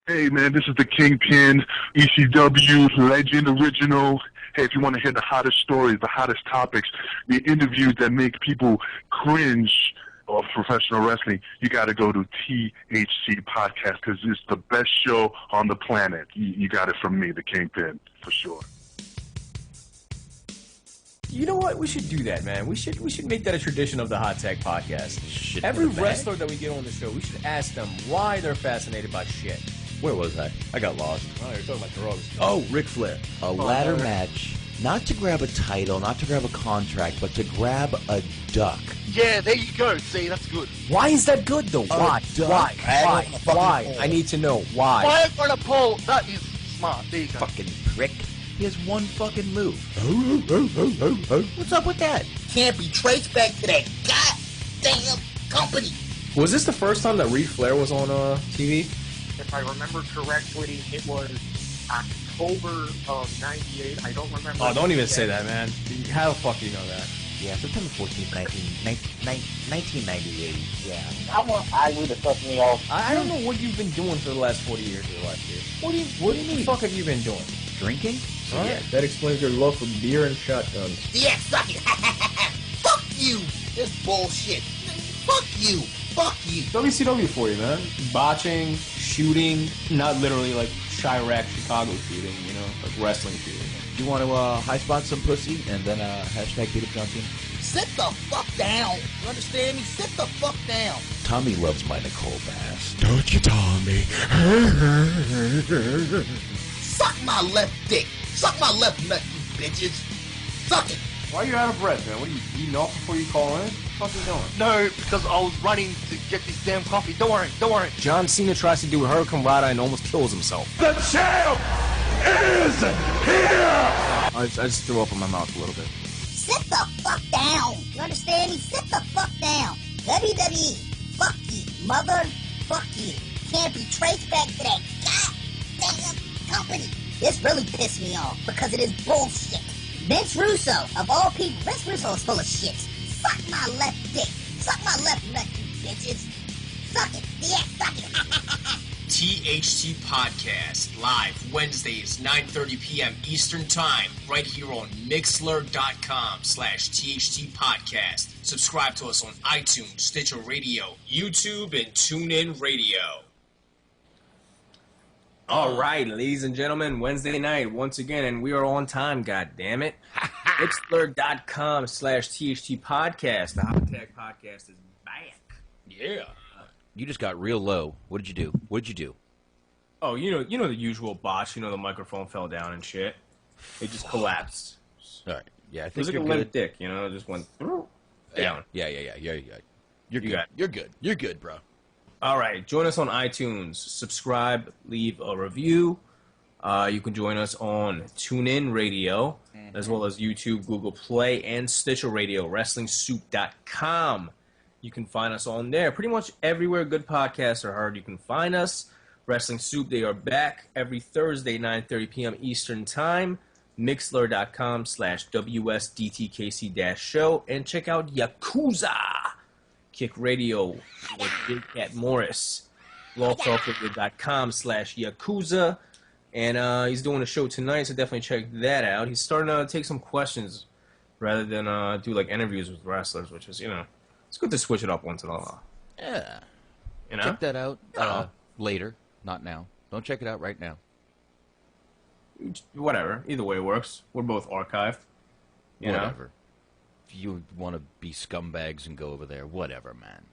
Hey man, this is the Kingpin, ECW legend original. Hey, if you want to hear the hottest stories, the hottest topics, the interviews that make people cringe of professional wrestling, you got to go to THC Podcast because it's the best show on the planet. You got it from me, the Kingpin, for sure. You know what? We should do that, man. We should make that a tradition of the Hot Tag Podcast. Every wrestler that we get on the show, we should ask them why they're fascinated by shit. Where was I? I got lost. Oh, you're talking about drugs. Oh, Ric Flair. A ladder match, not to grab a title, not to grab a contract, but to grab a duck. Yeah, there you go. See, that's good. Why is that good, though? Why? Duck. Why? I need to know. Why? Why on a pole? That is smart. There you go. Fucking prick. He has one fucking move. What's up with that? Can't be traced back to that goddamn company. Was this the first time that Ric Flair was on TV? If I remember correctly, it was October of '98. I don't remember. Oh, don't even say that, man. How the fuck do you know that? Yeah, September 14th, 1998. Yeah. I would have fucked me off. I don't know what you've been doing for the last 40 years of your life, dude. What do you mean? The fuck have you been doing? Drinking? All right. That explains your love for beer and shotguns. Yeah, suck it. Fuck you. This bullshit. Fuck you. Fuck you. WCW for you, man. Botching, shooting, not literally like Chirac, Chicago shooting, you know, like wrestling shooting. Do you want to high spot some pussy and then hashtag beat up John Cena? Sit the fuck down. You understand me? Sit the fuck down. Tommy loves my Nicole Bass. Don't you, Tommy? Suck my left dick. Suck my left nut, you bitches. Suck it. Why are you out of breath, man? What are you eating off before you call in? What the fuck are you doing? No, because I was running to get this damn coffee. Don't worry. John Cena tries to do a Hurricane Rana and almost kills himself. The champ is here! I just threw up in my mouth a little bit. Sit the fuck down. You understand me? Sit the fuck down. WWE. Fuck you, mother. Fuck you. Can't be traced back to that goddamn company. This really pissed me off because it is bullshit. Vince Russo, of all people, Vince Russo is full of shit. Suck my left dick. Suck my left nut, you bitches. Suck it. Yeah, suck it. THT Podcast, live Wednesdays, 9:30 p.m. Eastern Time, right here on Mixlr.com/THT Podcast. Subscribe to us on iTunes, Stitcher Radio, YouTube, and TuneIn Radio. All right, ladies and gentlemen, Wednesday night once again, and we are on time, goddammit. Mixlr.com/THT Podcast. The Hot Tag Podcast is back. Yeah. You just got real low. What did you do? Oh, you know the usual botch. You know the microphone fell down and shit. It just collapsed. All right. Yeah, I It was think like you're a good. limp dick, you know, it just went down. Yeah. You're good. You're good, bro. All right, join us on iTunes. Subscribe, leave a review. You can join us on TuneIn Radio, as well as YouTube, Google Play, and Stitcher Radio, WrestlingSoup.com. You can find us on there. Pretty much everywhere good podcasts are heard, you can find us. Wrestling Soup, they are back every Thursday, 9:30 p.m. Eastern Time. Mixlr.com/WSDTKC-show. And check out Yakuza Kick Radio with Big Cat Morris. blogtalkradio.com/Yakuza. And he's doing a show tonight, so definitely check that out. He's starting to take some questions rather than do like interviews with wrestlers, which is, it's good to switch it up once in a while. Yeah. You know? Check that out later, not now. Don't check it out right now. Whatever. Either way works. We're both archived. You know? Whatever. If you want to be scumbags and go over there, whatever, man.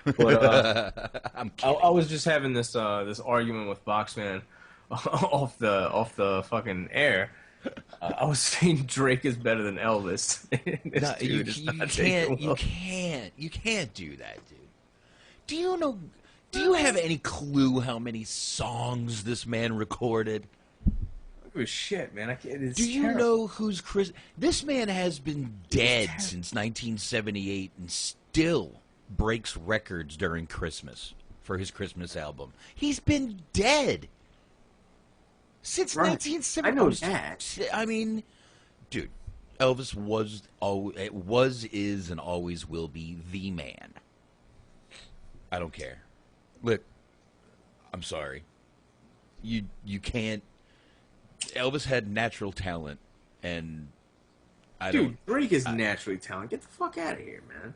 But I'm kidding. I was just having this this argument with Boxman off the fucking air. I was saying Drake is better than Elvis. No, you can't do that, dude. Do you have any clue how many songs this man recorded? Oh shit, man! Do you know who's Chris? This man has been dead since 1978 and still breaks records during Christmas for his Christmas album. He's been dead since 1970. I know that. I mean, dude, Elvis was, is, and always will be the man. I don't care. Look, I'm sorry. You can't. Elvis had natural talent, and Drake is naturally talented. Get the fuck out of here, man.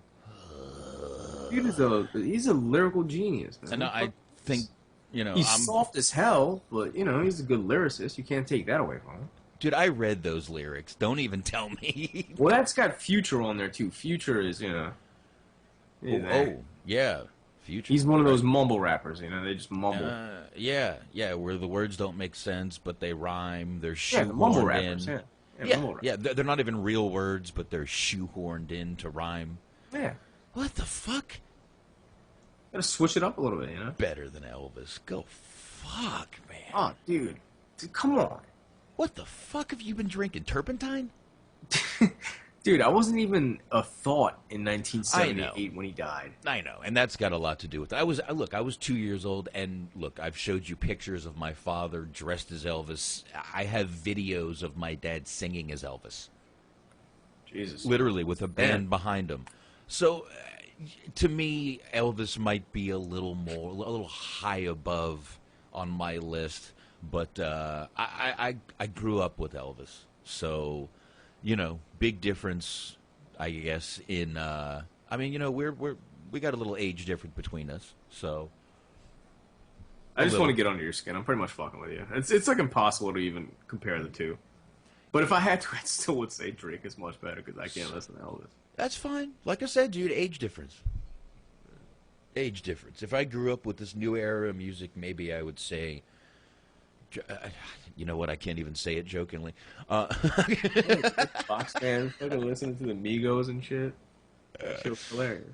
He's a lyrical genius, man. And I think, he's soft as hell, but he's a good lyricist. You can't take that away from him. Dude, I read those lyrics. Don't even tell me. Well, that's got Future on there too. Future is, yeah, Future. He's one of those mumble rappers. They just mumble. Yeah, where the words don't make sense, but they rhyme. They're the mumble shoehorned rappers. in. Yeah, They're not even real words, but they're shoehorned in to rhyme. Yeah. What the fuck? Gotta switch it up a little bit, Better than Elvis. Go fuck, man. Oh, dude, come on. What the fuck have you been drinking? Turpentine? Dude, I wasn't even a thought in 1978 when he died. I know, and that's got a lot to do with it. I was 2 years old, and look, I've showed you pictures of my father dressed as Elvis. I have videos of my dad singing as Elvis. Jesus. Literally, with a band behind him. So, to me, Elvis might be a little high above on my list, but I grew up with Elvis, so big difference, I guess. We got a little age difference between us, so. I just want to get under your skin. I'm pretty much fucking with you. It's like impossible to even compare the two. But if I had to, I still would say Drake is much better because I can't listen to Elvis. That's fine. Like I said, dude, age difference. Age difference. If I grew up with this new era of music, maybe I would say, you know what? I can't even say it jokingly. Fox fans fucking listening to the Migos and shit. That shit was hilarious.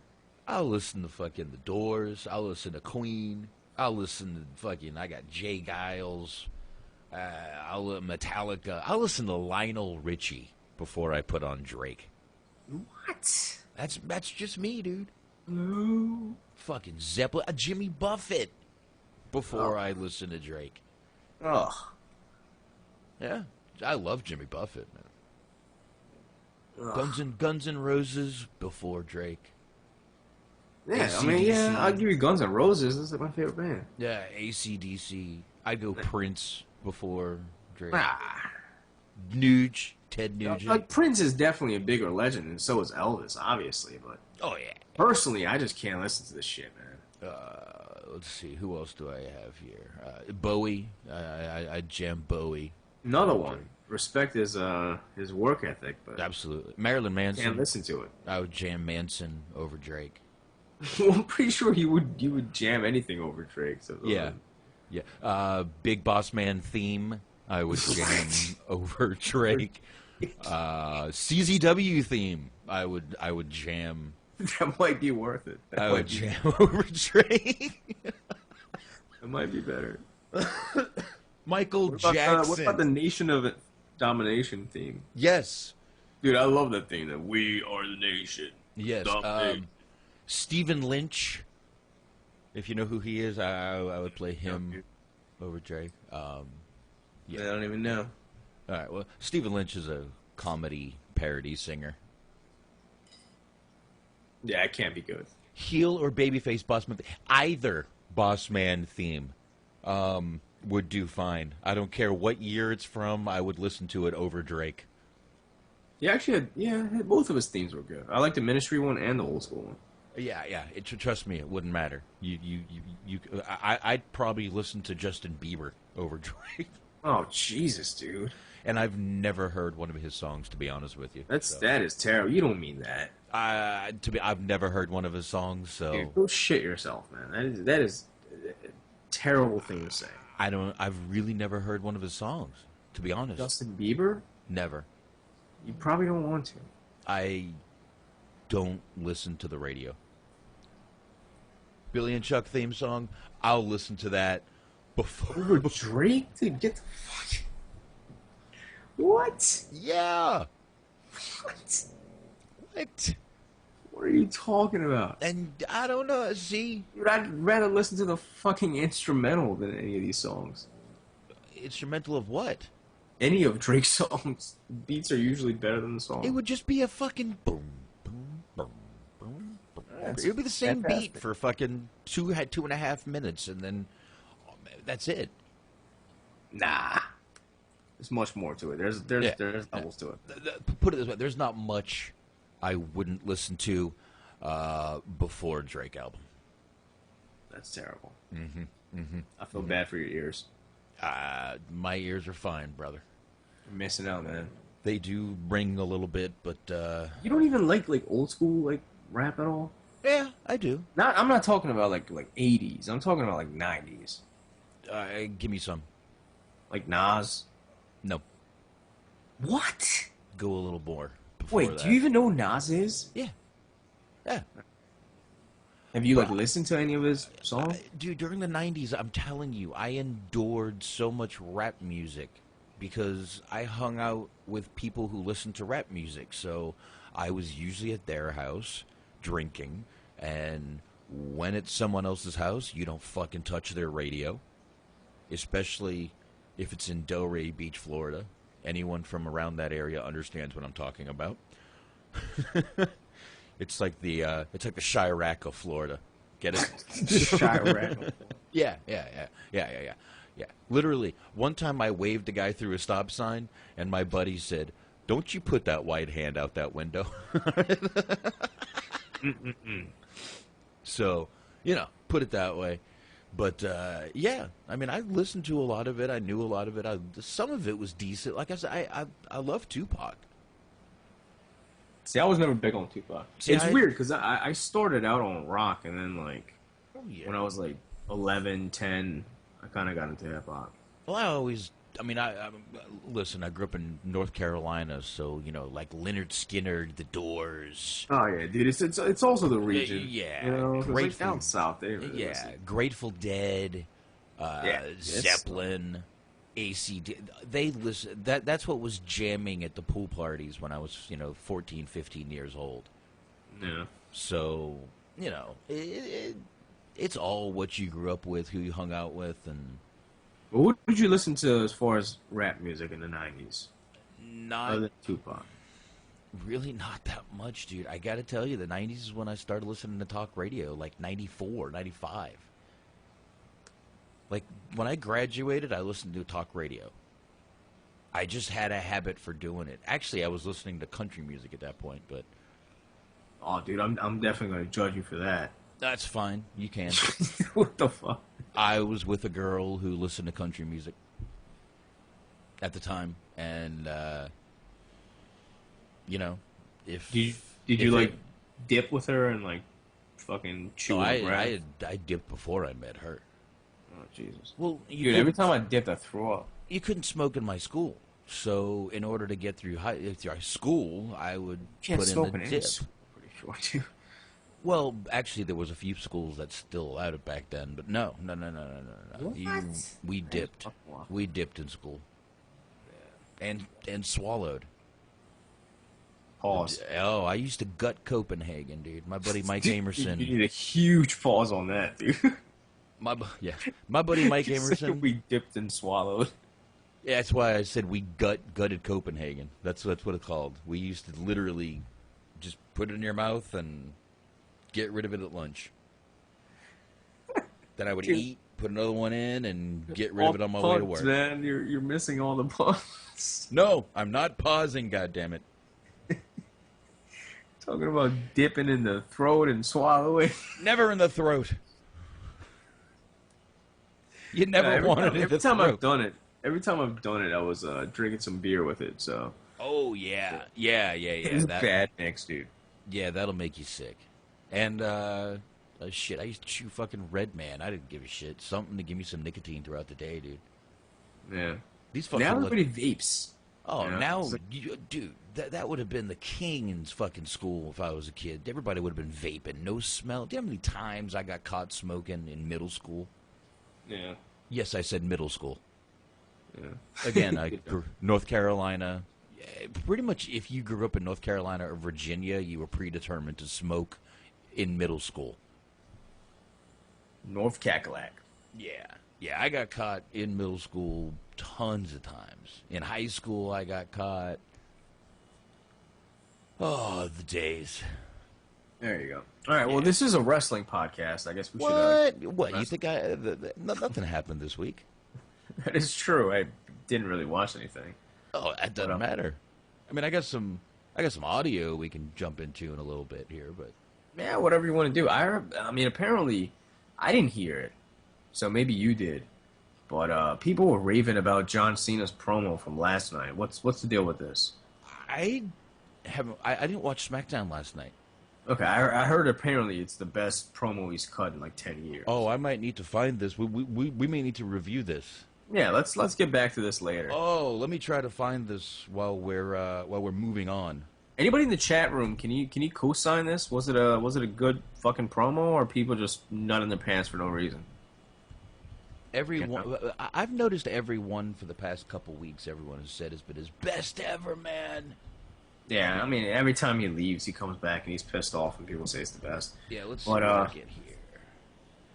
I'll listen to fucking The Doors. I'll listen to Queen. I'll listen to fucking. I got Jay Giles. Metallica. I'll listen to Lionel Richie before I put on Drake. What? That's just me, dude. No. Fucking Zeppelin, Jimmy Buffett before I listen to Drake. Ugh. Yeah, I love Jimmy Buffett, man. Ugh. Guns N' Roses before Drake. Yeah, AC/DC. I'll give you Guns N' Roses. This is my favorite band. Yeah, AC/DC. I'd go Prince before Drake. Nuge, Ted Nugent. Like Prince is definitely a bigger legend, and so is Elvis, obviously. But personally, I just can't listen to this shit, man. Let's see, who else do I have here? Bowie. I jam Bowie. Another one. Respect his work ethic, but absolutely. Marilyn Manson. Can't listen to it. I would jam Manson over Drake. Well, I'm pretty sure you would jam anything over Drake. So yeah. Big Boss Man theme. I would jam over Drake. CZW theme. I would jam. That might be worth it. I would jam over Drake. It might be better. Michael Jackson. What about the Nation of Domination theme? Yes. Dude, I love that theme. That we are the nation. Yes. Stephen Lynch. If you know who he is, I would play him over Drake. I don't even know. All right. Well, Stephen Lynch is a comedy parody singer. Yeah, it can't be good. Heel or babyface Boss Man. Either Boss Man theme would do fine. I don't care what year it's from. I would listen to it over Drake. Yeah, actually, both of his themes were good. I like the Ministry one and the old school one. Yeah. Trust me, it wouldn't matter. I'd probably listen to Justin Bieber over Drake. Oh Jesus, dude! And I've never heard one of his songs, to be honest with you. That is terrible. You don't mean that. I've never heard one of his songs. So dude, go shit yourself, man. That is a terrible thing to say. I've really never heard one of his songs, to be honest. Justin Bieber? Never. You probably don't want to. I don't listen to the radio. Billy and Chuck theme song, I'll listen to that before. Over Drake? Dude, get the fuck. What? Yeah. What? What? What are you talking about? And I don't know. See, dude, I'd rather listen to the fucking instrumental than any of these songs. Instrumental of what? Any of Drake's songs. Beats are usually better than the song. It would just be a fucking boom, boom, boom, boom, boom. It would be the same beat for fucking 2.5 minutes, and then That's it. Nah. There's much more to it. There's levels to it. Put it this way: there's not much I wouldn't listen to before Drake album. That's terrible. Mm-hmm. I feel bad for your ears. My ears are fine, brother. You're missing out, man. They do ring a little bit, but you don't even like old school rap at all. Yeah, I do. I'm not talking about like 80s. I'm talking about like 90s. Give me some. Like Nas. No. What? Go a little more. Wait, that. do you even know who Nas is? Yeah. Yeah. Have you listened to any of his songs? Dude, during the 90s, I'm telling you, I endured so much rap music because I hung out with people who listened to rap music. So I was usually at their house drinking, and when it's someone else's house, you don't fucking touch their radio, especially if it's in Delray Beach, Florida. Anyone from around that area understands what I'm talking about. It's like the Chirac of Florida. Get it? Chirac. Yeah. Literally, one time I waved a guy through a stop sign, and my buddy said, "Don't you put that white hand out that window." So, put it that way. But, yeah, I mean, I listened to a lot of it. I knew a lot of it. Some of it was decent. Like I said, I love Tupac. See, I was never big on Tupac. It's weird because I started out on rock, and then, when I was, 11, 10, I kind of got into hip-hop. Well, listen, I grew up in North Carolina, so, like Lynyrd Skynyrd, The Doors. Oh, yeah, dude, it's also the region. Yeah. Grateful, down south. Grateful Dead, Zeppelin, ACD. They listen. That's what was jamming at the pool parties when I was, 14, 15 years old. Yeah. So, it's all what you grew up with, who you hung out with, and... But what did you listen to as far as rap music in the 90s? Not than Tupac. Really not that much, dude. I got to tell you, the 90s is when I started listening to talk radio, like 94, 95. Like, when I graduated, I listened to talk radio. I just had a habit for doing it. Actually, I was listening to country music at that point, but... Oh, dude, I'm definitely going to judge you for that. That's fine. You can. What the fuck? I was with a girl who listened to country music at the time, and if did you dip with her and fucking chew? No, I dipped before I met her. Oh Jesus! Well, dude, every time I dipped, I throw up. You couldn't smoke in my school, so in order to get through high school, I would put in the dip. Pretty sure, too. Well, actually, there was a few schools that still allowed it back then, but no. What? We dipped. We dipped in school. Yeah. And swallowed. Pause. Oh, I used to gut Copenhagen, dude. My buddy Mike Amerson. You need a huge pause on that, dude. My buddy Mike Amerson. We dipped and swallowed. Yeah, that's why I said we gutted Copenhagen. That's what it's called. We used to literally just put it in your mouth and get rid of it at lunch. Then I would eat, put another one in, and get rid of it on my way to work. Man, you're missing all the puns. No, I'm not pausing, goddammit. Talking about dipping in the throat and swallowing. Never in the throat. You never wanted it. Every time I've done it, I was drinking some beer with it. So. Oh yeah. It's bad mix, dude. Yeah, that'll make you sick. And shit, I used to chew fucking Red Man. I didn't give a shit. Something to give me some nicotine throughout the day, dude. Yeah. These fucking now everybody vapes. Oh, now, dude, that would have been the king in fucking school if I was a kid. Everybody would have been vaping, no smell. Do you know how many times I got caught smoking in middle school? Yeah. Yes, I said middle school. Yeah. Again, North Carolina. Pretty much, if you grew up in North Carolina or Virginia, you were predetermined to smoke in middle school. North Cackalack. Yeah, I got caught in middle school tons of times. In high school, I got caught. Oh, the days. There you go. All right. Well, this is a wrestling podcast. I guess we should. What? You think nothing happened this week? That is true. I didn't really watch anything. Oh, that doesn't matter. I mean, I got some audio we can jump into in a little bit here, but yeah, whatever you want to do. I mean, apparently, I didn't hear it, so maybe you did. But people were raving about John Cena's promo from last night. What's the deal with this? I didn't watch SmackDown last night. Okay, I heard apparently it's the best promo he's cut in like 10 years. Oh, I might need to find this. We may need to review this. Yeah, let's get back to this later. Oh, let me try to find this while we're moving on. Anybody in the chat room, can you co-sign this? Was it a good fucking promo, or people just nutting their pants for no reason? Everyone, I've noticed everyone for the past couple weeks, everyone has said has been his best ever, man. Yeah, I mean, every time he leaves, he comes back and he's pissed off, and people say it's the best. Yeah, let's see what I get here.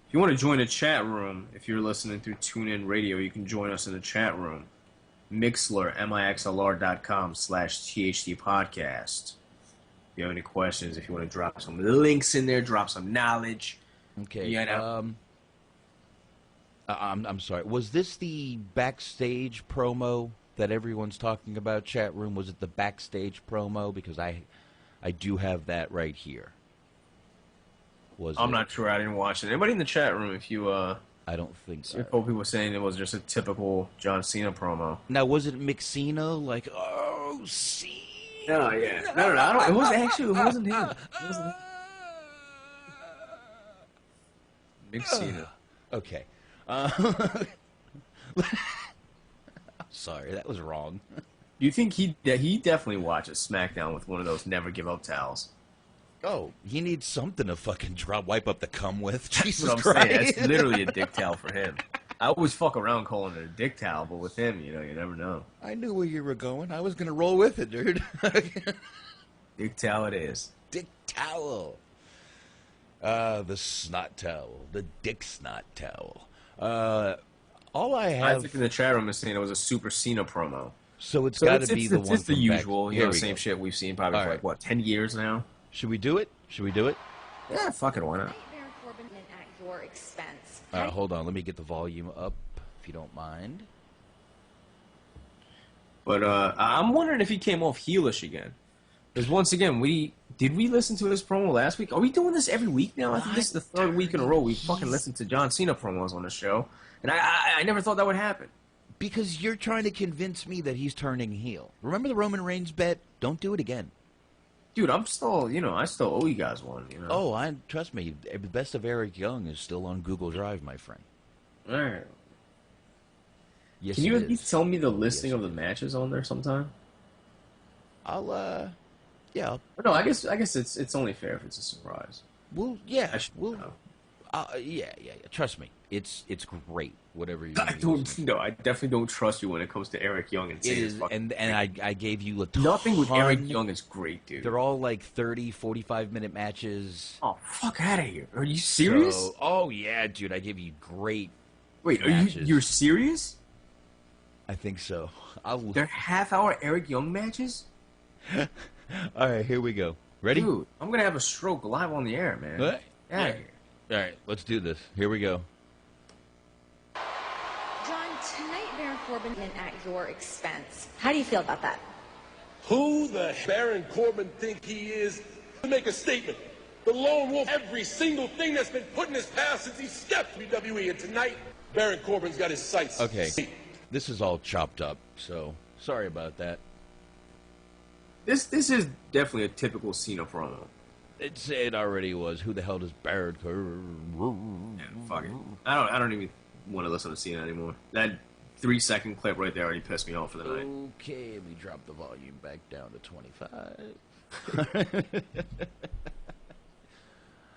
If you want to join the chat room, if you're listening through TuneIn Radio, you can join us in the chat room. Mixlr, mixlr.com/THD podcast. If you have any questions, if you want to drop some links in there, drop some knowledge. Okay. Yeah, I'm sorry. Was this the backstage promo that everyone's talking about, chat room? Was it the backstage promo? Because I do have that right here. I'm not sure. I didn't watch it. Anybody in the chat room, if you I don't think so. A couple people saying it was just a typical John Cena promo. Now, was it Cena? Like, oh, Cena? No, yeah. No. I don't, it wasn't actually. It wasn't him. It wasn't him. Cena. Okay. Sorry, that was wrong. Do you think he definitely watches SmackDown with one of those never give up towels? Oh, he needs something to fucking wipe up the cum with. Jesus That's what I'm Christ. saying. That's literally a dick towel for him. I always fuck around calling it a dick towel, but with him, you never know. I knew where you were going. I was going to roll with it, dude. Dick towel it is. Dick towel. The snot towel. The dick snot towel. All I have... Isaac in the chat room is saying it was a Super Cena promo. So it's got to be the one It's the from usual, back. Same shit we've seen probably for like, 10 years now? Should we do it? Yeah, fuck it, why not? At your expense. Hold on, let me get the volume up, if you don't mind. But I'm wondering if he came off heelish again. Because once again, did we listen to his promo last week? Are we doing this every week now? I think this is the third week in a row we fucking listened to John Cena promos on the show. And I never thought that would happen. Because you're trying to convince me that he's turning heel. Remember the Roman Reigns bet? Don't do it again. Dude, I'm still, I still owe you guys one, Oh, trust me, the best of Eric Young is still on Google Drive, my friend. All right. Yes, Can you at least tell me the listing of the matches on there sometime? Yeah. No, I guess it's only fair if it's a surprise. Well, yeah. I should know. Yeah. Trust me, it's great. Whatever you. I definitely don't trust you when it comes to Eric Young and it is, and I gave you a ton. Nothing with Eric Young is great, dude. They're all like 30, 45-minute matches. Oh, fuck out of here! Are you serious? Oh yeah, dude, I gave you great. Wait, matches. you're serious? I think so. They're half-hour Eric Young matches. All right, here we go. Ready? Dude, I'm gonna have a stroke live on the air, man. What? Yeah. All right, let's do this. Here we go. John, tonight Baron Corbin at your expense. How do you feel about that? Who the Baron Corbin think he is to make a statement? The lone wolf, every single thing that's been put in his path since he stepped WWE, and tonight Baron Corbin's got his sights. Okay, this is all chopped up, so sorry about that. This is definitely a typical Cena promo. It already was. Who the hell does Baron Corbin? Yeah, fuck it. I don't even want to listen to Cena anymore. That 3-second clip right there already pissed me off for the night. Okay, let me drop the volume back down to 25.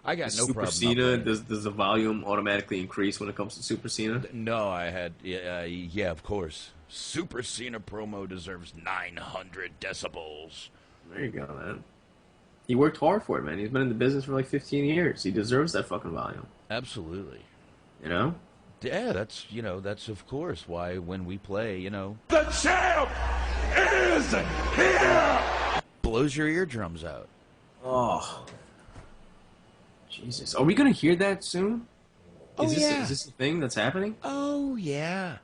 I got no problem. Super Cena, does the volume automatically increase when it comes to Super Cena? No, I had yeah, of course. Super Cena promo deserves 900 decibels. There you go, man. He worked hard for it, man. He's been in the business for like 15 years. He deserves that fucking volume. Absolutely. You know? Yeah, that's of course why when we play, The champ is here! blows your eardrums out. Oh. Jesus. Are we going to hear that soon? Oh, yeah. Is this the thing that's happening? Oh, yeah.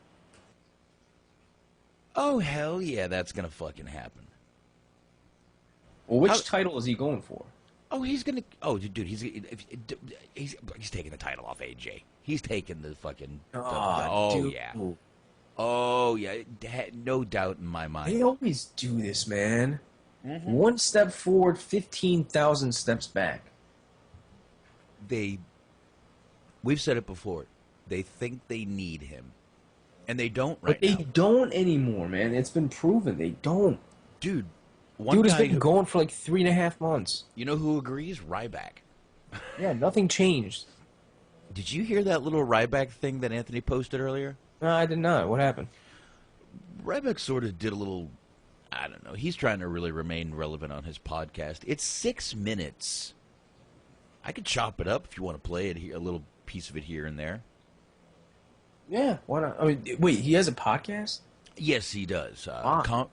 Oh, hell yeah, that's going to fucking happen. Well, which title is he going for? Oh, he's going to... Oh, dude, he's taking the title off AJ. He's taking the fucking... dude. Yeah. Oh, yeah. No doubt in my mind. They always do this, man. Mm-hmm. One step forward, 15,000 steps back. We've said it before. They think they need him. And they don't But they don't anymore, man. It's been proven. They don't. Dude, has been going for like 3.5 months. You know who agrees? Ryback. Yeah, nothing changed. Did you hear that little Ryback thing that Anthony posted earlier? No, I did not. What happened? Ryback sort of did a little... I don't know. He's trying to really remain relevant on his podcast. It's 6 minutes. I could chop it up if you want to play it here, a little piece of it here and there. Yeah, why not? I mean, wait, he has a podcast? Yes, he does.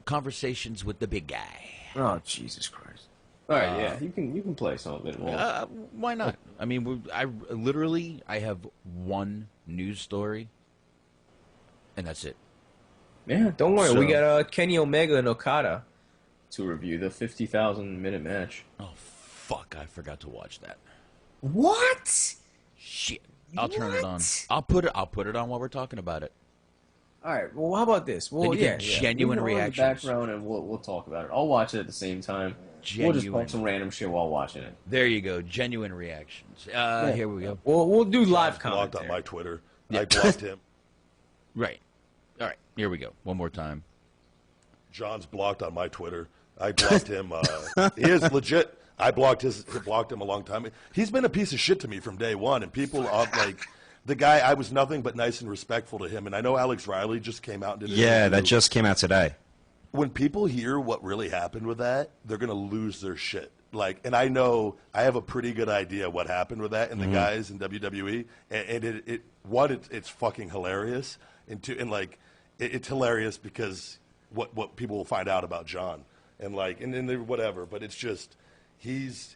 Conversations with the big guy. Oh, Jesus Christ! All right, yeah, you can play some of it. Why not? I mean, I have one news story, and that's it. Yeah, don't worry. We got Kenny Omega and Okada to review the 50,000-minute match. Oh fuck! I forgot to watch that. What? Shit! I'll turn it on. I'll put it on while we're talking about it. All right. Well, how about this? Well, genuine reactions. In the background, and we'll talk about it. I'll watch it at the same time. We'll just talk some random shit while watching it. There you go. Genuine reactions. Here we go. We'll do live commentary. Blocked on my Twitter. I blocked him. Right. All right. Here we go. One more time. John's blocked on my Twitter. I blocked him. He is legit. I blocked him a long time. He's been a piece of shit to me from day one, and people are like, the guy, I was nothing but nice and respectful to him, and I know Alex Riley just came out and did that just came out today. When people hear what really happened with that, they're going to lose their shit. Like, and I know I have a pretty good idea what happened with that and the guys in WWE, and it's fucking hilarious, and it's hilarious because what people will find out about John, and whatever, but it's just. He's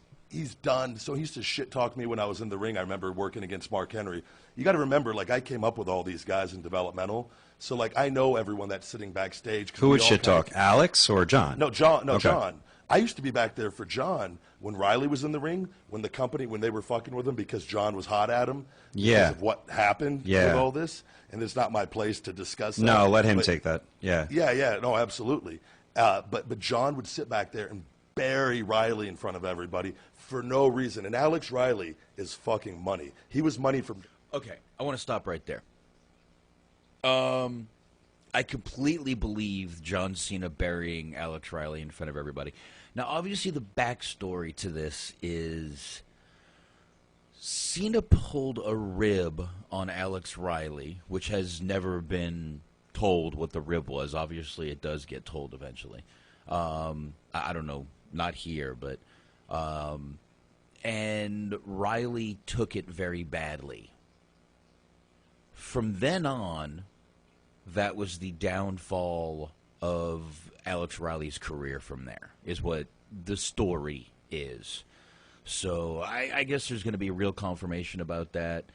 done. So he used to shit talk me when I was in the ring. I remember working against Mark Henry. You got to remember, I came up with all these guys in developmental. So I know everyone that's sitting backstage. Who would shit talk? Alex or John? No, John. No, okay. John. I used to be back there for John when Riley was in the ring. When they were fucking with him because John was hot at him. Because of what happened with all this. And it's not my place to discuss that. No, let him take that. Yeah. Yeah. No, absolutely. But John would sit back there and bury Riley in front of everybody for no reason. And Alex Riley is fucking money. He was money from... Okay, I want to stop right there. I completely believe John Cena burying Alex Riley in front of everybody. Now, obviously, the backstory to this is Cena pulled a rib on Alex Riley, which has never been told what the rib was. Obviously, it does get told eventually. I don't know. Not here, but and Riley took it very badly. From then on, that was the downfall of Alex Riley's career from there, is what the story is. So I guess there's going to be a real confirmation about that.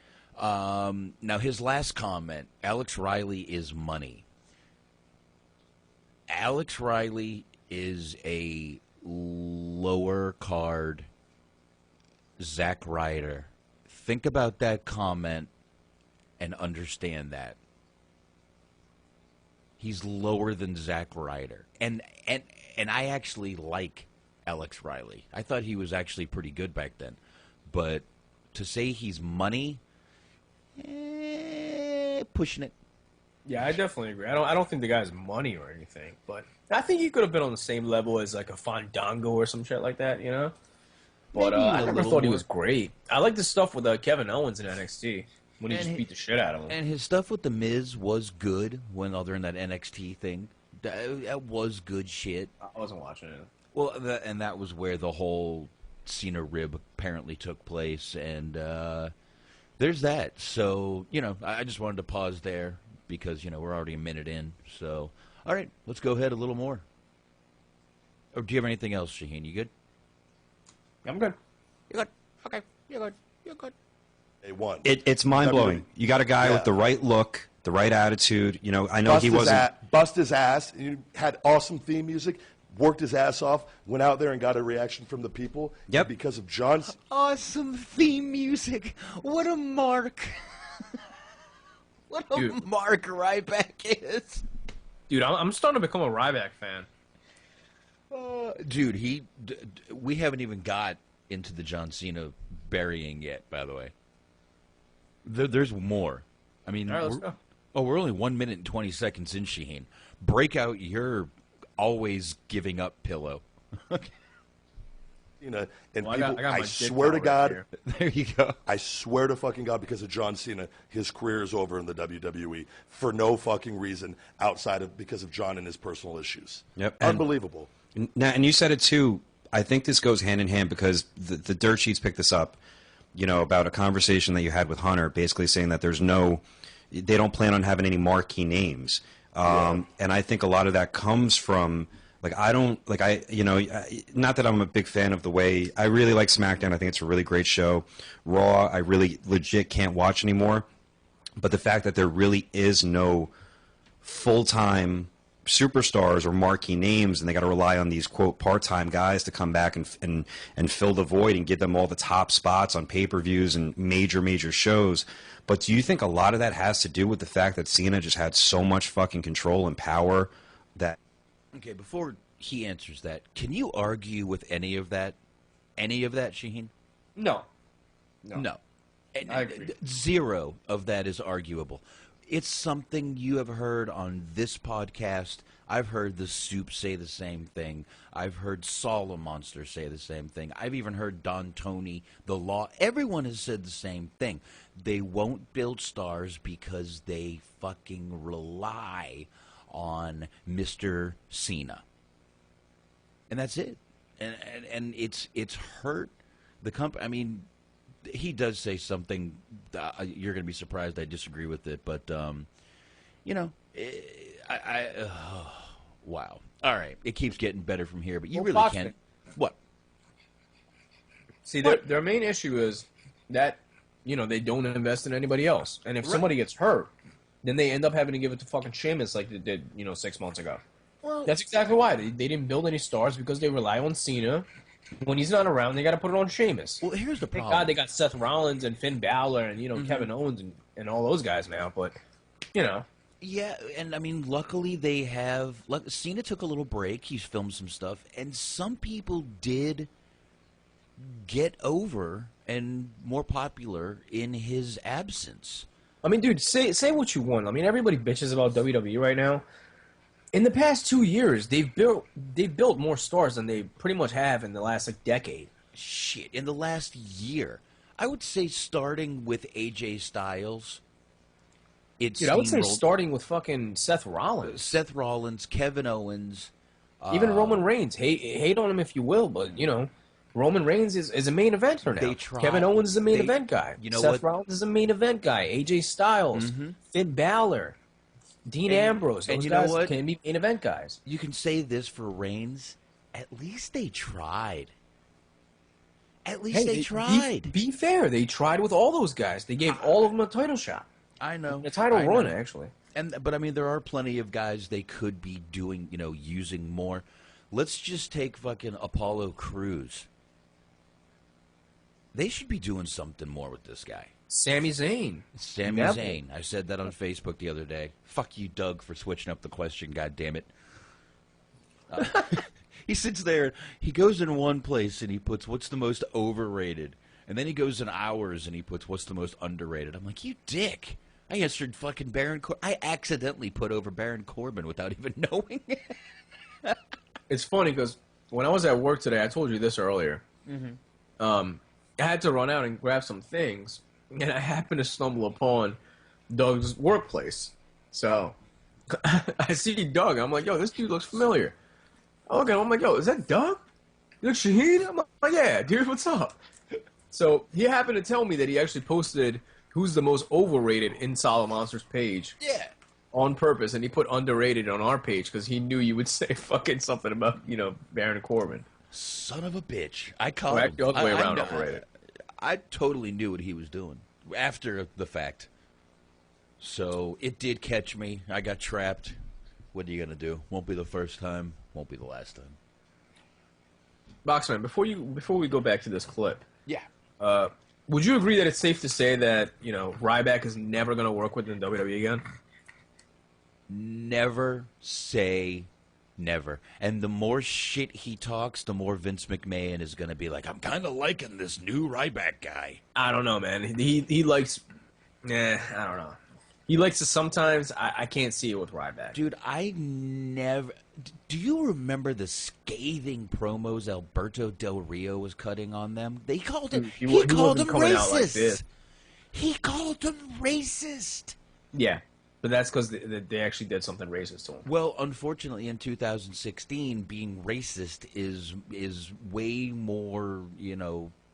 Now, his last comment, Alex Riley is money. Alex Riley is a lower card Zack Ryder. Think about that comment and understand that. He's lower than Zack Ryder. And I actually like Alex Riley. I thought he was actually pretty good back then. But to say he's money, pushing it. Yeah, I definitely agree. I don't think the guy's money or anything, but I think he could have been on the same level as like a Fandango or some shit like that, you know? But I never thought he was great. I like the stuff with Kevin Owens in NXT when he just beat the shit out of him. And his stuff with The Miz was good when other than that NXT thing. That was good shit. I wasn't watching it. Well, and that was where the whole Cena rib apparently took place, and there's that. So, I just wanted to pause there. Because, we're already a minute in. So, all right, let's go ahead a little more. Or do you have anything else, Shaheen? You good? I'm good. You good? Okay, you good. They won. It's mind blowing. You got a guy with the right look, the right attitude. You know, I know he wasn't. Bust his ass. You had awesome theme music. Worked his ass off. Went out there and got a reaction from the people. Yep. Because of John's awesome theme music. What a mark. What a mark Ryback is. Dude, I'm starting to become a Ryback fan. Dude, we haven't even got into the John Cena burying yet, by the way. There's more. I mean, all right, let's go. We're only 1 minute and 20 seconds in, Shaheen. Break out your always giving up pillow. You know, and Well, people, I got my I dick swear to out right God, here. There you go. I swear to fucking God, because of John Cena, his career is over in the WWE for no fucking reason outside of because of John and his personal issues. Yep. Unbelievable. And you said it too. I think this goes hand in hand because the dirt sheets picked this up. You know, about a conversation that you had with Hunter, basically saying that they don't plan on having any marquee names. And I think a lot of that comes from. Not that I'm a big fan of the way I really like SmackDown. I think it's a really great show. Raw, I really legit can't watch anymore. But the fact that there really is no full-time superstars or marquee names, and they got to rely on these quote part-time guys to come back and fill the void and give them all the top spots on pay-per-views and major shows. But do you think a lot of that has to do with the fact that Cena just had so much fucking control and power that? Okay, before he answers that, can you argue with any of that? Any of that, Shaheen? No. I agree. Zero of that is arguable. It's something you have heard on this podcast. I've heard the Soup say the same thing. I've heard Solid Monster say the same thing. I've even heard Don Tony, The Law. Everyone has said the same thing. They won't build stars because they fucking rely on Mr. Cena, and that's it. And it's hurt the company. I mean, he does say something. You're going to be surprised I disagree with it, but wow. All right, it keeps getting better from here, but you really can't. What? See, their main issue is that they don't invest in anybody else, and if somebody gets hurt, then they end up having to give it to fucking Sheamus like they did, 6 months ago. Well, that's exactly why. They didn't build any stars because they rely on Cena. When he's not around, they got to put it on Sheamus. Well, here's the problem. Thank God they got Seth Rollins and Finn Balor and, Kevin Owens and all those guys now, but, Yeah, and I mean, luckily they have... Cena took a little break. He's filmed some stuff, and some people did get over and more popular in his absence. I mean, dude, say what you want. I mean, everybody bitches about WWE right now. In the past 2 years, they've built more stars than they pretty much have in the last decade. Shit, in the last year, I would say starting with AJ Styles. I would say starting with fucking Seth Rollins, Kevin Owens, even Roman Reigns. Hate on him if you will, but Roman Reigns is a main eventer now. Kevin Owens is a main event guy. Seth Rollins is a main event guy. AJ Styles, Finn Balor, Dean Ambrose. Those guys can be main event guys. You can say this for Reigns. At least they tried. They tried. Be fair. They tried with all those guys. They gave all of them a title shot. I know. A title run, actually. But I mean, there are plenty of guys they could be doing, using more. Let's just take fucking Apollo Crews. They should be doing something more with this guy. Sami Zayn. Zayn. I said that on Facebook the other day. Fuck you, Doug, for switching up the question, God damn it. He sits there, he goes in one place and he puts, what's the most overrated? And then he goes in ours and he puts, what's the most underrated? I'm like, you dick. I answered fucking Baron Corbin. I accidentally put over Baron Corbin without even knowing it. It's funny because when I was at work today, I told you this earlier. I had to run out and grab some things, and I happened to stumble upon Doug's workplace. So I see Doug. I'm like, yo, this dude looks familiar. I look at him. I'm like, yo, is that Doug? You look Shaheen? I'm like, yeah, dude, what's up? So he happened to tell me that he actually posted who's the most overrated in Solid Monster's page. Yeah. On purpose, and he put underrated on our page because he knew you would say fucking something about, Baron Corbin. Son of a bitch. I called him. The other way around, overrated. I totally knew what he was doing after the fact. So it did catch me. I got trapped. What are you going to do? Won't be the first time. Won't be the last time. Boxman, before we go back to this clip, yeah, would you agree that it's safe to say that Ryback is never going to work with the WWE again? Never say never. And the more shit he talks, the more Vince McMahon is going to be like, I'm kind of liking this new Ryback guy. I don't know, man. He likes... I don't know. He likes to sometimes. I can't see it with Ryback. Dude, I never... Do you remember the scathing promos Alberto Del Rio was cutting on them? He called him racist. He called him racist. Yeah, but that's because they actually did something racist to him. Well, unfortunately, in 2016, being racist is way more,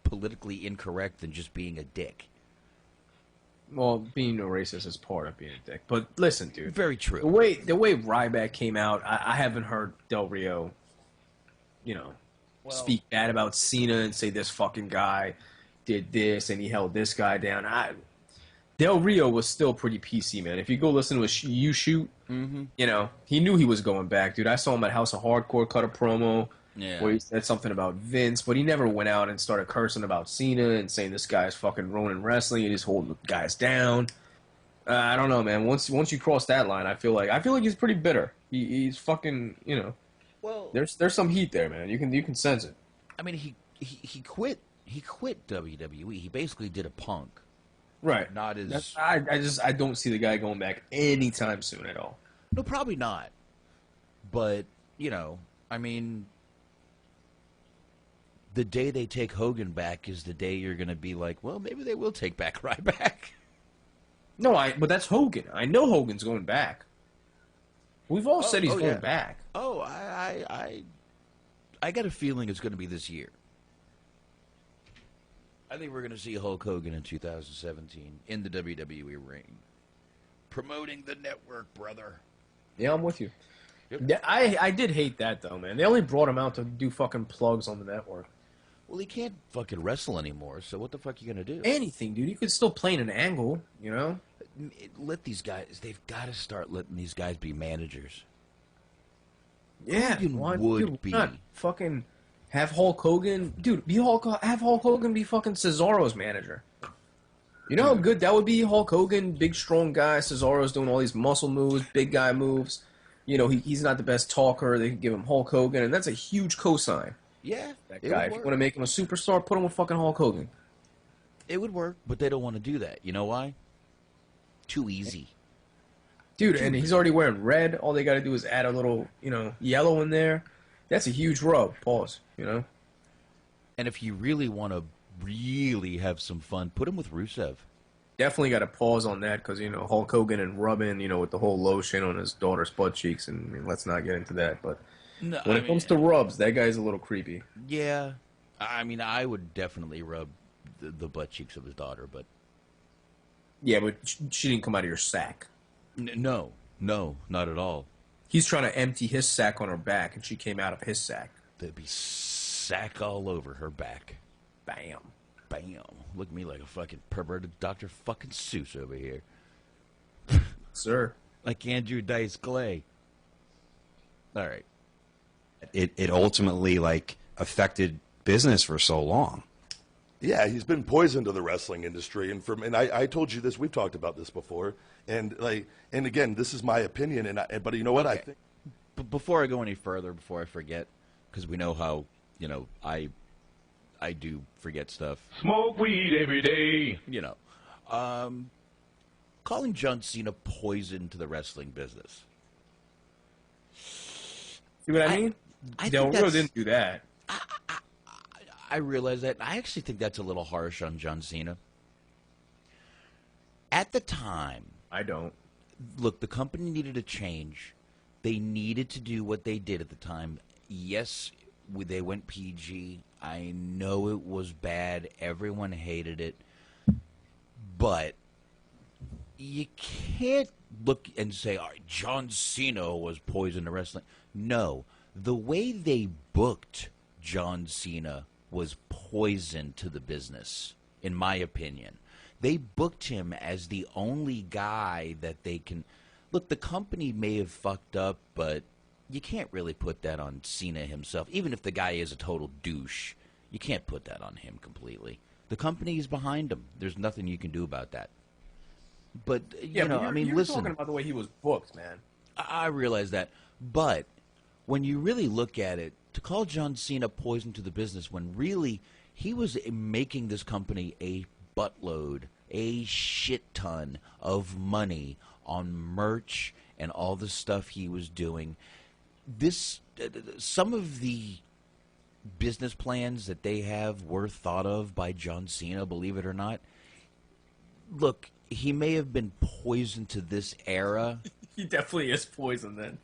politically incorrect than just being a dick. Well, being a racist is part of being a dick. But listen, dude. Very true. The way Ryback came out, I haven't heard Del Rio, speak bad about Cena and say this fucking guy did this and he held this guy down. Del Rio was still pretty PC, man. If you go listen to his You Shoot, he knew he was going back, dude. I saw him at House of Hardcore cut a promo where he said something about Vince, but he never went out and started cursing about Cena and saying this guy's fucking ruining wrestling and he's holding guys down. I don't know, man. Once you cross that line, I feel like he's pretty bitter. He's fucking, Well, there's some heat there, man. You can sense it. I mean, he quit WWE. He basically did a Punk. Right. Not as... I don't see the guy going back anytime soon at all. No, probably not. But, I mean, the day they take Hogan back is the day you're going to be like, well, maybe they will take back Ryback. No, but that's Hogan. I know Hogan's going back. We've all said he's going back. Oh, I got a feeling it's going to be this year. I think we're going to see Hulk Hogan in 2017 in the WWE ring. Promoting the network, brother. Yeah, I'm with you. Yep. Yeah, I did hate that, though, man. They only brought him out to do fucking plugs on the network. Well, he can't fucking wrestle anymore, so what the fuck are you going to do? Anything, dude. You could still play in an angle, Let these guys... They've got to start letting these guys be managers. Yeah. Hogan would be. Not fucking... Have Hulk Hogan... Dude, have Hulk Hogan be fucking Cesaro's manager. You know how good that would be? Hulk Hogan, big, strong guy. Cesaro's doing all these muscle moves, big guy moves. He's not the best talker. They can give him Hulk Hogan, and that's a huge cosign. Yeah, that guy. If you want to make him a superstar, put him with fucking Hulk Hogan. It would work, but they don't want to do that. You know why? Too easy. Dude, and he's already wearing red. All they got to do is add a little, yellow in there. That's a huge rub. Pause, And if you really want to really have some fun, put him with Rusev. Definitely got to pause on that because, Hulk Hogan and rubbing, with the whole lotion on his daughter's butt cheeks. And let's not get into that. But when it comes to rubs, that guy's a little creepy. Yeah. I mean, I would definitely rub the butt cheeks of his daughter, but... Yeah, but she didn't come out of your sack. No, not at all. He's trying to empty his sack on her back, and she came out of his sack. There'd be sack all over her back. Bam. Bam. Look at me like a fucking perverted Dr. fucking Seuss over here. Sir. Like Andrew Dice Clay. All right. It ultimately, affected business for so long. Yeah, he's been poison to the wrestling industry, and I told you this. We've talked about this before, and again, this is my opinion. But you know what? Okay. I think. But before I go any further, before I forget, because we know how I do forget stuff. Smoke weed every day. Calling John Cena poison to the wrestling business. See what I mean? Del Rio didn't do that. I realize that. I actually think that's a little harsh on John Cena. At the time... I don't. Look, the company needed a change. They needed to do what they did at the time. Yes, they went PG. I know it was bad. Everyone hated it. But you can't look and say, all right, John Cena was poison to wrestling. No. The way they booked John Cena was poison to the business. in my opinion. They booked him as the only guy that they can... Look, the company may have fucked up, but you can't really put that on Cena himself. Even if the guy is a total douche, you can't put that on him completely. The company is behind him. There's nothing you can do about that. But, you know, I mean, you're listen. talking about the way he was booked, man. I realize that. But when you really look at it, to call John Cena poison to the business when really he was making this company a buttload, a shit ton of money on merch and all the stuff he was doing. Some of the business plans that they have were thought of by John Cena, believe it or not. Look, he may have been poisoned to this era. He definitely is poisoned then.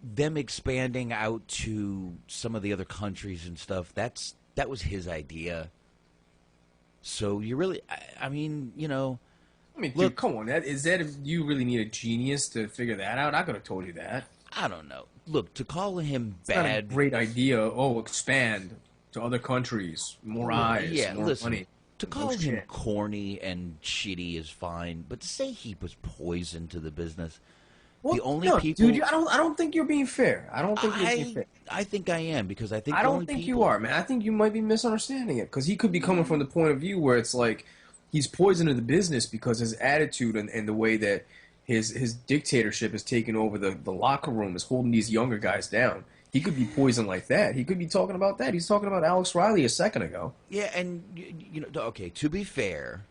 Them expanding out to some of the other countries and stuff, that was his idea. So you really, I mean, you know. I mean, look, dude, come on. Is that if you really need a genius to figure that out? I could have told you that. I don't know. Look, to call him It's bad. not a great idea. Oh, expand to other countries. More eyes. Yeah, more listen. money. To call him corny and shitty is fine, but to say he was poison to the business, Well, the only no, people. dude, I don't think you're being fair. I don't think you're being fair. I think I am because I think I the don't only think people, you are, man. I think you might be misunderstanding it because he could be coming from the point of view where it's like he's poisoning the business because his attitude and the way that his dictatorship is taking over the locker room is holding these younger guys down. He could be poisoned like that. He could be talking about that. He's talking about Alex Riley a second ago. Yeah, and you know, okay. To be fair,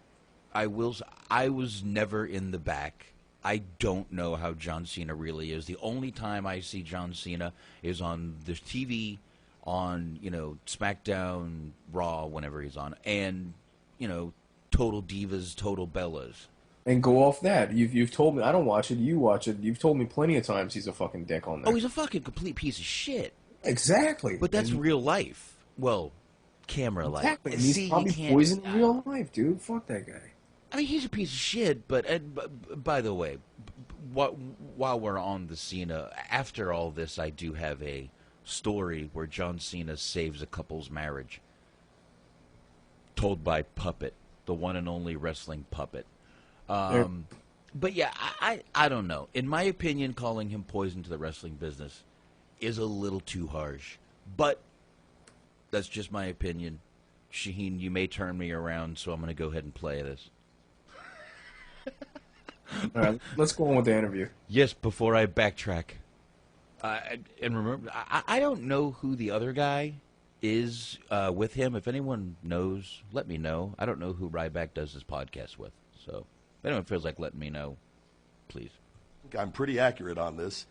I was never in the back. I don't know how John Cena really is. The only time I see John Cena is on the TV, on SmackDown, Raw, whenever he's on, and Total Divas, Total Bellas. And go off that. You've told me I don't watch it. You watch it. You've told me plenty of times he's a fucking dick on there. Oh, he's a fucking complete piece of shit. Exactly. But that's real life. Well, camera life. Exactly. And He's probably poison in real life, dude. Fuck that guy. I mean, he's a piece of shit. But by the way, while we're on the Cena, after all this, I do have a story where John Cena saves a couple's marriage, told by Puppet, the one and only wrestling Puppet. But yeah, I don't know. In my opinion, calling him poison to the wrestling business is a little too harsh. But that's just my opinion. Shaheen, you may turn me around, so I'm going to go ahead and play this. All right, let's go on with the interview. Yes, before I backtrack. And remember, I don't know who the other guy is with him. If anyone knows, let me know. I don't know who Ryback does his podcast with. So if anyone feels like letting me know, please. I'm pretty accurate on this.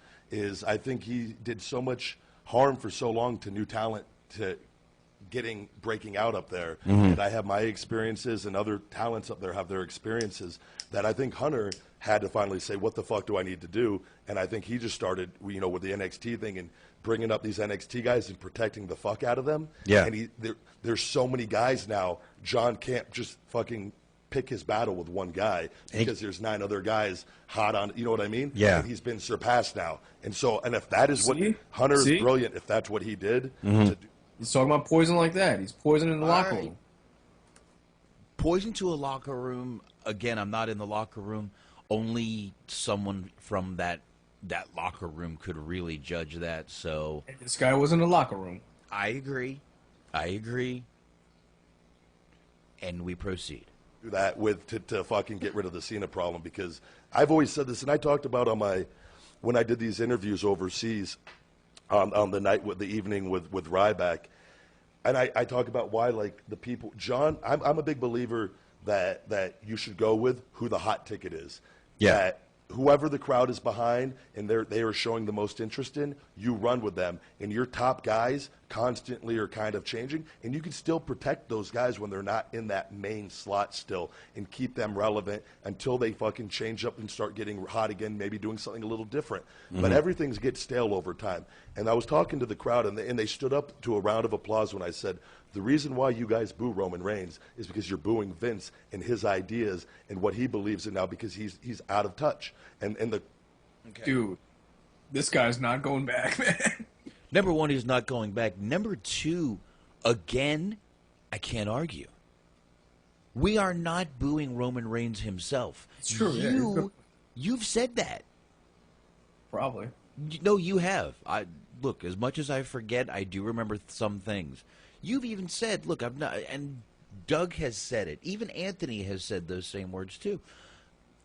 I think he did so much harm for so long to new talent to breaking out up there. And I have my experiences and other talents up there have their experiences that I think Hunter had to finally say, what the fuck do I need to do? And I think he just started, with the NXT thing and bringing up these NXT guys and protecting the fuck out of them. Yeah. And there's so many guys now. John can't just fucking pick his battle with one guy because there's 9 other guys hot on, you know what I mean? Yeah. And he's been surpassed now. And if that is what Hunter is brilliant, if that's what he did to do. He's talking about poison like that. He's poisoning the locker room. Poison to a locker room. Again, I'm not in the locker room. Only someone from that locker room could really judge that. So this guy was in the locker room. I agree. And we proceed. Do that to fucking get rid of the Cena problem, because I've always said this, and I talked about when I did these interviews overseas on the evening with Ryback, and I talk about why, like, the people, John, I'm a big believer that you should go with who the hot ticket is. Yeah. That whoever the crowd is behind and they are showing the most interest in, you run with them. And your top guys constantly are kind of changing, and you can still protect those guys when they're not in that main slot still and keep them relevant until they fucking change up and start getting hot again, maybe doing something a little different. But everything gets stale over time. And I was talking to the crowd, and they stood up to a round of applause when I said, the reason why you guys boo Roman Reigns is because you're booing Vince and his ideas and what he believes in now, because he's out of touch. Dude, this guy's not going back, man. Number one, he's not going back. Number two, again, I can't argue. We are not booing Roman Reigns himself. It's true. You've said that. Probably. No, you have. Look, as much as I forget, I do remember some things. You've even said, look, I'm not, and Doug has said it. Even Anthony has said those same words too.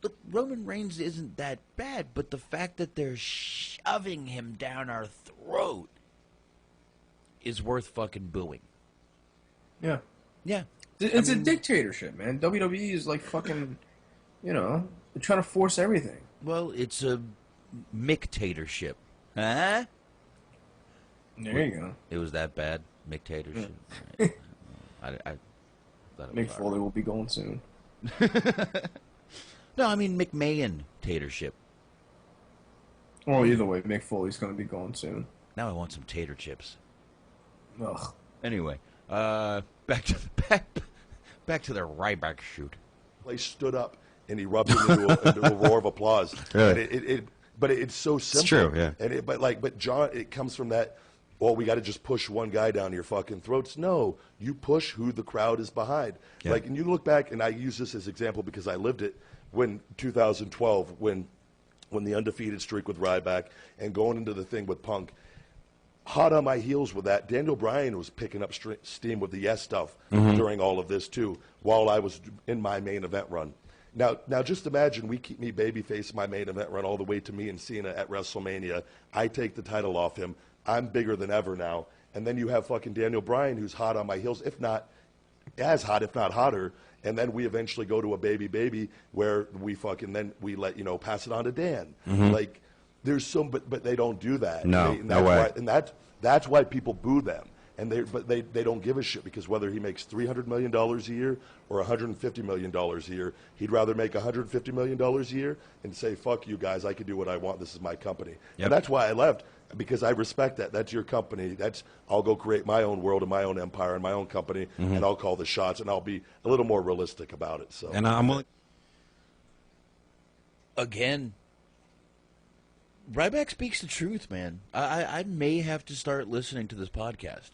Look, Roman Reigns isn't that bad, but the fact that they're shoving him down our throat is worth fucking booing. Yeah. Yeah. It's a dictatorship, man. WWE is like fucking, they're trying to force everything. Well, it's a mictatorship. Huh? There you go. It was that bad? Mictatorship. Right. I thought Mick Foley will be going soon. No, I mean McMahon-tatorship. Well, either way, Mick Foley's going to be going soon. Now I want some tater chips. Ugh. Anyway, back to the Ryback shoot. Place stood up and erupted into a roar of applause. Really? But it's so simple. It's true, yeah. And but John, it comes from that. Well, we got to just push one guy down your fucking throats. No, you push who the crowd is behind. Yeah. And you look back, and I use this as example because I lived it. When 2012, when the undefeated streak with Ryback and going into the thing with Punk, hot on my heels with that, Daniel Bryan was picking up steam with the Yes stuff during all of this too, while I was in my main event run. Now just imagine we keep me babyface my main event run all the way to me and Cena at WrestleMania. I take the title off him. I'm bigger than ever now. And then you have fucking Daniel Bryan who's hot on my heels, if not as hot, if not hotter. And then we eventually go to a baby where we fucking then we let pass it on to Dan. Like there's some, but they don't do that. No, no way. Why, and that's why people boo them. And they don't give a shit because whether he makes $300 million a year or $150 million a year, he'd rather make $150 million a year and say, fuck you guys, I can do what I want. This is my company. Yep. And that's why I left, because I respect that. That's your company. I'll go create my own world and my own empire and my own company, and I'll call the shots, and I'll be a little more realistic about it. So. And I'm willing. Again, Ryback speaks the truth, man. I may have to start listening to this podcast.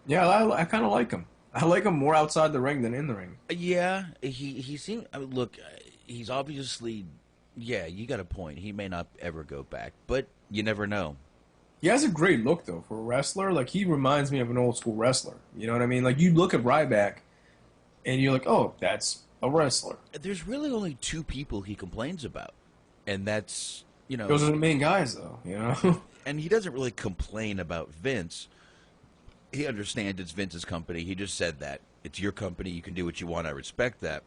Yeah, I kind of like him. I like him more outside the ring than in the ring. Yeah, he seems. I mean, look, he's obviously. Yeah, you got a point. He may not ever go back, but you never know. He has a great look though for a wrestler. Like he reminds me of an old school wrestler. You know what I mean? Like you look at Ryback, and you're like, oh, that's a wrestler. There's really only two people he complains about, and that's those are the main guys though. And he doesn't really complain about Vince. He understands it's Vince's company. He just said that. It's your company. You can do what you want. I respect that.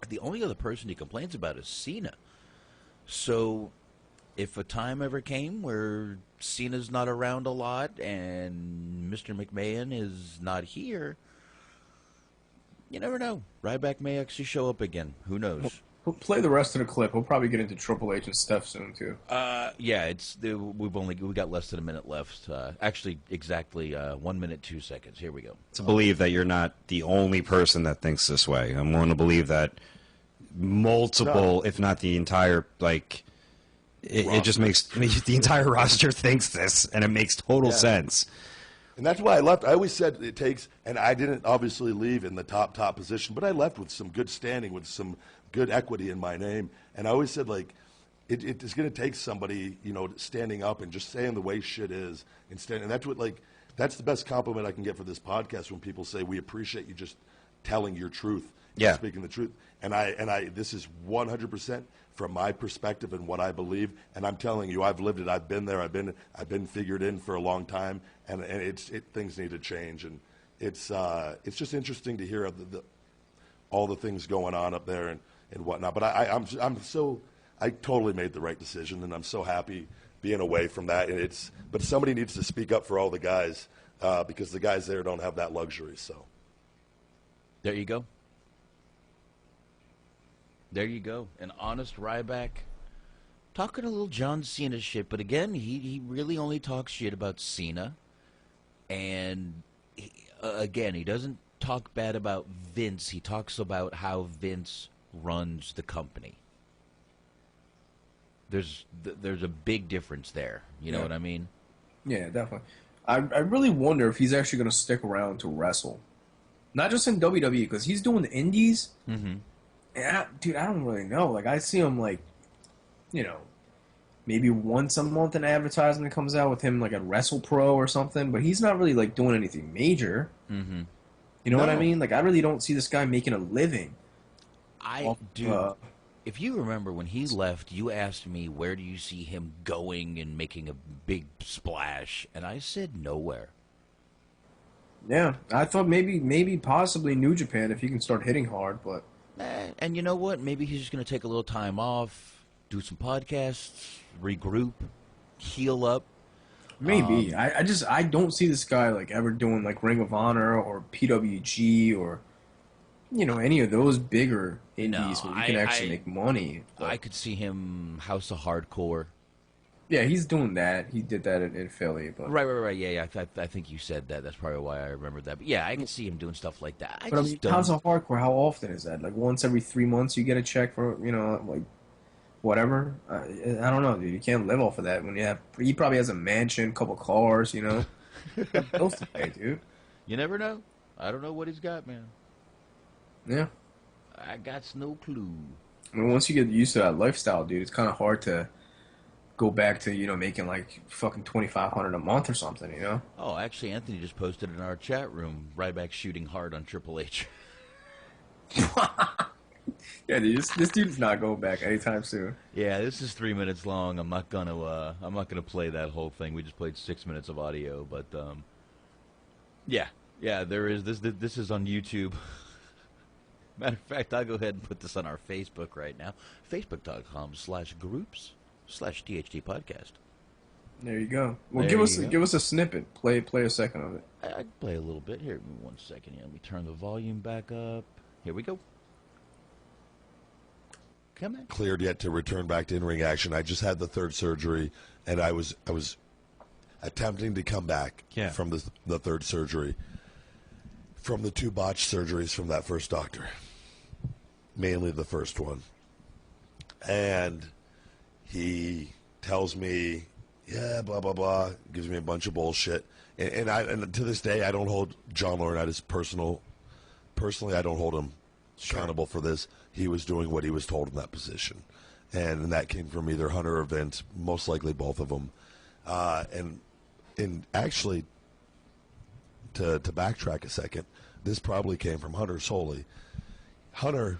The only other person he complains about is Cena. So if a time ever came where Cena's not around a lot and Mr. McMahon is not here, you never know. Ryback may actually show up again. Who knows? We'll play the rest of the clip. We'll probably get into Triple H and Steph soon too. Yeah, we got less than a minute left. Actually, exactly 1 minute 2 seconds. Here we go. To believe that you're not the only person that thinks this way. I'm willing to believe that multiple, if not the entire, it just makes the entire roster thinks this, and it makes total sense. And that's why I left. I always said it takes, and I didn't obviously leave in the top position, but I left with some good standing, with some good equity in my name. And I always said, it is going to take somebody, standing up and just saying the way shit is. And that's what, that's the best compliment I can get for this podcast, when people say, we appreciate you just telling your truth, speaking the truth. And I this is 100% from my perspective and what I believe. And I'm telling you, I've lived it. I've been there. I've been figured in for a long time. And things need to change. And it's just interesting to hear all the things going on up there and whatnot. But I totally made the right decision, and I'm so happy being away from that. But somebody needs to speak up for all the guys, because the guys there don't have that luxury. So there you go. There you go. An honest Ryback talking a little John Cena shit, but again, he really only talks shit about Cena, and again, he doesn't talk bad about Vince. He talks about how Vince runs the company. There's a big difference there. You know what I mean? Yeah, definitely. I really wonder if he's actually going to stick around to wrestle. Not just in WWE, because he's doing the indies. Mm-hmm. And dude, I don't really know. Like, I see him, like, you know, maybe once a month an advertisement comes out with him, like, at WrestlePro or something. But he's not really, like, doing anything major. Mm-hmm. You know what I mean? Like, I really don't see this guy making a living. If you remember when he left, you asked me, where do you see him going and making a big splash? And I said nowhere. Yeah, I thought maybe possibly New Japan if he can start hitting hard, but... And you know what? Maybe he's just going to take a little time off, do some podcasts, regroup, heal up. Maybe. I don't see this guy, like, ever doing, like, Ring of Honor or PWG or, you know, any of those bigger indies where you can actually make money. I could see him House of Hardcore. Yeah, he's doing that. He did that in Philly. But... Right. Yeah. I think you said that. That's probably why I remembered that. But yeah, I can see him doing stuff like that. I mean, House of Hardcore, how often is that? Like, once every 3 months you get a check for, you know, like, whatever? I don't know, dude. You can't live off of that when you have... He probably has a mansion, couple cars, you know? Bills to pay, dude. You never know. I don't know what he's got, man. Yeah. I got no clue. I mean, once you get used to that lifestyle, dude, it's kind of hard to go back to, you know, making like fucking $2,500 a month or something, you know? Oh, actually, Anthony just posted in our chat room, Ryback shooting hard on Triple H. Yeah, dude, this dude's not going back anytime soon. Yeah, this is 3 minutes long. I'm not gonna play that whole thing. We just played 6 minutes of audio, but yeah, there is this is on YouTube. Matter of fact, I'll go ahead and put this on our Facebook right now. Facebook.com/groups/THD podcast. There you go. Well, give us a snippet. Play a second of it. I can play a little bit. Here, give me 1 second. Let me turn the volume back up. Here we go. Come on. Cleared yet to return back to in-ring action. I just had the third surgery, and I was attempting to come back from the third surgery, from the 2 botched surgeries from that first doctor, mainly the first one. And he tells me, yeah, blah, blah, blah, gives me a bunch of bullshit. And to this day, I don't hold John Laurinaitis personally, I don't hold him accountable for this. He was doing what he was told in that position. And that came from either Hunter or Vince, most likely both of them. And actually, to backtrack a second, this probably came from Hunter solely. Hunter,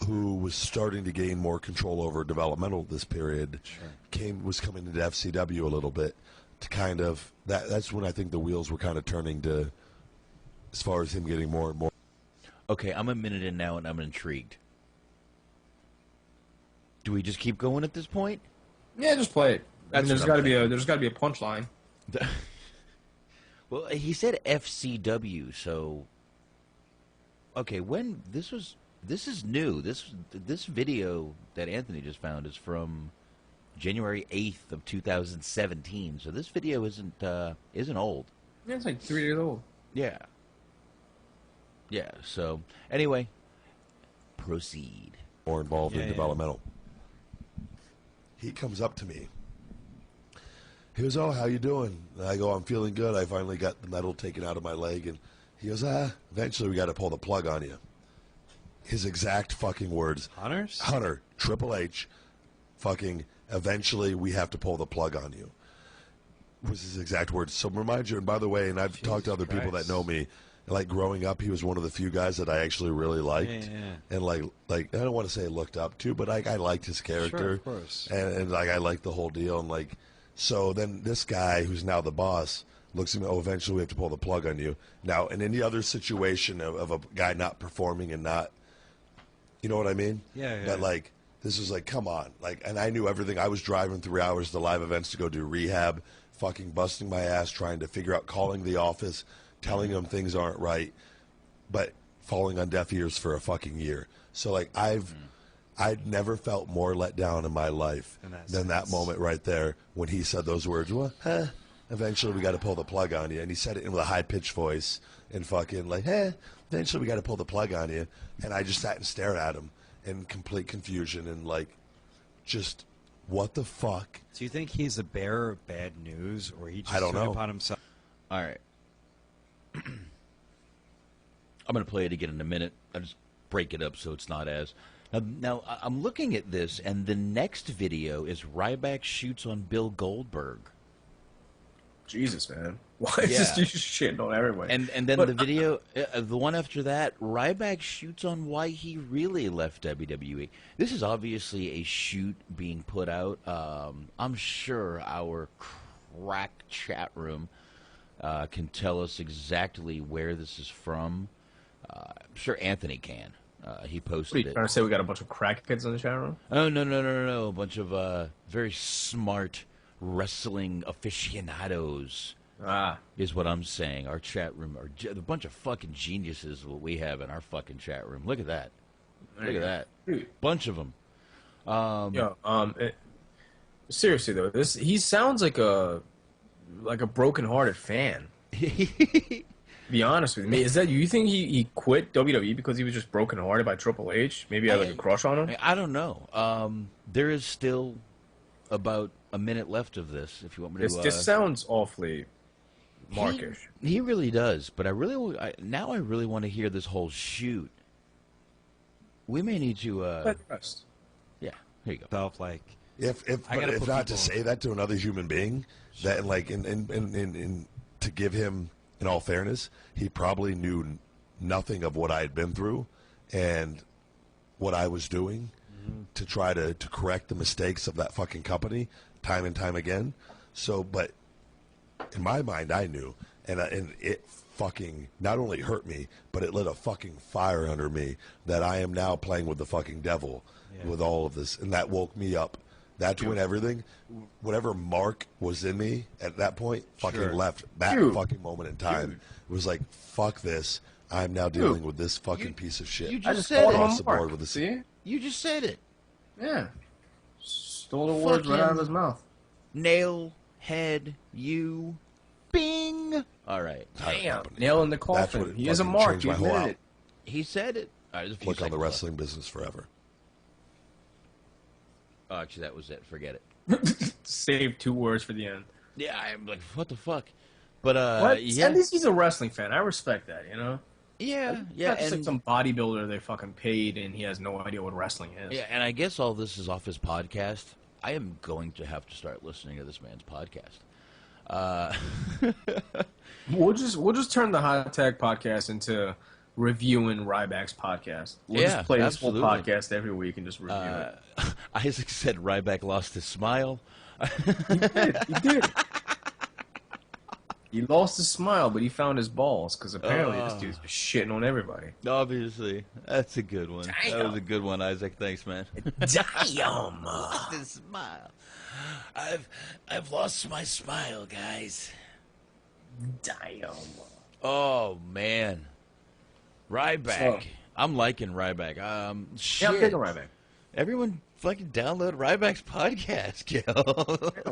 who was starting to gain more control over developmental this period, was coming into FCW a little bit to kind of that's when I think the wheels were kind of turning to, as far as him getting more and more. Okay, I'm a minute in now and I'm intrigued. Do we just keep going at this point? Yeah, just play it. There's got to be a punchline. Well, he said FCW, so okay. When this is new. This video that Anthony just found is from January 8th of 2017. So this video isn't old. Yeah, it's like 3 years old. Yeah. Yeah. So anyway, proceed. More involved in developmental. He comes up to me. He goes, "Oh, how you doing?" And I go, "I'm feeling good. I finally got the metal taken out of my leg." And he goes, "Eventually we got to pull the plug on you." His exact fucking words. Hunter, Triple H, fucking, "Eventually we have to pull the plug on you," was his exact words. So remind you, and by the way, and I've talked to other people that know me, like growing up, he was one of the few guys that I actually really liked. Yeah. And like I don't want to say looked up to, but I liked his character. Sure, of course. And like I liked the whole deal. And like, so then this guy who's now the boss looks at me, "Oh, eventually we have to pull the plug on you." Now, in any other situation of a guy not performing and not, you know what I mean? Yeah. But like, this was like, come on. Like, and I knew everything. I was driving 3 hours to live events to go do rehab, fucking busting my ass, trying to figure out, calling the office, telling them things aren't right, but falling on deaf ears for a fucking year. So like I'd never felt more let down in my life than that moment right there when he said those words. "Well, eventually we got to pull the plug on you." And he said it in a high pitched voice and fucking like, "Eventually we got to pull the plug on you." And I just sat and stared at him in complete confusion and like, just what the fuck? Do you think he's a bearer of bad news, or he just I don't took it know. upon himself? All right. I'm going to play it again in a minute. I'll just break it up so it's not as... Now, I'm looking at this, and the next video is Ryback shoots on Bill Goldberg. Jesus, man. Why is this dude just shitting on everybody? And then the video, the one after that, Ryback shoots on why he really left WWE. This is obviously a shoot being put out. I'm sure our crack chat room can tell us exactly where this is from. I'm sure Anthony can. He posted what are you it. trying to say we got a bunch of crackheads in the chat room? Oh, no. A bunch of very smart wrestling aficionados. Is what I'm saying. Our chat room, a bunch of fucking geniuses is what we have in our fucking chat room. Look at that. Look at that. Dude. Bunch of them. Seriously though, he sounds like a broken-hearted fan. Be honest with me. Is that you think he quit WWE because he was just broken-hearted by Triple H? Maybe he had like a crush on him? I don't know. There is still about a minute left of this. If you want me to, this sounds awfully markish. He really does, but now I really want to hear this whole shoot. We may need to. Yeah, here you go. Stuff like if not to say that to another human being, that like in to give him, in all fairness, he probably knew nothing of what I had been through and what I was doing to try to correct the mistakes of that fucking company time and time again. So, but in my mind, I knew, and it fucking not only hurt me, but it lit a fucking fire under me that I am now playing with the fucking devil with all of this, and that woke me up. That's when everything, whatever mark was in me at that point, fucking left. That fucking moment in time, it was like, fuck this. I'm now dealing with this fucking piece of shit. You just said it. Across the board with the See? You just said it. Yeah. Stole the words right out of his mouth. Nail, head, you, bing. All right. Damn. Nail in the coffin. He is a mark. He admitted it. He said it. All right, look on the wrestling business forever. Oh, actually, that was it. Forget it. Save 2 words for the end. Yeah, I'm like, what the fuck? But yeah. At least he's a wrestling fan. I respect that, you know? Yeah. Not just like some bodybuilder they fucking paid and he has no idea what wrestling is. Yeah, and I guess all this is off his podcast. I am going to have to start listening to this man's podcast. We'll just turn the Hot Tag podcast into reviewing Ryback's podcast. We'll just play this whole podcast every week and just review it. Isaac said Ryback lost his smile. He did. He lost his smile, but he found his balls, because apparently this dude's been shitting on everybody. Obviously. That's a good one. Damn. That was a good one, Isaac. Thanks, man. Damn. Lost his smile. I've lost my smile, guys. Damn. Oh, man. Ryback. So, I'm liking Ryback. Shit. Yeah, I'm taking Ryback. Everyone fucking download Ryback's podcast, yo.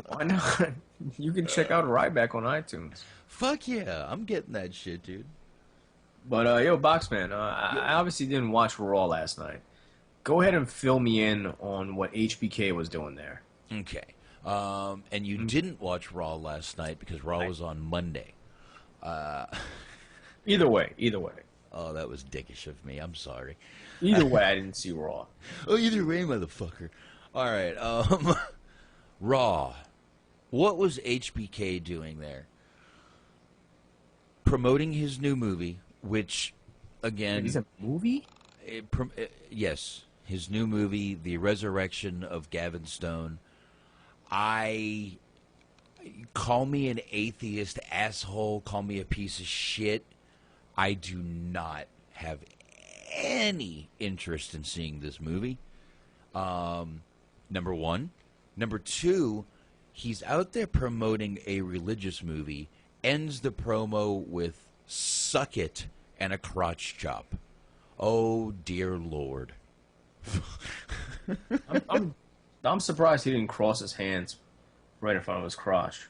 Why not? You can check out Ryback on iTunes. Fuck yeah. I'm getting that shit, dude. But, yo, Boxman, I obviously didn't watch Raw last night. Go ahead and fill me in on what HBK was doing there. Okay. And you didn't watch Raw last night because Raw was on Monday. Either way. Oh, that was dickish of me. I'm sorry. Either way, I didn't see Raw. Oh, either way, motherfucker. All right. Raw. What was HBK doing there? Promoting his new movie, which, again... He's a movie? Yes. His new movie, The Resurrection of Gavin Stone. Call me an atheist asshole, call me a piece of shit. I do not have any interest in seeing this movie. Number one. Number two, he's out there promoting a religious movie, ends the promo with "suck it" and a crotch chop. Oh, dear Lord. I'm surprised he didn't cross his hands right in front of his crotch.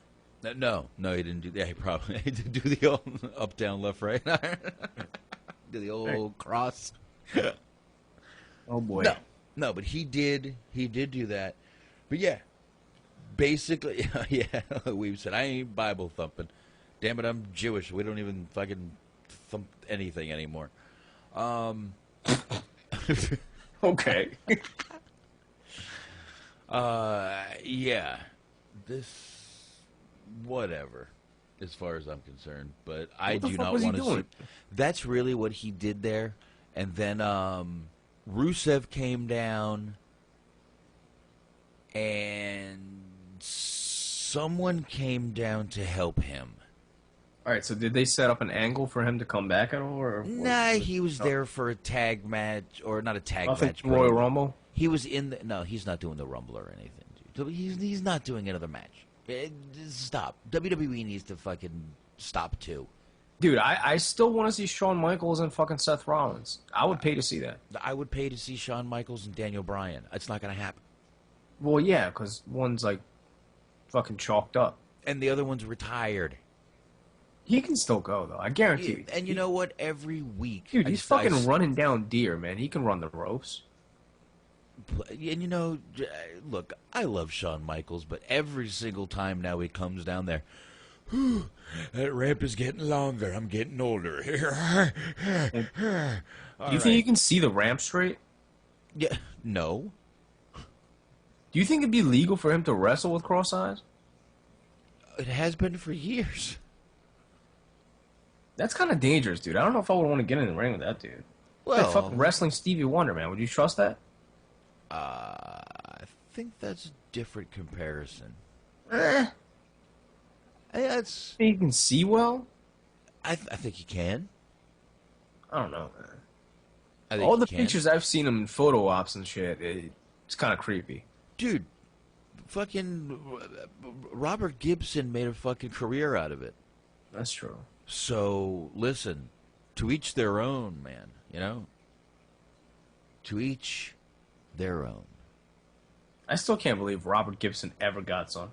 No, he didn't do that. He probably did do the old up, down, left, right. Do the old cross. Oh boy. No, but he did do that. But yeah, basically, yeah, we said I ain't Bible thumping. Damn it, I'm Jewish. We don't even fucking thump anything anymore. Okay. Yeah. Whatever, as far as I'm concerned. But I do not want to see. That's really what he did there. And then Rusev came down, and someone came down to help him. All right, so did they set up an angle for him to come back at all? Or Nah, he was there for a tag match, or not a tag match. Royal Rumble? He was in the... No, he's not doing the Rumble or anything, dude. He's not doing another match. Stop. WWE needs to fucking stop, too. Dude, I still want to see Shawn Michaels and fucking Seth Rollins. I would pay to see that. I would pay to see Shawn Michaels and Daniel Bryan. It's not going to happen. Well, yeah, because one's, like, fucking chalked up. And the other one's retired. He can still go, though. I guarantee you. And you know what? Every week... Dude, he's fucking running down deer, man. He can run the ropes. And you know, look, I love Shawn Michaels, but every single time now he comes down there, that ramp is getting longer. I'm getting older. Do you think you can see the ramp straight? Yeah. No. Do you think it'd be legal for him to wrestle with cross eyes? It has been for years. That's kind of dangerous, dude. I don't know if I would want to get in the ring with that dude. Well, like fucking wrestling Stevie Wonder, man. Would you trust that? I think that's a different comparison. That's... You can see well? I think you can. I don't know, man. All the pictures I've seen him in photo ops and shit, it's kind of creepy. Dude, fucking Robert Gibson made a fucking career out of it. That's true. So, listen, to each their own, man, you know? To each their own. I still can't believe Robert Gibson ever got some.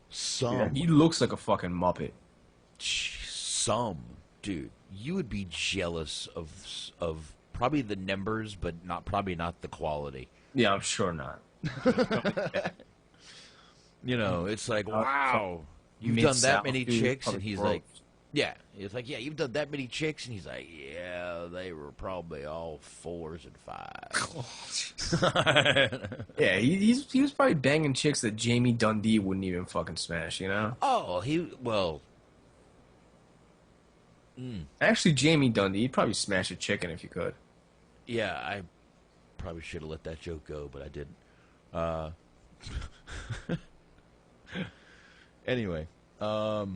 Some. He looks like a fucking Muppet. Some. Dude, you would be jealous of probably the numbers, but probably not the quality. Yeah, I'm sure not. You know, it's like, wow. You've done that many chicks, and he's like, yeah. It's like, yeah, you've done that many chicks, and he's like, yeah, they were probably all 4s and 5s. Yeah, he was probably banging chicks that Jamie Dundee wouldn't even fucking smash, you know? Oh, Actually, Jamie Dundee, he'd probably smash a chicken if you could. Yeah, I probably should have let that joke go, but I didn't. Anyway, so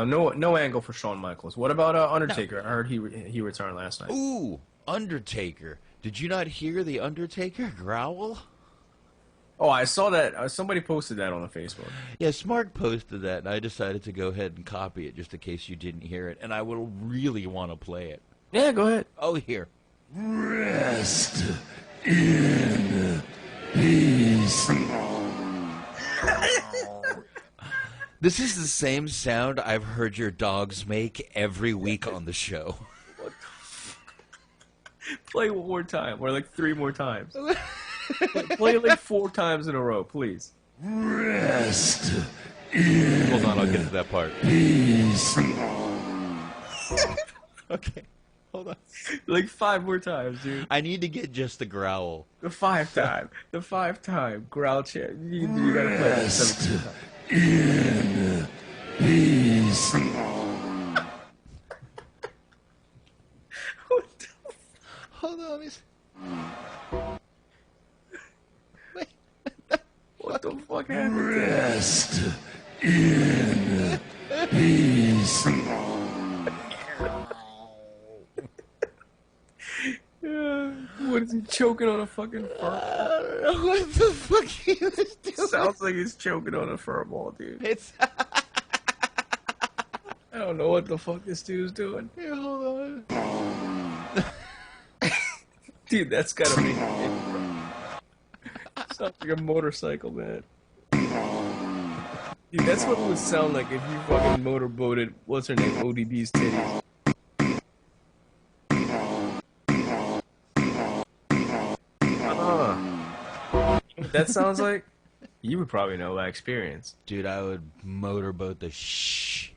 no angle for Shawn Michaels. What about Undertaker? No. I heard he returned last night. Ooh, Undertaker! Did you not hear the Undertaker growl? Oh, I saw that. Somebody posted that on the Facebook. Yeah, Smart posted that, and I decided to go ahead and copy it just in case you didn't hear it. And I will really want to play it. Yeah, go ahead. Oh, here. Rest in peace. This is the same sound I've heard your dogs make every week on the show. What the fuck? Play one more time, or like 3 more times. Play like 4 times in a row, please. Rest in Hold on, I'll get to that part. peace. Okay, hold on. Like 5 more times, dude. I need to get just the growl. The 5-time growl chant. You gotta play that 17 times. In peace. Hold on, wait. What the fuck happened? Rest in peace. What is he choking on a fucking fur? I don't know what the fuck he was doing. Sounds like he's choking on a fur ball, dude. It's. I don't know what the fuck this dude's doing. Here, hold on. Dude, that's gotta be. Sounds like a motorcycle, man. Dude, that's what it would sound like if you fucking motorboated, what's her name, ODB's titties. What that sounds like? You would probably know by experience. Dude, I would motorboat the shh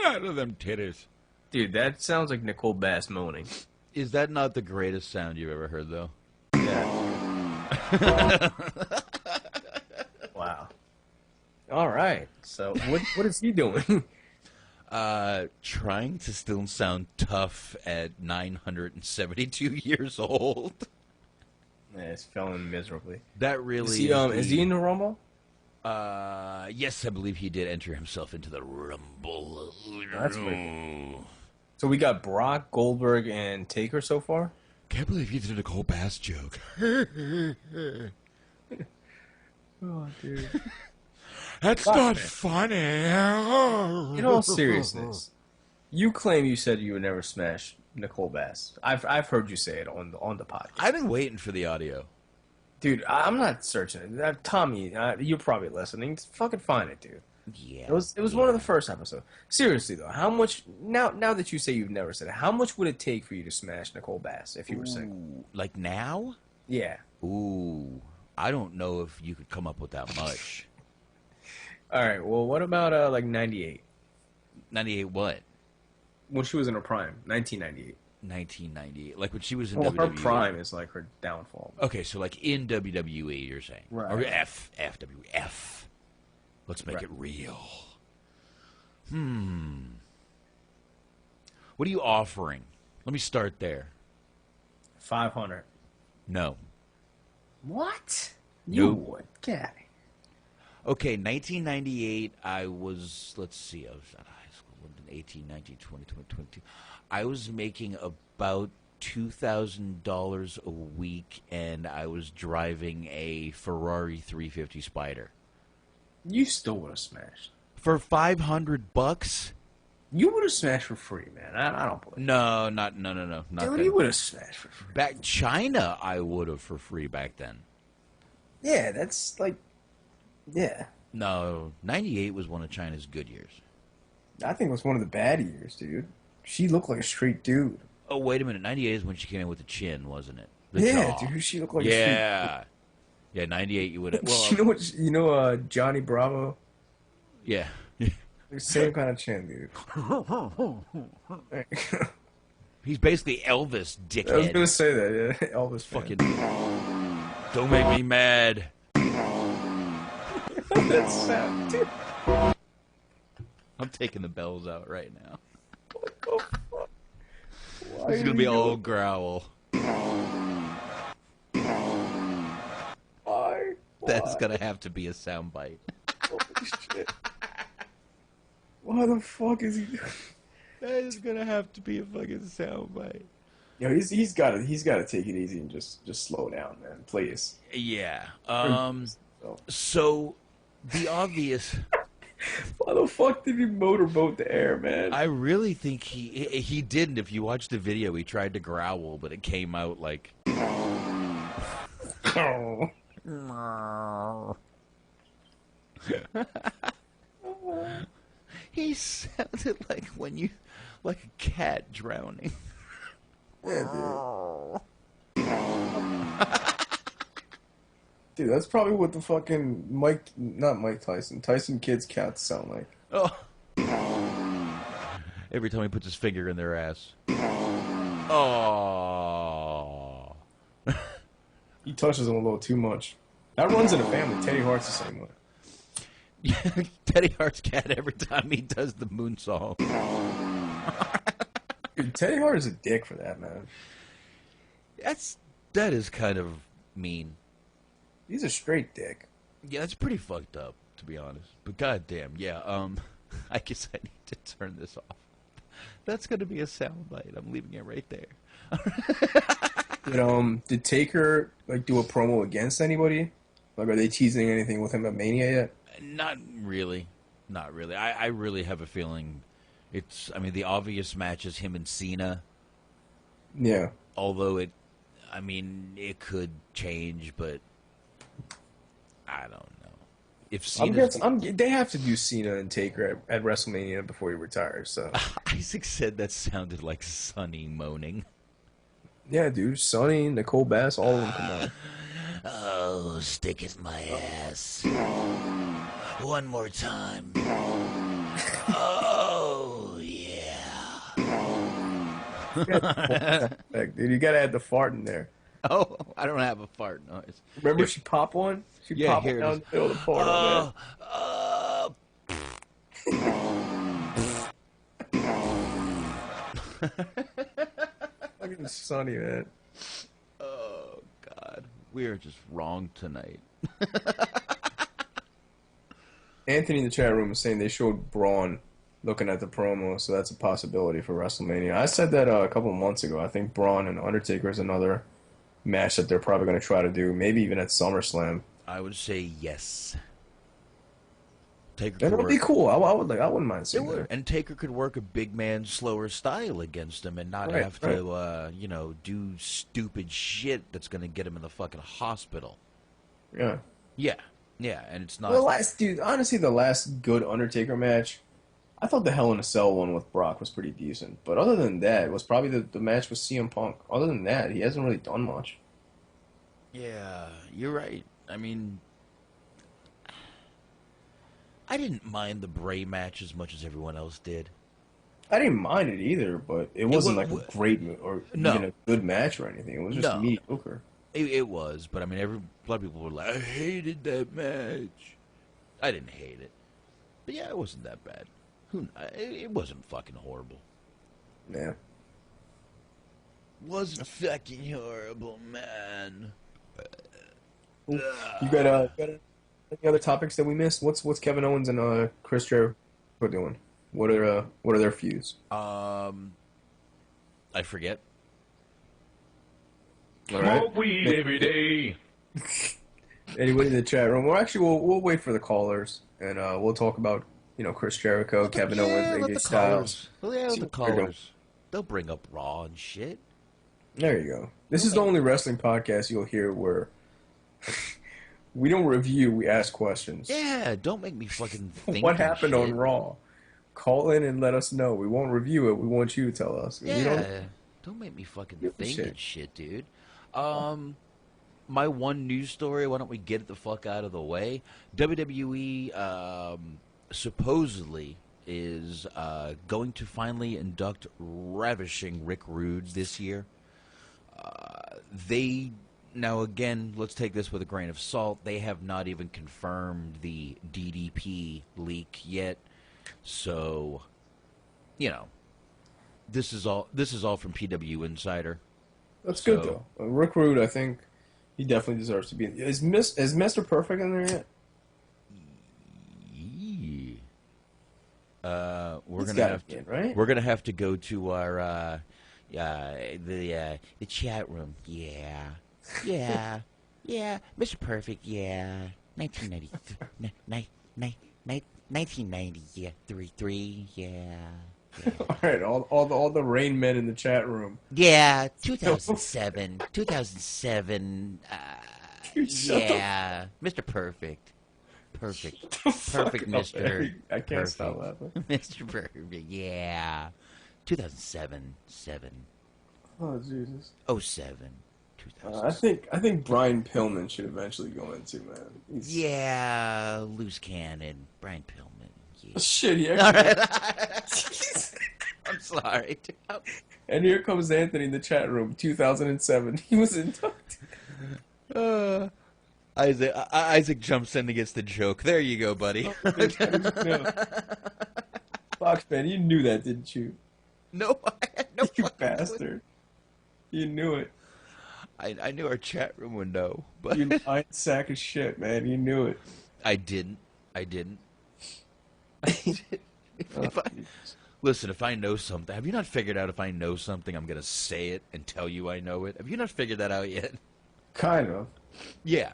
out of them titties. Dude, that sounds like Nicole Bass moaning. Is that not the greatest sound you've ever heard, though? Yeah. Wow. All right. So what is he doing? Trying to still sound tough at 972 years old. Yeah, it's failing miserably. That really is he in the Rumble? Yes, I believe he did enter himself into the Rumble. That's pretty cool. So we got Brock, Goldberg, and Taker so far? Can't believe you did a Nicole Bass joke. Oh, dude. That's not funny. In all seriousness, you claim you said you would never smash Nicole Bass. I've heard you say it on the podcast. I've been waiting for the audio. Dude, I'm not searching it. Tommy, you're probably listening. Fucking find it, dude. Yeah. It was one of the first episodes. Seriously though, how much now that you say you've never said it, how much would it take for you to smash Nicole Bass if you were single? Like now? Yeah. Ooh. I don't know if you could come up with that much. All right. Well, what about like 98? 98 what? When she was in her prime, 1998. 1998. Like when she was in Well, WWE. her prime is like her downfall. Okay, so like in WWE, you're saying. Right. Or FWF. Let's make it real. What are you offering? Let me start there. 500. No. What? Nope. You would. Get out of here. Okay, 1998, I was, let's see, I was out of high school, 18, 19, 20, 22. I was making about $2,000 a week, and I was driving a Ferrari 350 Spider. You still would have smashed. For $500? You would have smashed for free, man. I don't believe. No, not Dude, then. you would have smashed for free. Back China, I would have for free back then. Yeah, that's like, yeah. No, 98 was one of China's good years. I think it was one of the bad years, dude. She looked like a straight dude. Oh, wait a minute. 98 is when she came in with the chin, wasn't it? Yeah, dude, she looked like a straight dude. Yeah, 98 you would have. Well, you know Johnny Bravo? Yeah. Same kind of chin, dude. He's basically Elvis, dickhead. I was gonna say that, yeah. Elvis fucking. Don't make me mad. That sound, dude. I'm taking the bells out right now. What the fuck? It's gonna be all growl. Why? That's gonna have to be a soundbite. Holy shit. Why the fuck is he doing? That is gonna have to be a fucking soundbite. Yo, he's gotta take it easy and just slow down, man. Please. Yeah. So the obvious. Why the fuck did he motorboat the air, man? I really think he didn't. If you watch the video, he tried to growl, but it came out like. He sounded like like a cat drowning. Yeah, dude, that's probably what the fucking not Mike Tyson kids' cats sound like. Oh. Every time he puts his finger in their ass. Oh. He touches them a little too much. That runs in the family. Teddy Hart's the same way. Teddy Hart's cat every time he does the moonsault. Dude, Teddy Hart is a dick for that, man. That is kind of mean. He's a straight dick. Yeah, that's pretty fucked up, to be honest. But goddamn, yeah. I guess I need to turn this off. That's gonna be a soundbite. I'm leaving it right there. Did Taker do a promo against anybody? Like, are they teasing anything with him at Mania yet? Not really. Not really. I really have a feeling the obvious match is him and Cena. Yeah. Although it could change, but I don't know. If Cena, they have to do Cena and Taker at WrestleMania before he retires. So Isaac said that sounded like Sonny moaning. Yeah, dude. Sonny, Nicole Bass, all of them come out. Oh, stick it in my ass. One more time. Oh, yeah. Dude, you gotta add the fart in there. Oh, I don't have a fart noise. Remember she popped one? She popped one down the middle of the fart on Fucking Sonny, man. Oh, God. We are just wrong tonight. Anthony in the chat room is saying they showed Braun looking at the promo, so that's a possibility for WrestleMania. I said that a couple of months ago. I think Braun and Undertaker is another match that they're probably going to try to do, maybe even at SummerSlam. I would say yes. Taker That would be cool. I wouldn't mind seeing that. And Taker could work a big man, slower style against him and not have to, do stupid shit that's going to get him in the fucking hospital. Yeah. Yeah. Yeah, and it's not... Honestly, the last good Undertaker match, I thought the Hell in a Cell one with Brock was pretty decent. But other than that, it was probably the match with CM Punk. Other than that, he hasn't really done much. Yeah, you're right. I mean... I didn't mind the Bray match as much as everyone else did. I didn't mind it either, but it wasn't like a great or even a good match or anything. It was just mediocre. It was, but I mean, a lot of people were like, I hated that match. I didn't hate it. But yeah, it wasn't that bad. It wasn't fucking horrible. Yeah. Wasn't fucking horrible, man. You got any other topics that we missed? What's Kevin Owens and Chris Jericho doing? What are their feuds? I forget. All right. Smoke weed every day. Anybody in the chat room? Well, actually, we'll wait for the callers and we'll talk about Chris Jericho, Kevin Owens, AJ Styles. Let the callers. They'll bring up Raw and shit. There you go. This is the only wrestling podcast you'll hear where we don't review, we ask questions. Yeah, don't make me fucking think. What happened on Raw? Call in and let us know. We won't review it. We want you to tell us. Yeah, don't make me fucking think and shit, dude. My one news story, why don't we get it the fuck out of the way? WWE supposedly is going to finally induct Ravishing Rick Rude this year. Now again, let's take this with a grain of salt. They have not even confirmed the DDP leak yet. So, this is all from PW Insider. That's good though. Rick Rude, I think he definitely deserves to be. Is Mr. Perfect in there yet? We're gonna have to go to our the chat room. Yeah, Mr. Perfect. Yeah, 1990, yeah, 3. Yeah. All right, all the Rain Men in the chat room. Yeah, 2007. Yeah, Mr. Perfect. Perfect, Mr. I can't stop laughing. Mr. Perfect, yeah. 2007. Oh Jesus. 07. 2007. I think Brian Pillman should eventually go into, man. Yeah, loose cannon, Brian Pillman. Yeah. Shit, yeah. All right. I'm sorry. And here comes Anthony in the chat room. 2007. He was inducted. Isaac jumps in and gets the joke. There you go, buddy. Fox man, you knew that, didn't you? No, you bastard. You knew it. I knew our chat room would know, but you lying sack of shit, man. You knew it. I didn't. Listen, if I know something, have you not figured out if I know something, I'm gonna say it and tell you I know it? Have you not figured that out yet? Kind of. Yeah,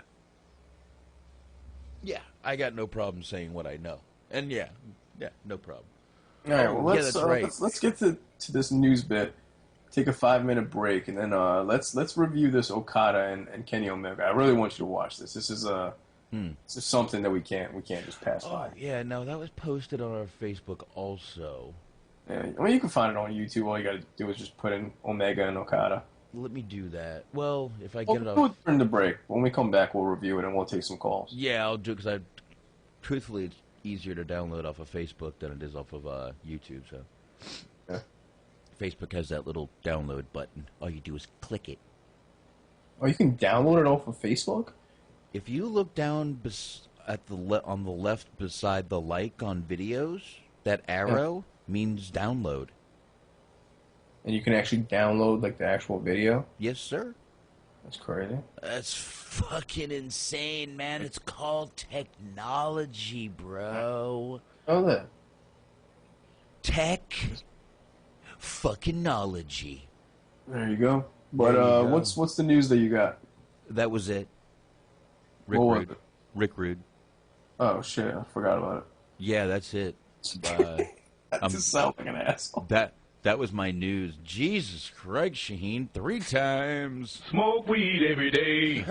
I got no problem saying what I know, and yeah, no problem. All right, well, let's get to this news bit. Take a 5-minute break, and then let's review this Okada and Kenny Omega. I really want you to watch this. This is this is something that we can't just pass by. Yeah, no, that was posted on our Facebook also. Yeah, I mean, you can find it on YouTube. All you got to do is just put in Omega and Okada. let me do that. Well, if I We'll get it do off... it during the break. When we come back, we'll review it and we'll take some calls. Yeah, I'll do it because truthfully, it's easier to download off of Facebook than it is off of YouTube. So, yeah. Facebook has that little download button. All you do is click it. Oh, you can download it off of Facebook? If you look down on the left beside the like on videos, that arrow means download. And you can actually download like the actual video? Yes, sir. That's crazy. That's fucking insane, man. It's called technology, bro. Oh, that. Tech fucking-ology. There you go. But There you go. what's the news that you got? That was it. What was it? Rick Rude. Oh shit, I forgot about it. Yeah, that's it. That just sounds like an asshole. That was my news. Jesus Christ, Shaheen, 3 times. Smoke weed every day.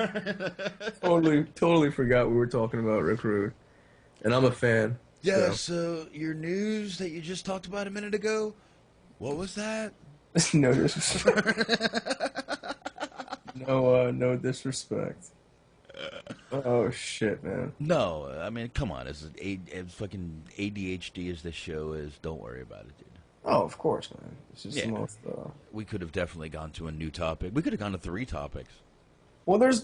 Totally forgot we were talking about Rick Rude. And I'm a fan. Yeah, so your news that you just talked about a minute ago, what was that? No disrespect. No disrespect. Oh shit, man. No, I mean, come on. As fucking ADHD as this show is, don't worry about it, dude. Oh, of course, man. It's just the most. We could have definitely gone to a new topic. We could have gone to 3 topics. Well, there's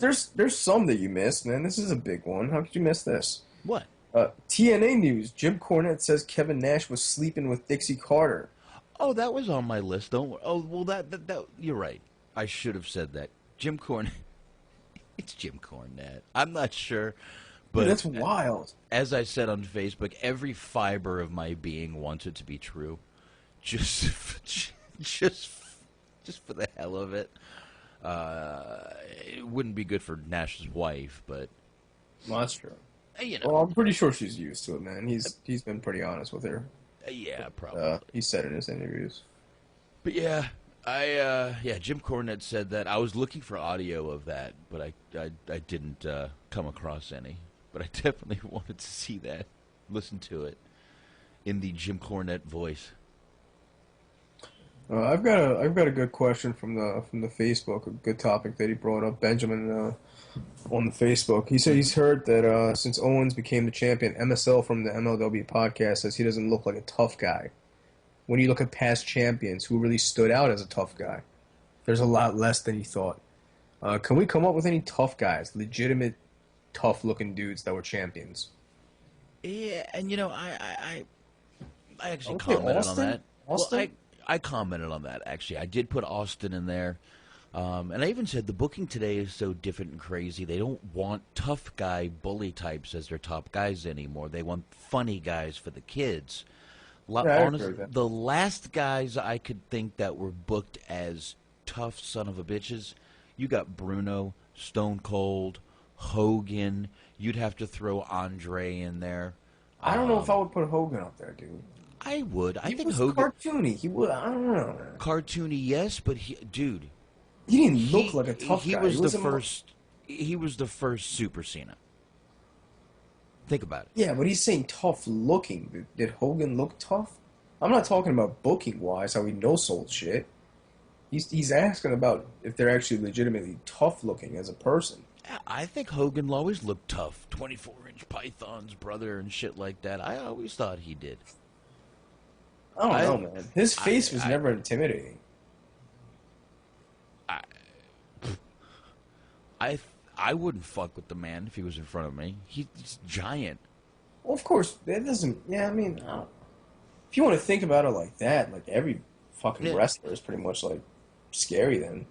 some that you missed, man. This is a big one. How could you miss this? What? TNA news. Jim Cornette says Kevin Nash was sleeping with Dixie Carter. Oh, that was on my list. Don't worry. Oh, well, that you're right. I should have said that. Jim Cornette. It's Jim Cornette. I'm not sure, but Dude, that's wild. As I said on Facebook, every fiber of my being wants it to be true. Just for the hell of it. It wouldn't be good for Nash's wife, but Well, that's true. You know. Well, I'm pretty sure she's used to it, man. He's been pretty honest with her. Yeah, probably. He said in his interviews. But yeah, Jim Cornette said that. I was looking for audio of that, but I didn't come across any. But I definitely wanted to see that, listen to it in the Jim Cornette voice. I've got a good question from the Facebook, a good topic that he brought up. Benjamin on the Facebook, he said he's heard that since Owens became the champion, MSL from the MLW podcast says he doesn't look like a tough guy. When you look at past champions who really stood out as a tough guy, there's a lot less than he thought. Can we come up with any tough guys, legitimate tough-looking dudes that were champions? Yeah, and I actually Okay, commented Austin? on that. Austin? Well, I commented on that, actually. I did put Austin in there. And I even said the booking today is so different and crazy. They don't want tough guy bully types as their top guys anymore. They want funny guys for the kids. I agree Honestly, with that. the last guys I could think that were booked as tough son of a bitches, you got Bruno, Stone Cold, Hogan. You'd have to throw Andre in there. I don't know if I would put Hogan up there, dude. I would. I He think was Hogan cartoony. He would. I don't know, man. cartoony, yes, but dude, He didn't look like a tough he guy. was He the wasn't first. He was the first Super Cena. Think about it. Yeah, but he's saying tough looking. Did Hogan look tough? I'm not talking about booking wise, how he no sold shit. He's asking about if they're actually legitimately tough looking as a person. I think Hogan always looked tough. 24-inch pythons, brother, and shit like that. I always thought he did. I don't know, man. His face was never intimidating. I wouldn't fuck with the man if he was in front of me. He's giant. Well, of course, that doesn't. Yeah, I mean, if you want to think about it like that, like every fucking wrestler is pretty much like scary then,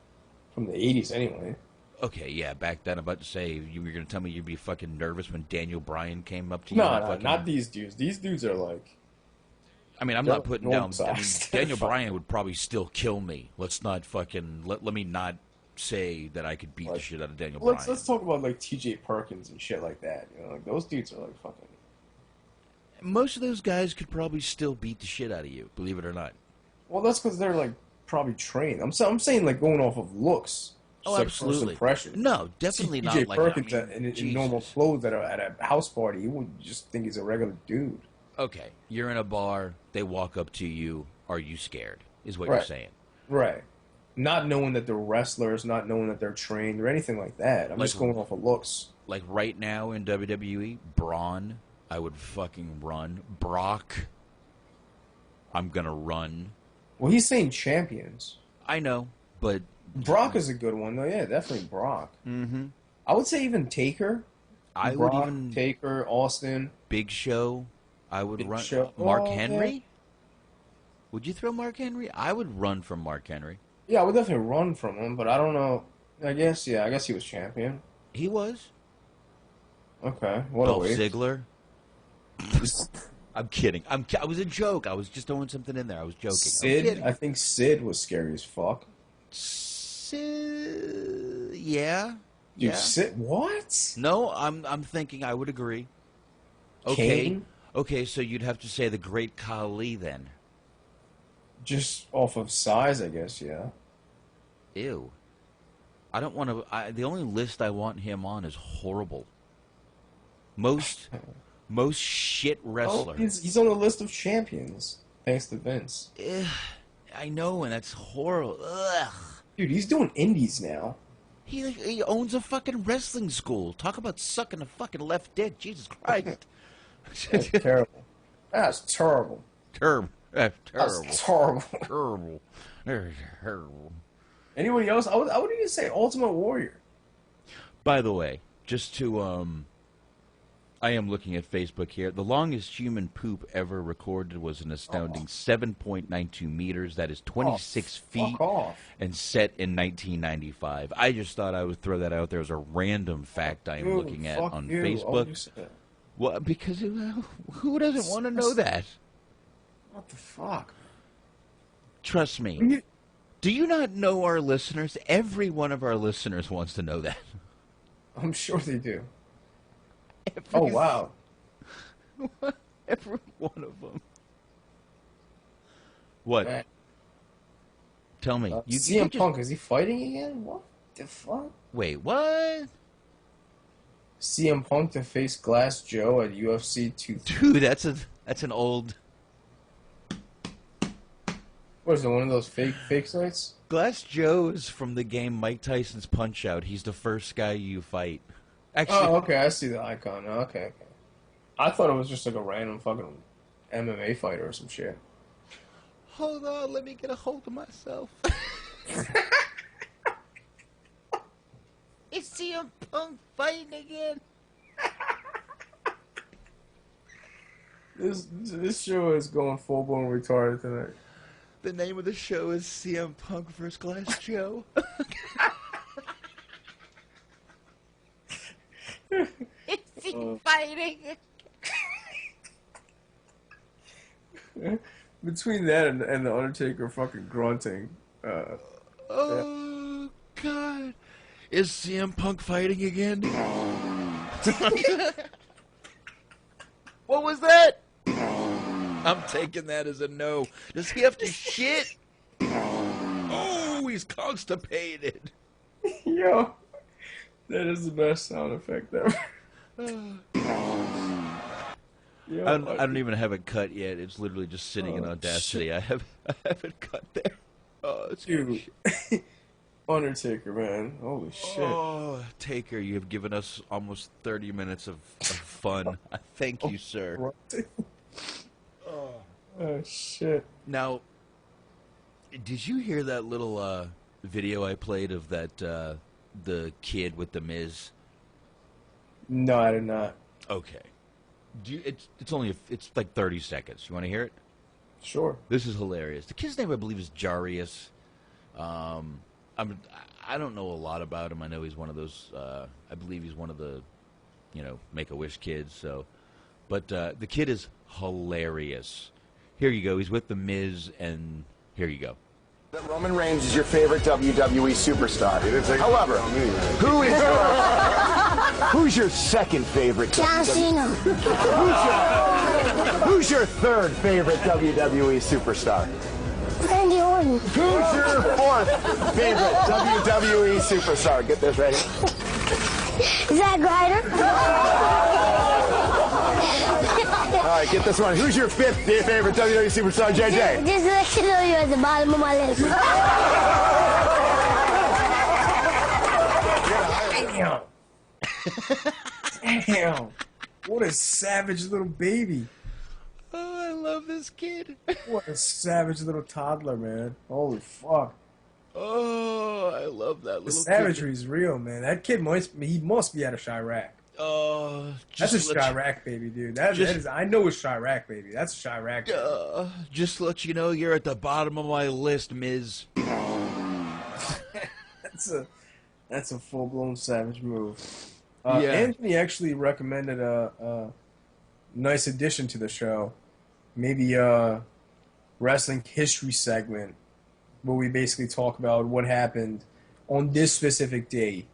from the '80s anyway. Okay, yeah, back then, I'm about to say, you were going to tell me you'd be fucking nervous when Daniel Bryan came up to you. No, not these dudes. These dudes are like... I mean, I'm not putting down... I mean, size. Daniel Bryan would probably still kill me. Let's not fucking... Let me not say that I could beat the shit out of Daniel Bryan. Let's talk about like T.J. Perkins and shit like that. You know, like those dudes are like fucking... Most of those guys could probably still beat the shit out of you, believe it or not. Well, that's because they're like probably trained. I'm saying like going off of looks. Oh, like, absolutely. First impression. No, definitely not. T.J. Like, Perkins I mean, in normal clothes at a house party, you would just think he's a regular dude. Okay, you're in a bar, they walk up to you, are you scared, is what Right. you're saying. Right. not knowing that they're wrestlers, not knowing that they're trained or anything like that. I'm just going off of looks. Like right now in WWE, Braun, I would fucking run. Brock, I'm gonna run. Well, he's saying champions. I know, but Brock is a good one though. Yeah, definitely Brock. Mm-hmm. I would say even Taker. I Brock, would even Taker, Austin, Big Show. I would Big run. Show. Mark Oh, Henry. yeah. Would you throw Mark Henry? I would run from Mark Henry. Yeah, I would definitely run from him, but I don't know. I guess he was champion. He was. Okay, what Dolph a waste. Ziggler. I'm kidding. I was a joke. I was just throwing something in there. I was joking. Sid, I think Sid was scary as fuck. Sid, yeah. Dude, Yeah. Sid, what? No, I'm thinking I would agree. Okay. Kane? Okay, so you'd have to say the Great Khali then. Just off of size, I guess, yeah. Ew. I don't want to. The only list I want him on is horrible. Most shit wrestler. Oh, he's on the list of champions, thanks to Vince. I know, and that's horrible. Ugh. Dude, he's doing indies now. He owns a fucking wrestling school. Talk about sucking a fucking left dick. Jesus Christ. That's terrible. That's terrible. Terrible. Terrible. That's terrible. Terrible. Terrible. Anybody else? I would even say Ultimate Warrior. By the way, just to I am looking at Facebook here. The longest human poop ever recorded was an astounding 7.92 meters. That is 26 feet, and set in 1995. I just thought I would throw that out there as a random fact I am looking at on Facebook. Well, because who doesn't want to know that? What the fuck? Trust me. Do you not know our listeners? Every one of our listeners wants to know that. I'm sure they do. Oh, wow. Every one of them. What? Tell me. CM Punk, is he fighting again? What the fuck? Wait, what? CM Punk to face Glass Joe at UFC 2. Dude, that's an old... What is it, one of those fake sites? Glass Joe is from the game Mike Tyson's Punch-Out. He's the first guy you fight. Actually, oh, okay, I see the icon. Okay. I thought it was just like a random fucking MMA fighter or some shit. Hold on, let me get a hold of myself. Is CM Punk fighting again? This show is going full blown retarded tonight. The name of the show is CM Punk vs. Glass Joe. Is he fighting? Between that and the Undertaker fucking grunting. Oh, God. Is CM Punk fighting again? What was that? I'm taking that as a no. Does he have to shit? Oh, he's constipated. Yo, that is the best sound effect ever. I don't even have it cut yet. It's literally just sitting in Audacity. I haven't cut there. Oh, it's dude. Undertaker, man. Holy shit. Oh, Taker, you have given us almost 30 minutes of fun. Thank you, sir. Oh, shit. Now, did you hear that little video I played of that the kid with the Miz? No, I did not. Okay. It's like 30 seconds. You want to hear it? Sure. This is hilarious. The kid's name, I believe, is Jarius. I don't know a lot about him. I know he's one of those. I believe he's one of the, Make-A-Wish kids. So, but the kid is hilarious. Here you go. He's with the Miz, and here you go. Roman Reigns is your favorite WWE superstar. However, who's your second favorite? John Cena. Who's your third favorite WWE superstar? Randy Orton. Who's your fourth favorite WWE superstar? Get this ready. Zack Ryder. All right, get this one. Who's your fifth favorite WWE superstar, JJ? Just let you know you're at the bottom of my list. Damn. What a savage little baby. Oh, I love this kid. What a savage little toddler, man. Holy fuck. Oh, I love that The little savagery is real, man. That kid must be out of Chirac. That's a Chirac baby, dude. That is, I know it's Chirac baby. That's a Chirac baby. Just to let you know, you're at the bottom of my list, Miz. That's a full blown savage move. Yeah. Anthony actually recommended a nice addition to the show. Maybe a wrestling history segment where we basically talk about what happened on this specific day,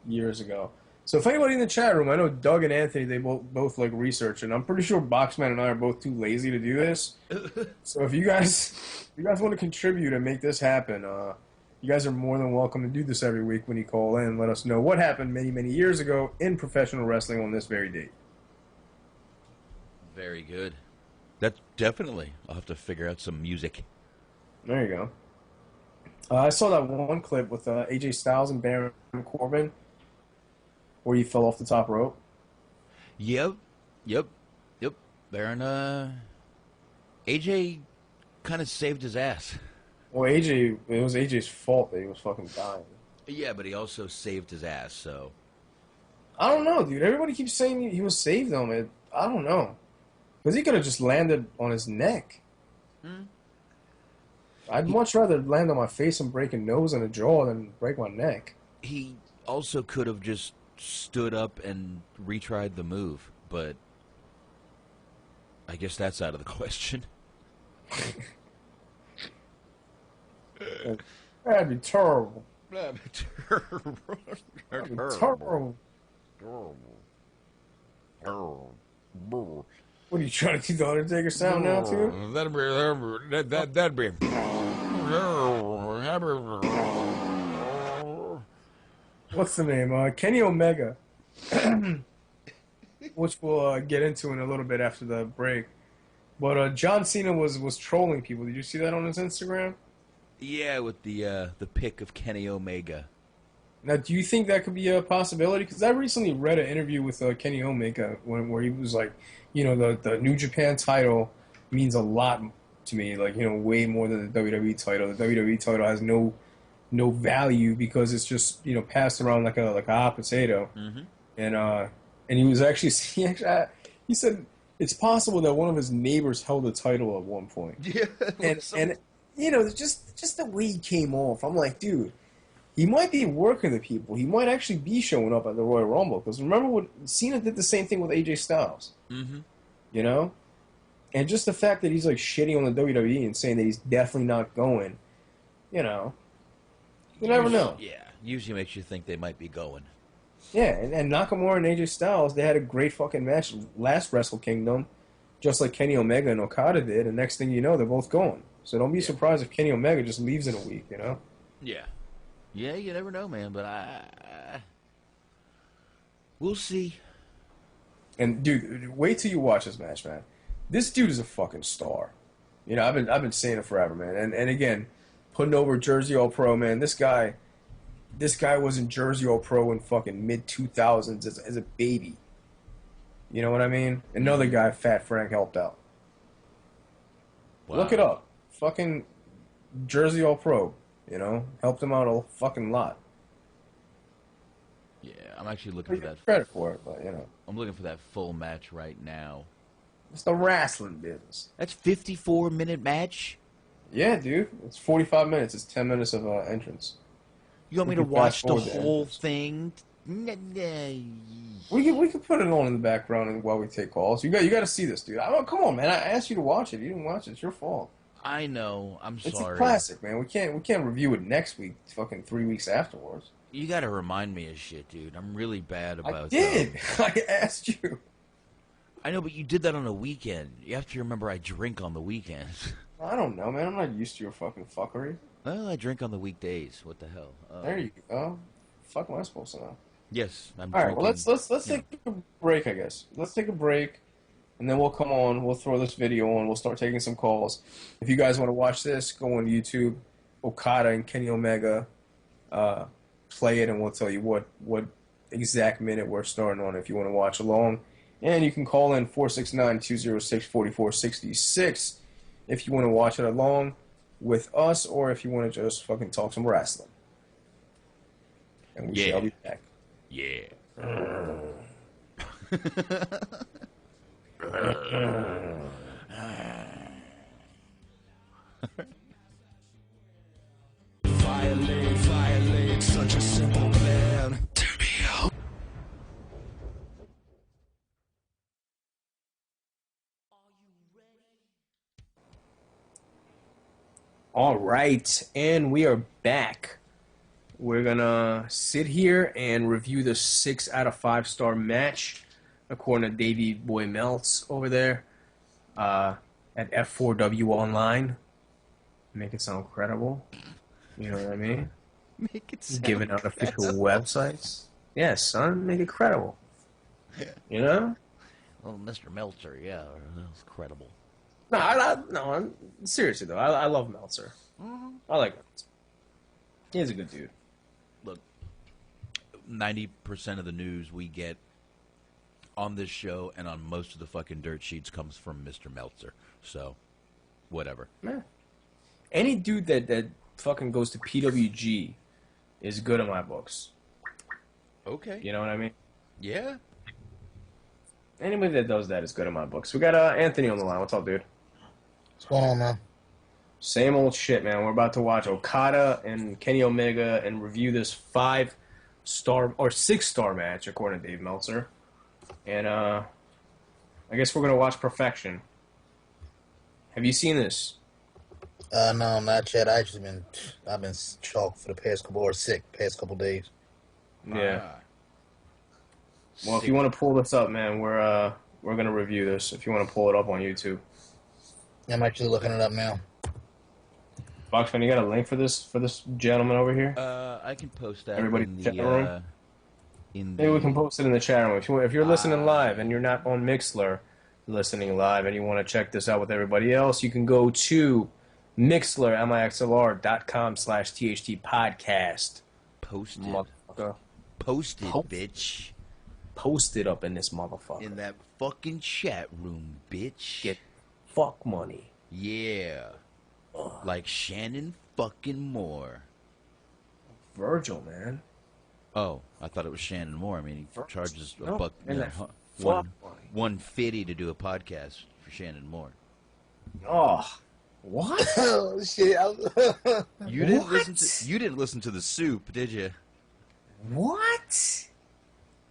years ago. So if anybody in the chat room, I know Doug and Anthony, they both like research, and I'm pretty sure Boxman and I are both too lazy to do this. So if you guys want to contribute and make this happen, you guys are more than welcome to do this every week when you call in and let us know what happened many, many years ago in professional wrestling on this very date. Very good. That's definitely. I'll have to figure out some music. There you go. I saw that one clip with AJ Styles and Baron Corbin where he fell off the top rope. Yep. Baron, AJ kind of saved his ass. Well, it was AJ's fault that he was fucking dying. Yeah, but he also saved his ass, so. I don't know, dude. Everybody keeps saying he was saved on it. I don't know. Because he could have just landed on his neck. I'd much rather land on my face and break a nose and a jaw than break my neck. He also could have just stood up and retried the move, but I guess that's out of the question. That'd be terrible. That'd be terrible. That'd be terrible. What are you trying to do the Undertaker sound now, too? That'd be. What's the name? Kenny Omega, which we'll get into in a little bit after the break. But John Cena was trolling people. Did you see that on his Instagram? Yeah, with the pic of Kenny Omega. Now, do you think that could be a possibility? Because I recently read an interview with Kenny Omega where he was like, the New Japan title means a lot to me, like, way more than the WWE title. The WWE title has no value because it's just, passed around like a hot potato. Mm-hmm. And he was actually he said it's possible that one of his neighbors held the title at one point. Yeah, and just the way he came off, I'm like, dude, he might be working the people. He might actually be showing up at the Royal Rumble. Because remember what Cena did the same thing with AJ Styles. Mm-hmm. And just the fact that he's like shitting on the WWE and saying that he's definitely not going, you never know. Yeah, usually makes you think they might be going. Yeah, and Nakamura and AJ Styles, they had a great fucking match last Wrestle Kingdom, just like Kenny Omega and Okada did, and next thing you know, they're both going. So don't be surprised if Kenny Omega just leaves in a week, Yeah. Yeah, you never know, man, but we'll see. And dude, wait till you watch this match, man. This dude is a fucking star. I've been saying it forever, man. And again, putting over Jersey All Pro, man. This guy was in Jersey All Pro in fucking mid 2000s as a baby. You know what I mean? Another guy, Fat Frank, helped out. Wow. Look it up. Fucking Jersey All Pro. Helped him out a fucking lot. Yeah, I'm actually looking for that. Credit for it, but I'm looking for that full match right now. It's the wrestling business. That's 54-minute match. Yeah, dude. It's 45 minutes. It's 10 minutes of entrance. You want me to watch the whole thing? We could put it on in the background while we take calls. You got to see this, dude. Come on, man. I asked you to watch it. You didn't watch it. It's your fault. I know. I'm sorry. It's a classic, man. We can't review it next week. Fucking 3 weeks afterwards. You got to remind me of shit, dude. I'm really bad about. I did. I asked you. I know, but you did that on a weekend. You have to remember I drink on the weekends. I don't know, man. I'm not used to your fucking fuckery. Well, I drink on the weekdays. What the hell? There you go. Fuck am I supposed to know? Yes, I'm. All right. drinking. Well, let's take a break, I guess. Let's take a break. And then we'll come on, we'll throw this video on, we'll start taking some calls. If you guys want to watch this, go on YouTube, Okada and Kenny Omega, play it, and we'll tell you what exact minute we're starting on if you want to watch along. And you can call in 469-206-4466 if you want to watch it along with us, or if you want to just fucking talk some wrestling. And we shall be back. Yeah. Violate, such a simple plan to be held. All right, and we are back. We're gonna sit here and review the 6 out of 5 star match, according to Davey Boy Meltz over there at F4W Online. Make it sound credible. You know what I mean? Make it sound giving out official credible. websites. Yes, son, make it credible. You know? Well, Mr. Meltzer, yeah, that's credible. No, seriously though, I love Meltzer. I like Meltzer. He's a good dude. Look, 90% of the news we get on this show and on most of the fucking dirt sheets comes from Mr. Meltzer. So, whatever. Yeah. Any dude that fucking goes to PWG is good in my books. Okay. You know what I mean? Yeah. Anybody that does that is good in my books. We got Anthony on the line. What's up, dude? What's going on, man? Same old shit, man. We're about to watch Okada and Kenny Omega and review this 5-star or 6-star match, according to Dave Meltzer. And I guess we're gonna watch Perfection. Have you seen this? No, not yet. I've been chalked for the past couple, or sick past couple days. Yeah. Well, if you want to pull this up, man, we're gonna review this. If you want to pull it up on YouTube. I'm actually looking it up now. Boxman, you got a link for this gentleman over here? I can post that. Everybody in the chat room. Maybe we can post it in the chat room. If you're listening live and you're not on Mixlr, listening live, and you want to check this out with everybody else, you can go to Mixlr, mixlr.com/THT podcast. Post it. Motherfucker. Post it, bitch. Post it up in this motherfucker. In that fucking chat room, bitch. Get fuck money. Yeah. Like Shannon fucking Moore. Virgil, man. Oh, I thought it was Shannon Moore. I mean, he charges No, $1, and that $150 to do a podcast for Shannon Moore. Oh, what? Oh shit! You didn't listen to. You didn't listen to the soup, did you? What?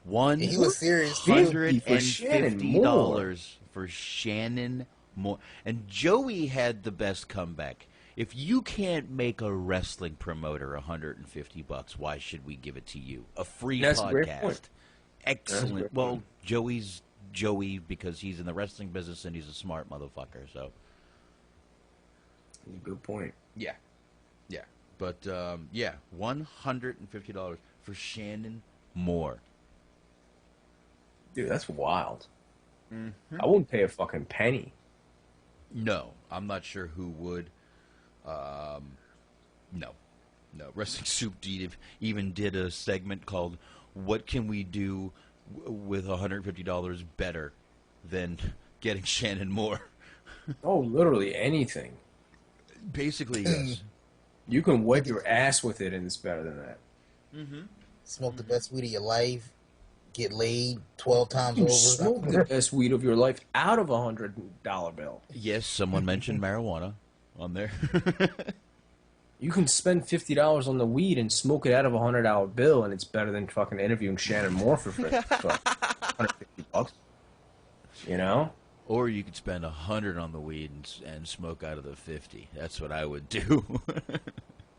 He was serious. $150 for Shannon Moore. And Joey had the best comeback. If you can't make a wrestling promoter $150, why should we give it to you? A free podcast. Excellent. Well, Joey's Joey because he's in the wrestling business and he's a smart motherfucker. So, good point. Yeah, yeah. But yeah, $150 for Shannon Moore. Dude, that's wild. Mm-hmm. I wouldn't pay a fucking penny. No, I'm not sure who would. No. Wrestling Soup even did a segment called "What Can We Do with $150 Better Than Getting Shannon Moore?" Oh, literally anything. Basically, yes. You can wipe your ass with it, and it's better than that. Mm-hmm. Smoke the best weed of your life. Get laid 12 times You over. smoke the best weed of your life out of $100 bill. Yes, someone mentioned marijuana on there. You can spend $50 on the weed and smoke it out of $100 bill, and it's better than fucking interviewing Shannon Moore for $150. You know? Or you could spend $100 on the weed and smoke out of the 50. That's what I would do.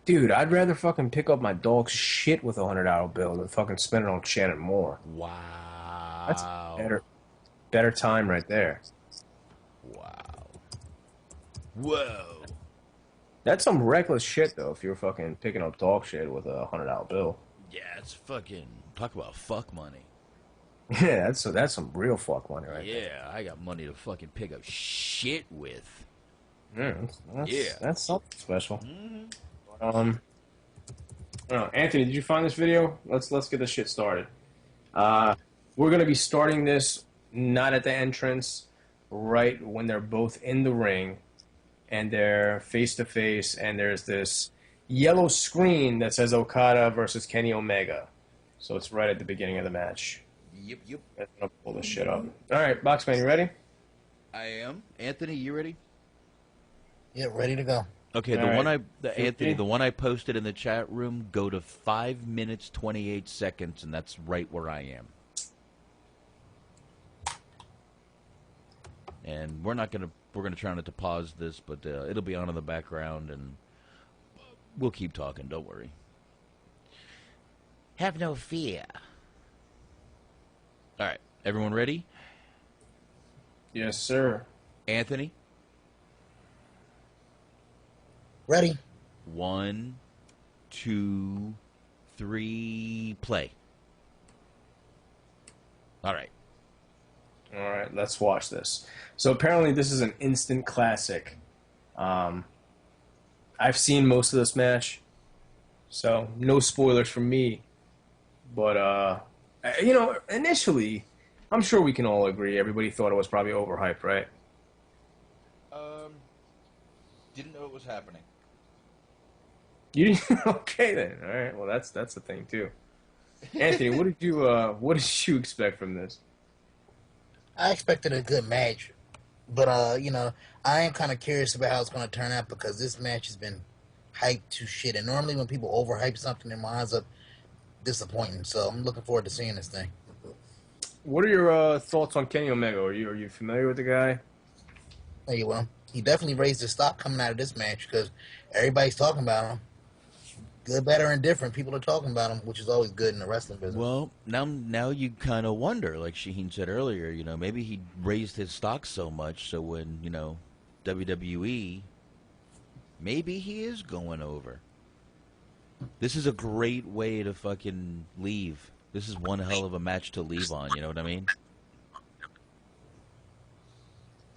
Dude, I'd rather fucking pick up my dog's shit with a $100 bill than fucking spend it on Shannon Moore. Wow. That's better time right there. Wow. Whoa. That's some reckless shit, though, if you're fucking picking up dog shit with a $100 bill. Yeah, it's fucking... Talk about fuck money. Yeah, that's some real fuck money right there. Yeah, I got money to fucking pick up shit with. That's something special. Mm-hmm. Anthony, did you find this video? Let's get this shit started. We're going to be starting this not at the entrance, right when they're both in the ring, and they're face-to-face, and there's this yellow screen that says Okada versus Kenny Omega. So it's right at the beginning of the match. Yep. I'm going to pull this shit up. All right, Boxman, you ready? I am. Anthony, you ready? Yeah, ready to go. Okay, Anthony, the one I posted in the chat room, go to 5 minutes 28 seconds, and that's right where I am. And we're gonna try not to pause this, but it'll be on in the background, and we'll keep talking. Don't worry. Have no fear. All right, everyone ready? Yes, sir. Anthony? Ready. 1, 2, 3, play. All right. All right, let's watch this. So apparently this is an instant classic. I've seen most of this match, so no spoilers from me. But, initially, I'm sure we can all agree everybody thought it was probably overhyped, right? Didn't know it was happening. You didn't? Okay, then. All right, well, that's the thing, too. Anthony, what did you expect from this? I expected a good match, but I am kind of curious about how it's going to turn out because this match has been hyped to shit, and normally when people overhype something, it winds up disappointing. So I'm looking forward to seeing this thing. What are your thoughts on Kenny Omega? Are you familiar with the guy? Hey, well, he definitely raised his stock coming out of this match because everybody's talking about him. Good, better, and different. People are talking about him, which is always good in the wrestling business. Well, now you kind of wonder, like Shaheen said earlier, maybe he raised his stock so much, so when, WWE, maybe he is going over. This is a great way to fucking leave. This is one hell of a match to leave on, you know what I mean?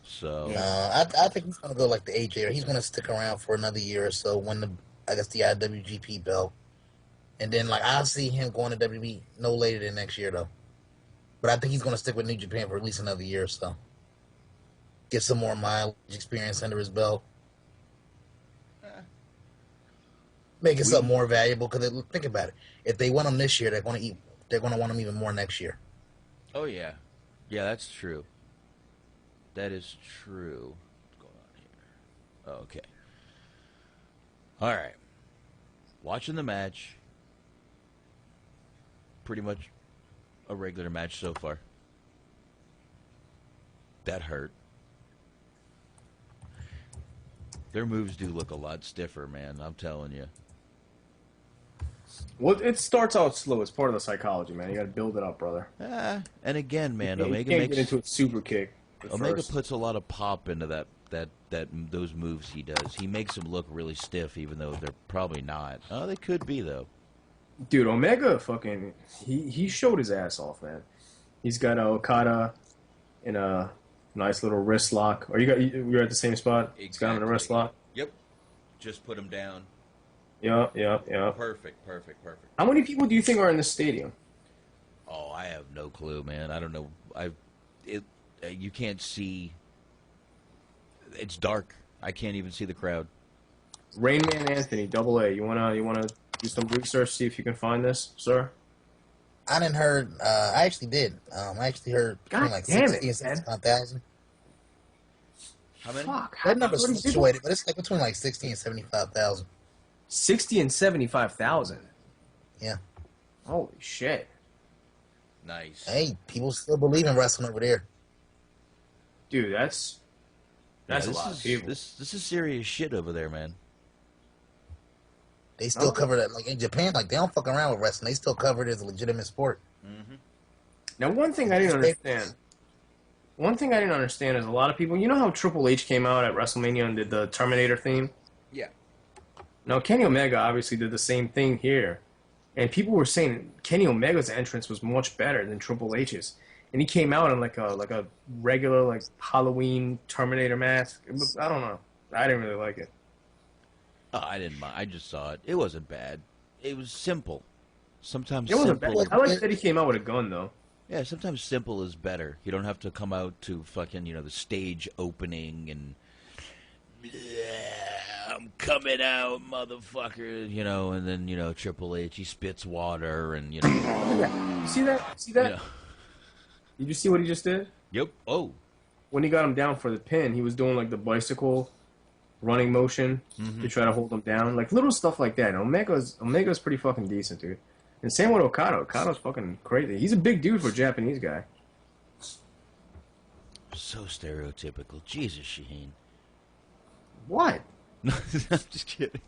So I think he's going to go like the AJ, or he's going to stick around for another year or so when the IWGP belt. And then, I'll see him going to WWE no later than next year, though. But I think he's going to stick with New Japan for at least another year or so. Get some more mileage experience under his belt. Make it something more valuable, because think about it. If they want him this year, they're going to want him even more next year. Oh, yeah. Yeah, that's true. That is true. What's going on here? Okay. All right. Watching the match. Pretty much a regular match so far. That hurt. Their moves do look a lot stiffer, man. I'm telling you. Well, it starts out slow. It's part of the psychology, man. You got to build it up, brother. And again, man, Omega can't get into a super kick. Omega puts a lot of pop into those moves he does. He makes them look really stiff, even though they're probably not. Oh, they could be though. Dude, Omega fucking he showed his ass off, man. He's got Okada in a nice little wrist lock. Or you're at the same spot. Exactly. He's got him in a wrist lock. Yep. Just put him down. Yeah. Perfect. How many people do you think are in this stadium? Oh, I have no clue, man. I don't know. You can't see. It's dark. I can't even see the crowd. Rainman Anthony, AA. You wanna do some research, see if you can find this, sir? I didn't heard. I actually did. I actually heard God like damn 60 and 75,000. How many? Fuck. That number's fluctuated, but it's like between like 60 and 75,000. 60 and 75,000. Yeah. Holy shit. Nice. Hey, people still believe in wrestling over there. Dude, that's a lot of people. This is serious shit over there, man. They still cover that. Like in Japan, they don't fuck around with wrestling. They still cover it as a legitimate sport. Mm-hmm. Now, one thing I didn't understand is a lot of people. You know how Triple H came out at WrestleMania and did the Terminator theme? Yeah. Now, Kenny Omega obviously did the same thing here, and people were saying Kenny Omega's entrance was much better than Triple H's, and he came out in like a regular Halloween Terminator mask. I don't know. I didn't really like it. Oh, I didn't mind. I just saw it. It wasn't bad. It was simple. Sometimes It wasn't simple. bad. I like that he came out with a gun, though. Yeah, sometimes simple is better. You don't have to come out to fucking, the stage opening and I'm coming out, motherfucker, and then, Triple H, he spits water and, You see that? See that? Did you see what he just did? Yep. Oh. When he got him down for the pin, he was doing like the bicycle running motion to try to hold him down. Like little stuff like that. And Omega's pretty fucking decent, dude. And same with Okada. Okada's fucking crazy. He's a big dude for a Japanese guy. So stereotypical. Jesus, Shaheen. What? No, I'm just kidding.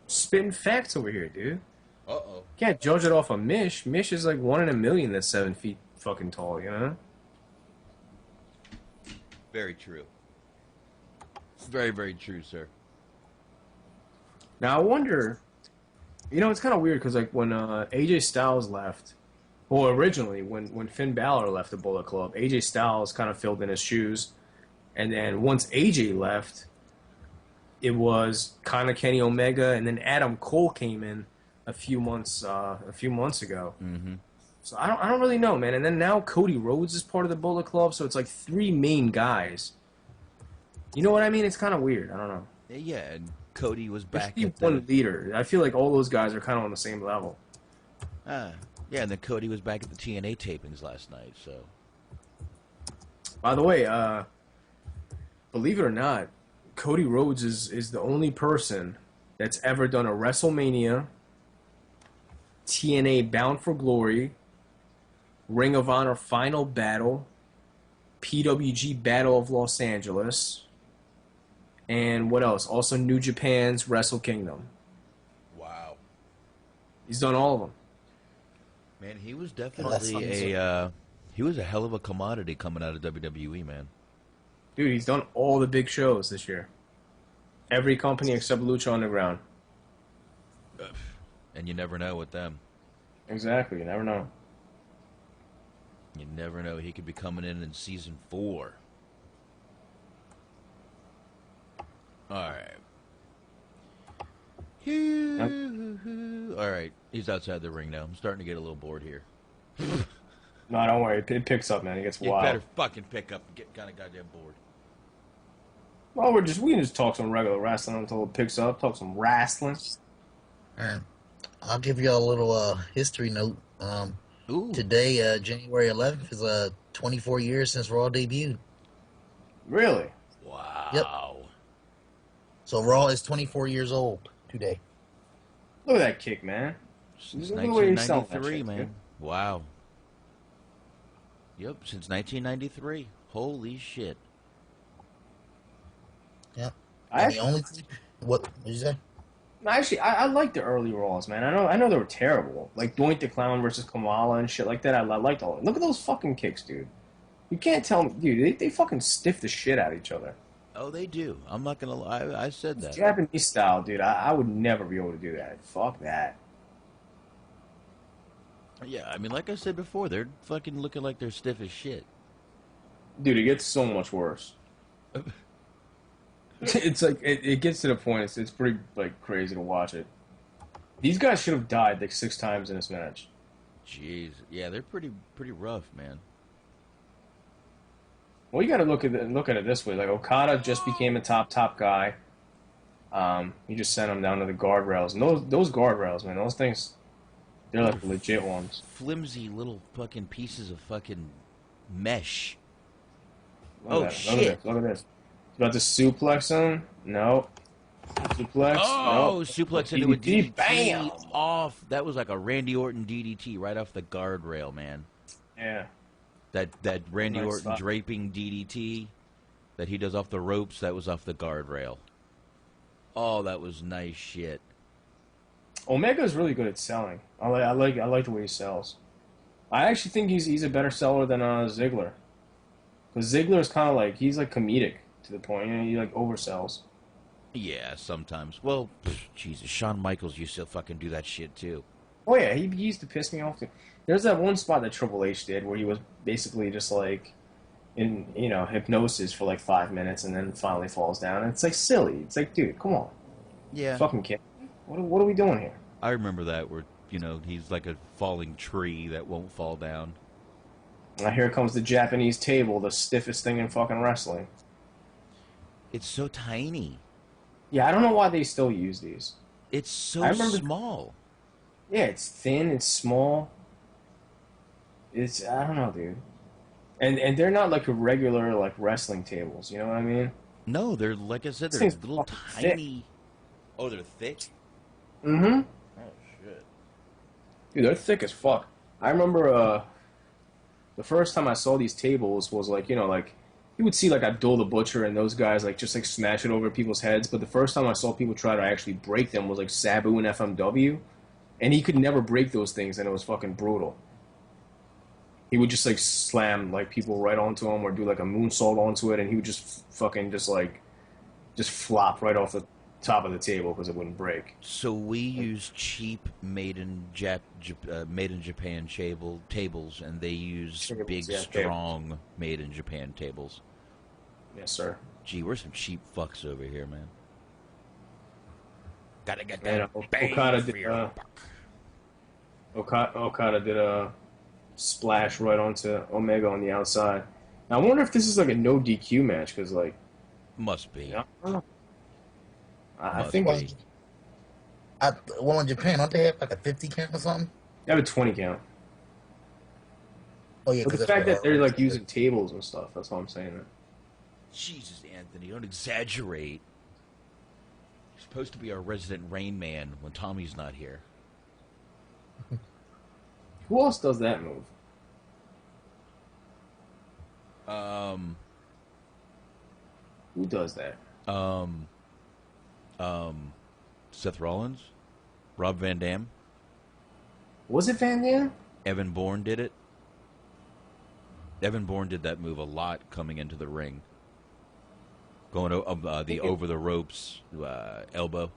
Spitting facts over here, dude. Uh-oh. Can't judge it off of Mish. Mish is like 1 in a million that's 7 feet fucking tall, Very true. Very, very true, sir. Now, I wonder... it's kind of weird because like when AJ Styles left, well, originally when Finn Balor left the Bullet Club, AJ Styles kind of filled in his shoes, and then once AJ left, it was kind of Kenny Omega, and then Adam Cole came in a few months ago. Mm-hmm. So I don't really know, man. And then now Cody Rhodes is part of the Bullet Club, so it's like 3 main guys. You know what I mean? It's kind of weird. I don't know. Yeah, and Cody was back There's at one leader. I feel like all those guys are kind of on the same level. yeah, and then Cody was back at the TNA tapings last night, so... By the way, believe it or not, Cody Rhodes is the only person that's ever done a WrestleMania, TNA Bound for Glory, Ring of Honor Final Battle, PWG Battle of Los Angeles, and what else? Also New Japan's Wrestle Kingdom. Wow. He's done all of them. Man, he was definitely he was a hell of a commodity coming out of WWE, man. Dude, he's done all the big shows this year. Every company except Lucha Underground. And you never know with them. Exactly, you never know. You never know. He could be coming in season 4. All right. All right. He's outside the ring now. I'm starting to get a little bored here. No, don't worry. It picks up, man. It gets wild. You better fucking pick up and get kind of goddamn bored. Well, we can just talk some regular wrestling until it picks up. Talk some wrestling. All right. I'll give you a little history note. Today, January 11th, is 24 years since Raw debuted. Really? Wow. Yep. So Raw is 24 years old today. Look at that kick, man. Since 1993, man. Shit, wow. Yep, since 1993. Holy shit. Yep. The only thing... What did you say? Actually, I like the early Raws, man. I know they were terrible. Like Doink the Clown versus Kamala and shit like that. I liked all of it. Look at those fucking kicks, dude. You can't tell me... Dude, they fucking stiff the shit out of each other. Oh, they do. I'm not going to lie. I said that. Japanese style, dude. I would never be able to do that. Fuck that. Yeah, I mean, like I said before, they're fucking looking like they're stiff as shit. Dude, it gets so much worse. It's like it gets to the point. It's pretty like crazy to watch it. These guys should have died like 6 times in this match. Jeez, yeah, they're pretty rough, man. Well, you got to look at it this way. Like Okada just became a top guy. He just sent him down to the guardrails, and those guardrails, man, those things, they're like legit ones. Flimsy little fucking pieces of fucking mesh. Shit! Look at this. About to suplex him? No. Suplex? Oh, no. suplex into a DDT. Bam! Off. That was like a Randy Orton DDT right off the guardrail, man. Yeah. That Randy Nice Orton stuff. draping DDT that he does off the ropes, that was off the guardrail. Oh, that was nice shit. Omega's really good at selling. I like the way he sells. I actually think he's a better seller than Ziggler. Because Ziggler is kind of like, he's like comedic to the point. You know, he like oversells. Yeah, sometimes. Well, Jesus, Shawn Michaels used to fucking do that shit too. Oh yeah, he used to piss me off too. There's that one spot that Triple H did where he was basically just like in, hypnosis for like 5 minutes and then finally falls down. And it's like silly. It's like, dude, come on. Yeah. Fucking kid. What are we doing here? I remember that where he's like a falling tree that won't fall down. Now here comes the Japanese table, the stiffest thing in fucking wrestling. It's so tiny. Yeah, I don't know why they still use these. It's so small. Yeah, it's thin, it's small. I don't know, dude. And they're not like a regular like wrestling tables, you know what I mean? No, they're like I said, they're little tiny. Thick. Oh, they're thick? Mm-hmm. Oh shit. Dude, they're thick as fuck. I remember the first time I saw these tables was like, you would see like Abdul the Butcher and those guys like just like smash it over people's heads, but the first time I saw people try to actually break them was like Sabu and FMW, and he could never break those things, and it was fucking brutal. He would just like slam like people right onto him or do like a moonsault onto it, and he would just fucking just flop right off the top of the table because it wouldn't break. So we use cheap made in Japan tables, and they use big, strong made in Japan tables. Yes, sir. Gee, we're some cheap fucks over here, man. Gotta get that. Okada did a splash right onto Omega on the outside. Now, I wonder if this is like a no DQ match, because like... Must be. I think... Well, in Japan, don't they have like a 50 count or something? They have a 20 count. Oh, yeah. But the fact that they're like using tables and stuff, that's why I'm saying that. Jesus, Anthony, don't exaggerate. You're supposed to be our resident Rain Man when Tommy's not here. Who else does that move? Who does that? Seth Rollins? Rob Van Dam? Was it Van Dam? Evan Bourne did it. Evan Bourne did that move a lot coming into the ring. Going over the ropes elbow.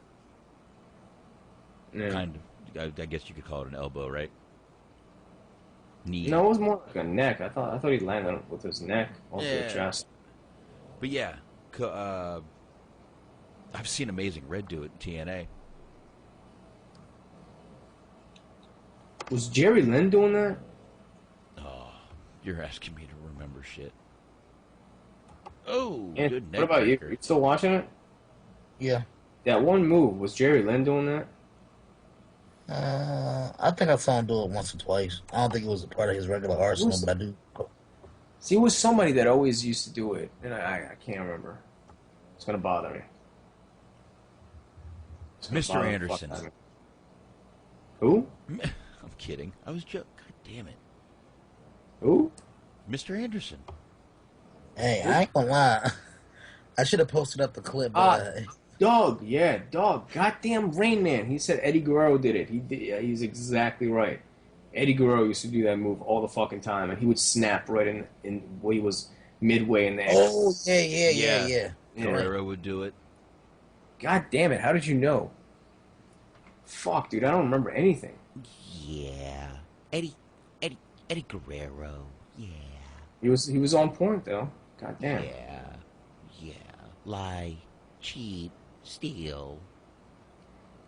Yeah. Kind of. I guess you could call it an elbow, right? Knee. No, it was more like a neck. I thought he landed with his neck onto the chest. But yeah, I've seen Amazing Red do it in TNA. Was Jerry Lynn doing that? Oh, you're asking me to remember shit. Oh, and good neck what about you? breaker. You still watching it? Yeah. That one move, was Jerry Lynn doing that? I think I saw him do it once or twice. I don't think it was a part of his regular arsenal, but I do. See, it was somebody that always used to do it, and I can't remember. It's gonna bother me. It's Mr. Anderson. Who? I'm kidding. I was joking. God damn it. Who? Mr. Anderson. Hey, I ain't gonna lie. I should have posted up the clip. Doug. Yeah, Doug. Goddamn Rain Man. He said Eddie Guerrero did it. He did. Yeah, he's exactly right. Eddie Guerrero used to do that move all the fucking time, and he would snap right in where he was midway in the air. Oh, yeah. Guerrero would do it. God damn it! How did you know? Fuck, dude, I don't remember anything. Yeah, Eddie Guerrero. Yeah, he was on point though. God damn. Yeah. Lie, cheat, steal.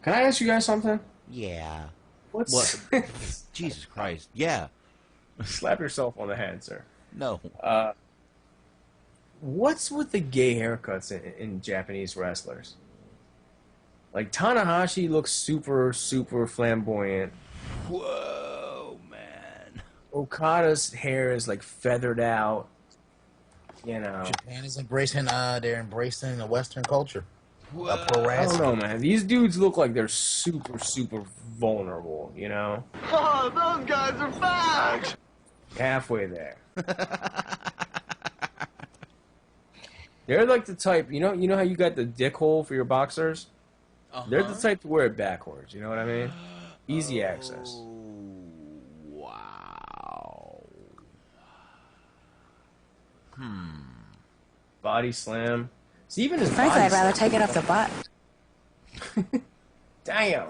Can I ask you guys something? Yeah. What? Jesus Christ. Yeah. Slap yourself on the head, sir. No. What's with the gay haircuts in Japanese wrestlers? Like, Tanahashi looks super, super flamboyant. Whoa, man. Okada's hair is, like, feathered out. You know. Japan is embracing, they're embracing the Western culture. Pro I don't know, man. These dudes look like they're super, super vulnerable, you know? Oh, those guys are fags! Halfway there. They're like the type, you know how you got the dick hole for your boxers? They're the type to wear it backwards, you know what I mean? Easy access. Wow. Body slam. See, even his Frankly, body I'd rather slam. take it up the butt. Damn.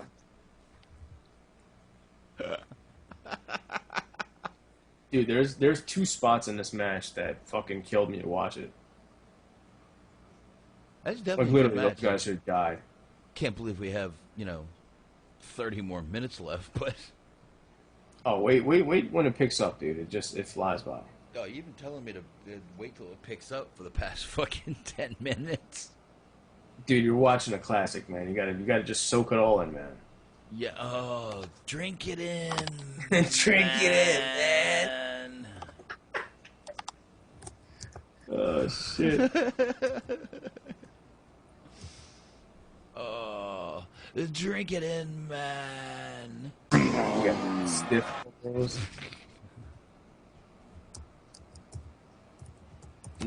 Dude, there's two spots in this match that fucking killed me to watch it. That's Like, definitely literally, a those good guys match. should have died. Can't believe we have, 30 more minutes left, but... Oh, wait when it picks up, dude. It flies by. Oh, you've been telling me to wait till it picks up for the past fucking 10 minutes. Dude, you're watching a classic, man. You gotta just soak it all in, man. Yeah, oh, drink it in. Drink it in, man. Oh, shit. Oh, drink it in, man. You got stiff elbows.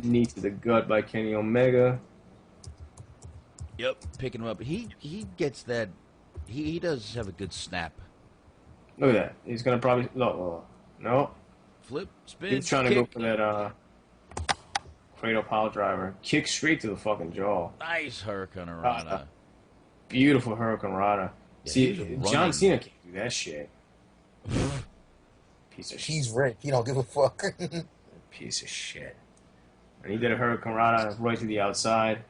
Knee to the gut by Kenny Omega. Yep, picking him up. He gets that. He does have a good snap. Look at that. He's gonna probably no. Flip, spin. He's trying to go for that cradle pile driver. Kick straight to the fucking jaw. Nice Hurricane Rana. Beautiful Hurricane Rana. Yeah, see, John Cena can't do that shit. Piece of shit. He's rich. He don't give a fuck. Piece of shit. And he did a Hurricane Rana right to the outside.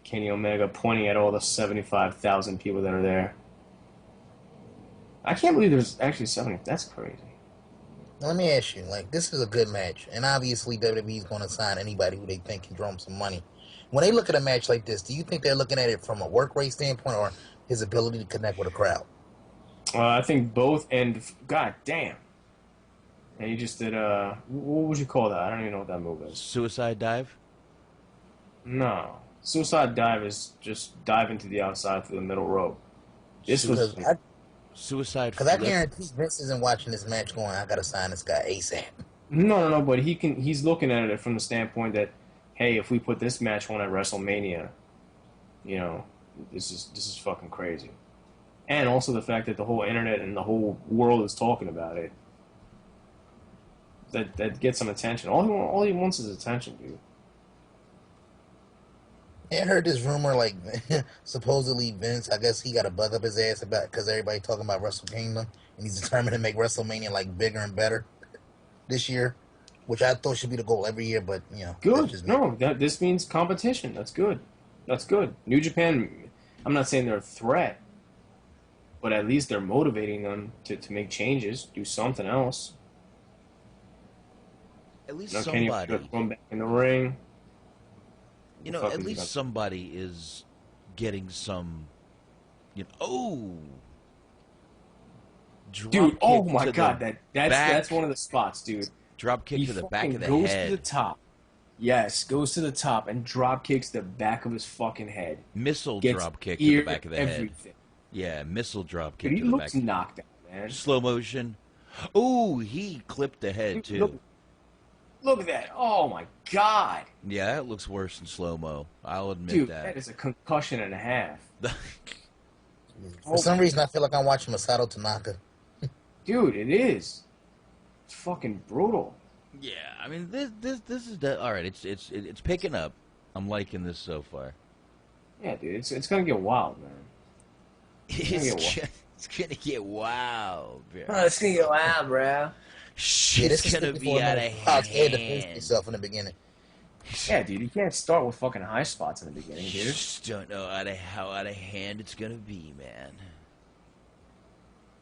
Kenny Omega pointing at all the 75,000 people that are there. I can't believe there's actually 70. That's crazy. Let me ask you, like, this is a good match, and obviously WWE's going to sign anybody who they think can draw them some money. When they look at a match like this, do you think they're looking at it from a work rate standpoint or his ability to connect with a crowd? I think both, and god damn. And he just did, what would you call that? I don't even know what that move is. Suicide dive? No. Suicide dive is just diving to the outside through the middle rope. This was... Suicide Because I guarantee Vince isn't watching this match going, I got to sign this guy ASAP. No, but he's looking at it from the standpoint that, hey, if we put this match on at WrestleMania, you know, this is fucking crazy. And also the fact that the whole internet and the whole world is talking about it. That gets some attention. All he wants is attention, dude. I heard this rumor, like, supposedly Vince, I guess he got a bug up his ass about because everybody talking about Wrestle Kingdom, and he's determined to make WrestleMania, like, bigger and better this year, which I thought should be the goal every year, but, you know. Good. No, this means competition. That's good. That's good. New Japan, I'm not saying they're a threat, but at least they're motivating them to make changes, do something else. At least somebody. somebody. Going back in the ring. You know, at least somebody is getting some, you know, dude, oh my god, that's one of the spots, dude. Drop kick to the back of the goes head. To the top. Yes, goes to the top and drop kicks the back of his fucking head. Missile Gets drop kick to the back of the everything. head. Yeah, missile drop kick Dude, to the back. He looks knocked out, man. Slow motion. Oh, he clipped the head too. Look at that. Oh, my God. Yeah, it looks worse in slow-mo. I'll admit Dude, that. that is a concussion and a half. For some reason, I feel like I'm watching Masato Tanaka. Dude, it is. It's fucking brutal. Yeah, I mean, this is all right. It's picking up. I'm liking this so far. Yeah, dude, it's gonna get wild, man. It's gonna get wild, bro. Oh, it's gonna get wild, bro. Shit's gonna be out of hand. You had to face yourself in the beginning. Yeah, dude, you can't start with fucking high spots in the beginning, dude. Just don't know how out of hand it's gonna be, man.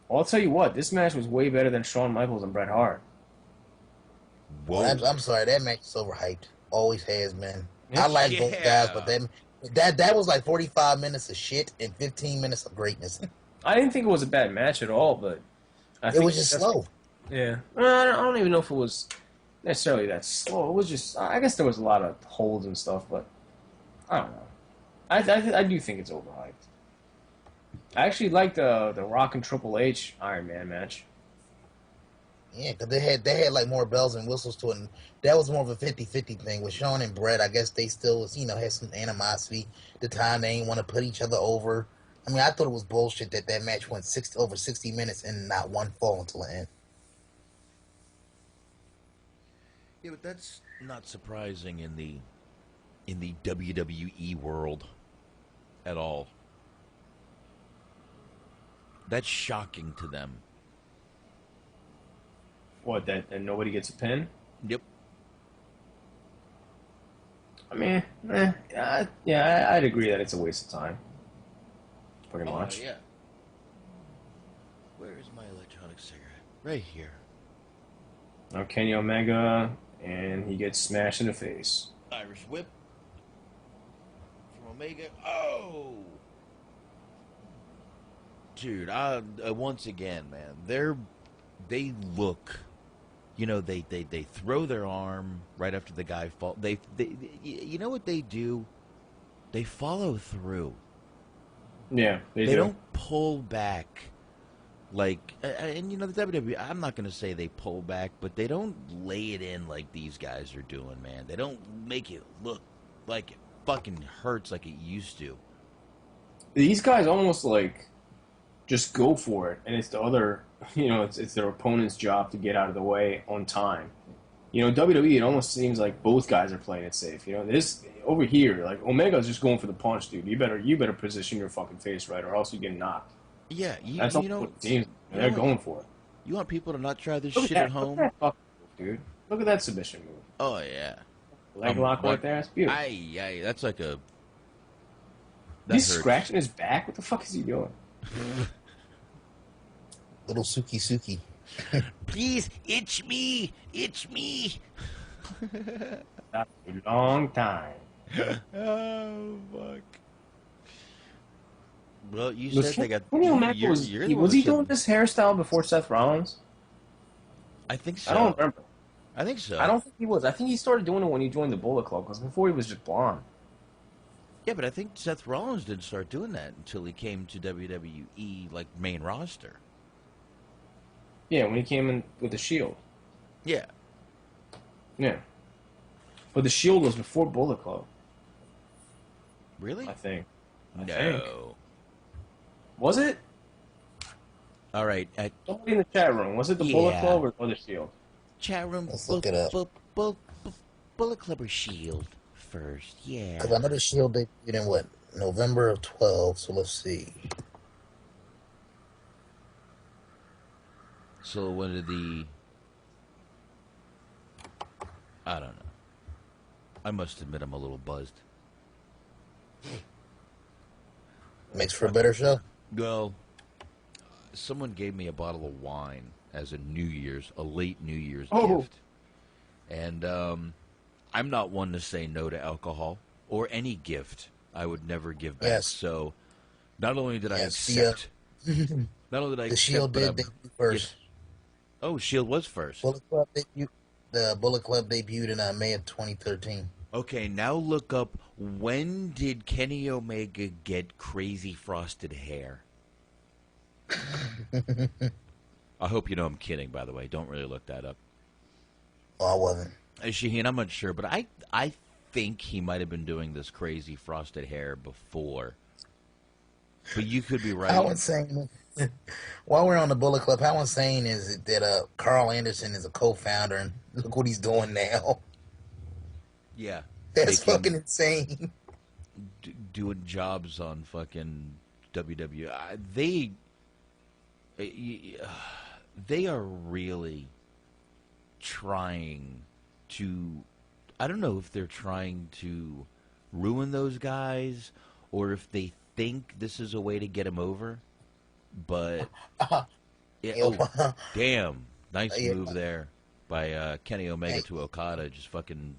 Well, I'll tell you what, this match was way better than Shawn Michaels and Bret Hart. Whoa. I'm sorry, that match is overhyped. Always has been. I like both guys, but that was like 45 minutes of shit and 15 minutes of greatness. I didn't think it was a bad match at all, but it was just slow. Yeah, I don't even know if it was necessarily that slow. It was just, I guess there was a lot of holds and stuff, but I don't know. I do think it's overhyped. I actually liked the Rock and Triple H Iron Man match. Yeah, because they had like more bells and whistles to it, and that was more of a 50-50 thing. With Shawn and Bret, I guess they still had some animosity. The time they didn't want to put each other over. I mean, I thought it was bullshit that match went over 60 minutes and not one fall until the end. Yeah, but that's not surprising in the WWE world at all. That's shocking to them. What, that nobody gets a pin? Yep. I mean, yeah, I'd agree that it's a waste of time. Pretty much. Yeah. Where is my electronic cigarette? Right here. Now Kenny Omega, and he gets smashed in the face. Irish whip from Omega. Oh, dude! Once again, man, they look. You know, they throw their arm right after the guy falls. They you know what they do? They follow through. Yeah, they do. Don't pull back. Like, and you know, the WWE, I'm not going to say they pull back, but they don't lay it in like these guys are doing, man. They don't make it look like it fucking hurts like it used to. These guys almost like just go for it, and it's the other, you know, it's their opponent's job to get out of the way on time. You know, WWE, it almost seems like both guys are playing it safe. You know, this over here, like Omega's just going for the punch, dude. You better position your fucking face right, or else you get knocked. Yeah, That's all what it seems. They're going for it. You want people to not try this Look shit at at home? Look at that dude. Look at that submission move. Oh, yeah. Leg lock right there. That's beautiful. Aye, that's like a... He's scratching his back? What the fuck is he doing? Little Suki. Please, itch me. That's a long time. Oh, fuck. Well, you Was said they got... Kenny Omega was he doing this hairstyle before Seth Rollins? I think so. I don't remember. I think so. I don't think he was. I think he started doing it when he joined the Bullet Club, because before he was just blonde. Yeah, but I think Seth Rollins didn't start doing that until he came to WWE, like, main roster. Yeah, when he came in with the Shield. Yeah. Yeah. But the Shield was before Bullet Club. Really? I think. No. Was it? All right. Somebody in the chat room. Was it the Bullet Club or the Shield? Chat room. Let's look it up. Bullet Club or Shield first? Yeah. Because I know the Shield debuted in what? November of 12, so let's see. So when did the... I don't know. I must admit I'm a little buzzed. Makes for a better show. Well, someone gave me a bottle of wine as a late New Year's gift. And I'm not one to say no to alcohol or any gift. I would never give back. Yes. So not only did I accept... not only did I the accept... Shield did debut first. Yes. Oh, Shield was first. The Bullet Club debuted in May of 2013. Okay, now look up, when did Kenny Omega get crazy frosted hair? I hope you know I'm kidding, by the way. Don't really look that up. Oh, I wasn't. Shaheen, I'm not sure, but I think he might have been doing this crazy frosted hair before. But you could be right. How insane. While we're on the Bullet Club, how insane is it that Carl Anderson is a co-founder and look what he's doing now? Yeah. That's fucking insane. Doing jobs on fucking WWE. They are really trying to... I don't know if they're trying to ruin those guys or if they think this is a way to get them over. But... yeah, oh, damn. Nice move there by Kenny Omega to Okada. Just fucking...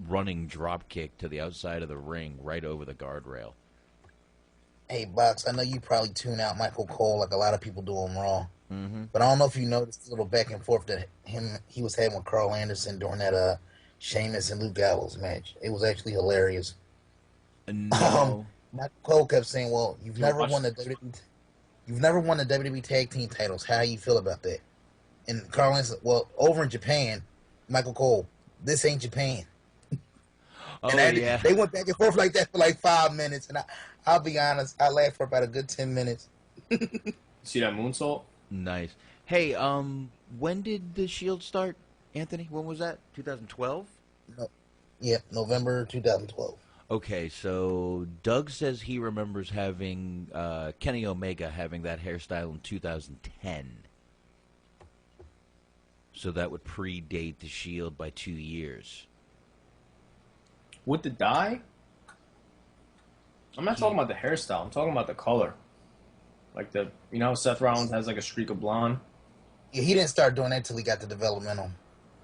running drop kick to the outside of the ring, right over the guardrail. Hey, Box, I know you probably tune out Michael Cole like a lot of people do on Raw. Mm-hmm. But I don't know if you noticed the little back and forth that he was having with Carl Anderson during that Sheamus and Luke Gallows match. It was actually hilarious. No. Michael Cole kept saying, "Well, you've never won the WWE Tag Team titles. How do you feel about that?" And Carl Anderson, well, over in Japan, Michael Cole, this ain't Japan. Yeah. They went back and forth like that for like 5 minutes, and I'll be honest, I laughed for about a good 10 minutes. See that moonsault? Nice. Hey, when did the Shield start, Anthony? When was that? 2012? No. Yeah, November 2012. Okay, so Doug says he remembers having Kenny Omega having that hairstyle in 2010. So that would predate the Shield by 2 years. With the dye? I'm not talking about the hairstyle. I'm talking about the color. Like you know how Seth Rollins has like a streak of blonde? Yeah, he didn't start doing that until he got the developmental.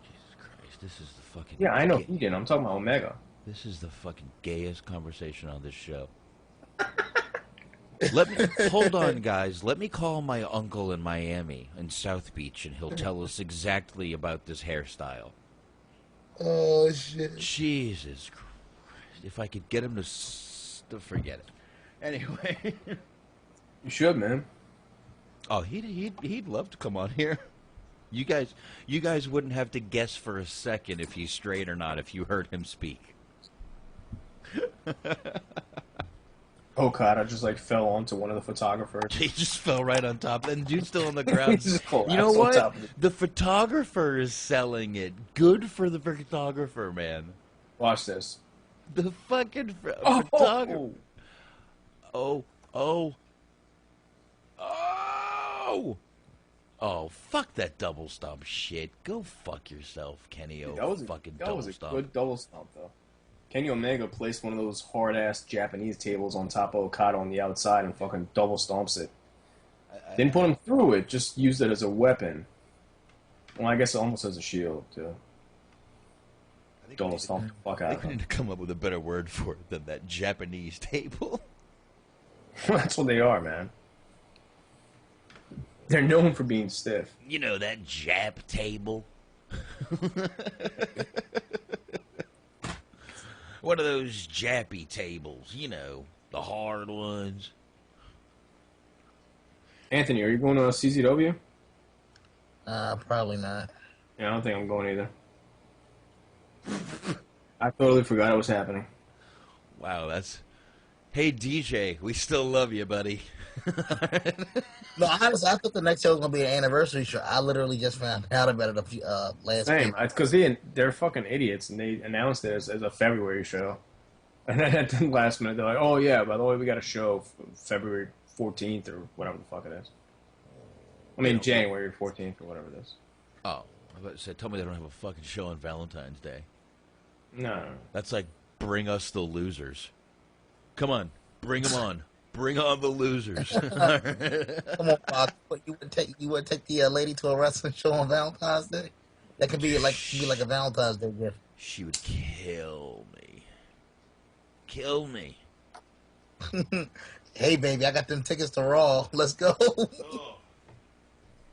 Jesus Christ, this is the fucking... Yeah, I know he didn't. I'm talking about Omega. This is the fucking gayest conversation on this show. Hold on, guys. Let me call my uncle in Miami, in South Beach, and he'll tell us exactly about this hairstyle. Oh, shit. Jesus Christ. If I could get him to forget it. Anyway. You should, man. Oh, he'd love to come on here. You guys wouldn't have to guess for a second if he's straight or not if you heard him speak. Okada just like fell onto one of the photographers. He just fell right on top. And dude's still on the ground. You know on what? top of it. The photographer is selling it. Good for the photographer, man. Watch this. The fucking photographer. Oh, fuck that double stomp shit. Go fuck yourself, Kenny O. That was stomp. a good double stomp, though. Kenny Omega placed one of those hard-ass Japanese tables on top of Okada on the outside and fucking double stomps it. Didn't put him through it, just used it as a weapon. Well, I guess almost as a shield, too. Double stomp the fuck out I of think we him. need to come up with a better word for it than that Japanese table. That's what they are, man. They're known for being stiff. You know, that Jap table. One of those Jappy tables, you know, the hard ones. Anthony, are you going to CZW? Probably not. Yeah, I don't think I'm going either. I totally forgot it was happening. Wow, that's... Hey, DJ, we still love you, buddy. No, honestly, I thought the next show was going to be an anniversary show. I literally just found out about it last Same, week. because they're fucking idiots, and they announced it as a February show. And then at the last minute, they're like, oh, yeah, by the way, we got a show February 14th or whatever the fuck it is. I mean, January 14th or whatever it is. Oh, I was about to say, tell me they don't have a fucking show on Valentine's Day. No. That's like, bring us the losers. Come on, bring them on. Bring on the losers. Come on, Bob. You would take the lady to a wrestling show on Valentine's Day? That could be like a Valentine's Day gift. She would kill me. Kill me. Hey, baby, I got them tickets to Raw. Let's go.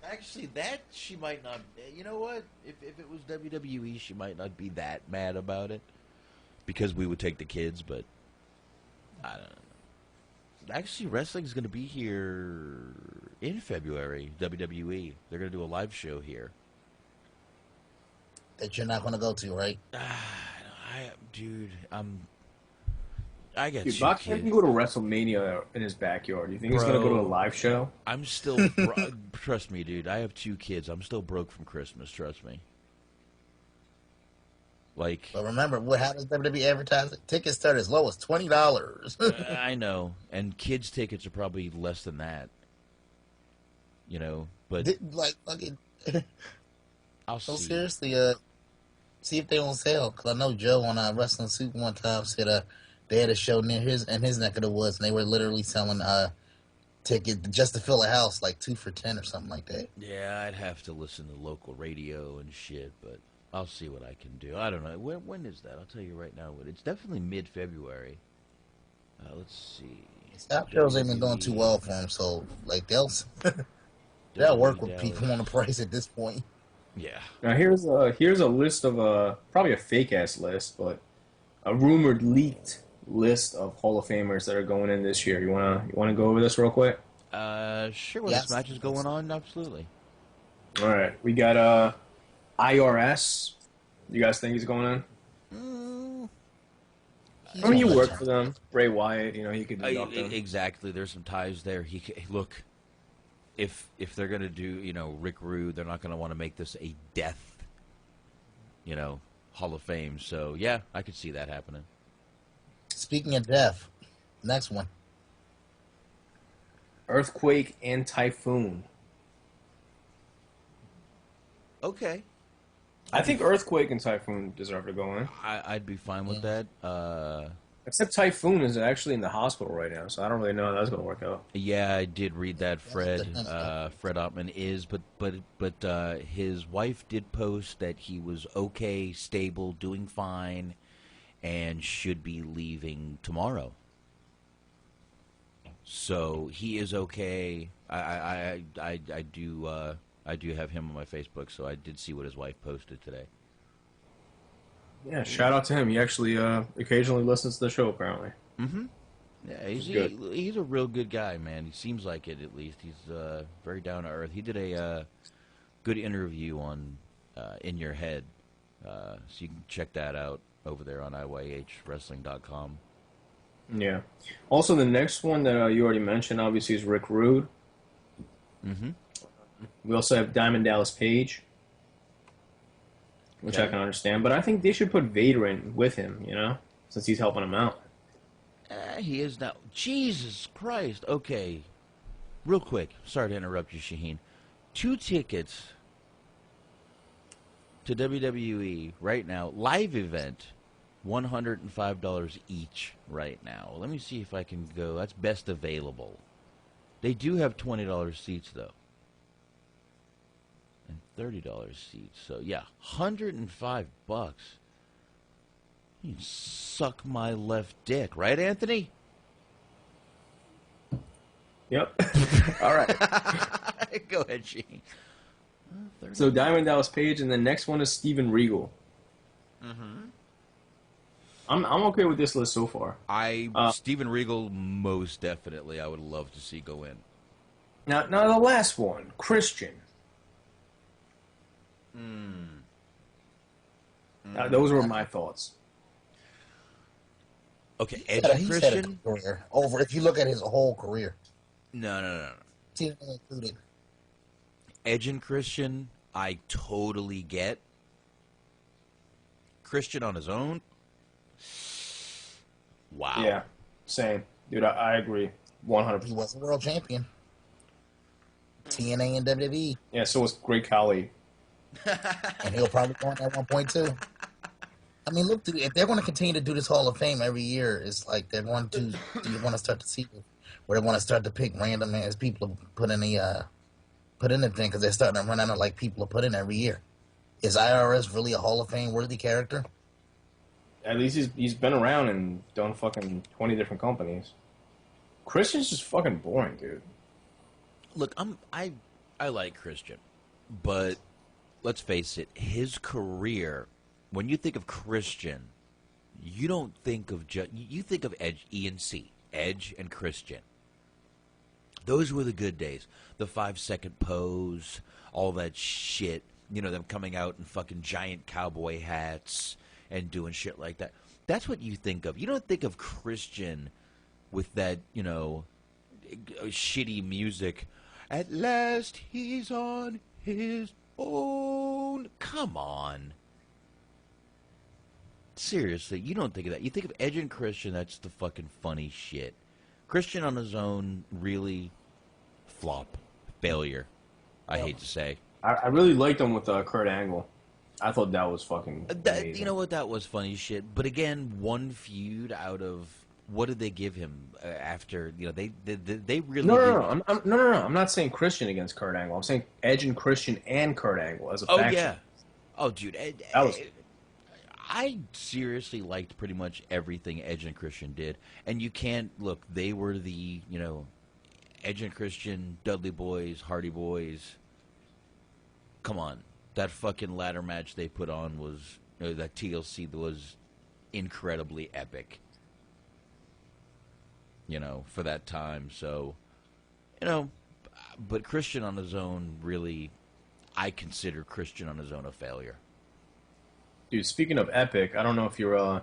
Actually, that she might not... You know what? If it was WWE, she might not be that mad about it. Because we would take the kids, but... I don't know. Actually, wrestling's going to be here in February, WWE. They're going to do a live show here. That you're not going to go to, right? Dude, I got Dude, two Bach kids. can go to WrestleMania in his backyard. You think he's going to go to a live show? I'm still... trust me, dude. I have two kids. I'm still broke from Christmas. Trust me. Like, But remember, how does WWE advertise it? Tickets start as low as $20. I know, and kids' tickets are probably less than that. You know, but I'll see. Seriously, see if they on sale. Because I know Joe on Wrestling Soup one time said they had a show near his neck of the woods, and they were literally selling tickets just to fill a house, like 2 for $10 or something like that. Yeah, I'd have to listen to local radio and shit, but I'll see what I can do. I don't know. When is that? I'll tell you right now. It's definitely mid-February. Let's see. South shows ain't been doing too well for them, so like they'll work with people on the price at this point. Yeah. Now here's a list of probably a fake ass list, but a rumored leaked list of Hall of Famers that are going in this year. You wanna go over this real quick? Sure. When this match is going on, absolutely. All right, we got IRS. You guys think he's going in? I mean, you work for them. Bray Wyatt, he could do them. Exactly. There's some ties there. Look, if they're gonna do Rick Rude, they're not gonna want to make this a death, Hall of Fame. So yeah, I could see that happening. Speaking of death, next one. Earthquake and Typhoon. Okay. I think Earthquake and Typhoon deserve to go in. I'd be fine with that. Except Typhoon is actually in the hospital right now, so I don't really know how that's going to work out. Yeah, I did read that. Fred Ottman is, but his wife did post that he was okay, stable, doing fine, and should be leaving tomorrow. So he is okay. I do have him on my Facebook, so I did see what his wife posted today. Yeah, shout out to him. He actually occasionally listens to the show, apparently. Mm-hmm. Yeah, he's a real good guy, man. He seems like it, at least. He's very down to earth. He did a good interview on In Your Head, so you can check that out over there on IYHWrestling.com. Yeah. Also, the next one that you already mentioned, obviously, is Rick Rude. Mm-hmm. We also have Diamond Dallas Page, which I can understand. But I think they should put Vader in with him, you know, since he's helping him out. He is now. Jesus Christ. Okay. Real quick. Sorry to interrupt you, Shaheen. 2 tickets to WWE right now. Live event. $105 each right now. Let me see if I can go. That's best available. They do have $20 seats, though. And $30 seats. So, yeah, $105. You can suck my left dick. Right, Anthony? Yep. All right. Go ahead, Shane. So, Diamond Dallas Page, and the next one is Steven Regal. Mm-hmm. I'm okay with this list so far. Steven Regal, most definitely, I would love to see go in. Now the last one, Christian. Those were my thoughts. Okay, Edge and Christian? Over, if you look at his whole career. No. Cena included. Edge and Christian, I totally get. Christian on his own? Wow. Yeah, same. Dude, I agree. 100%. He was a world champion. TNA and WWE. Yeah, so was Great Khali. And he'll probably go on at one point, too. I mean, look, dude, if they're going to continue to do this Hall of Fame every year, it's like they're going to, you want to start to see where they want to start to pick random as people to put in the thing, because they're starting to run out of like people to put in every year. Is IRS really a Hall of Fame worthy character? At least he's been around and done fucking 20 different companies. Christian's just fucking boring, dude. Look, I like Christian, but let's face it, his career. When you think of Christian, you don't think of you think of Edge, Edge and Christian. Those were the good days. The 5-second pose, all that shit. You know, them coming out in fucking giant cowboy hats and doing shit like that. That's what you think of. You don't think of Christian with that, you know, shitty music. At last he's on his own. Come on. Seriously, you don't think of that. You think of Edge and Christian, that's the fucking funny shit. Christian on his own, really flop. Failure. I hate to say. I really liked him with Kurt Angle. I thought that was fucking amazing. You know what? That was funny shit. But again, one feud out of... What did they give him after? You know, they really... No. I'm not saying Christian against Kurt Angle. I'm saying Edge and Christian and Kurt Angle as a faction. Oh, yeah. Oh, dude. I seriously liked pretty much everything Edge and Christian did. And you can't... Look, they were the, you know... Edge and Christian, Dudley Boys, Hardy Boys. Come on. That fucking ladder match they put on was... that TLC was incredibly epic. You know, for that time. So, you know... But Christian on his own, really... I consider Christian on his own a failure. Dude, speaking of epic, I don't know if you're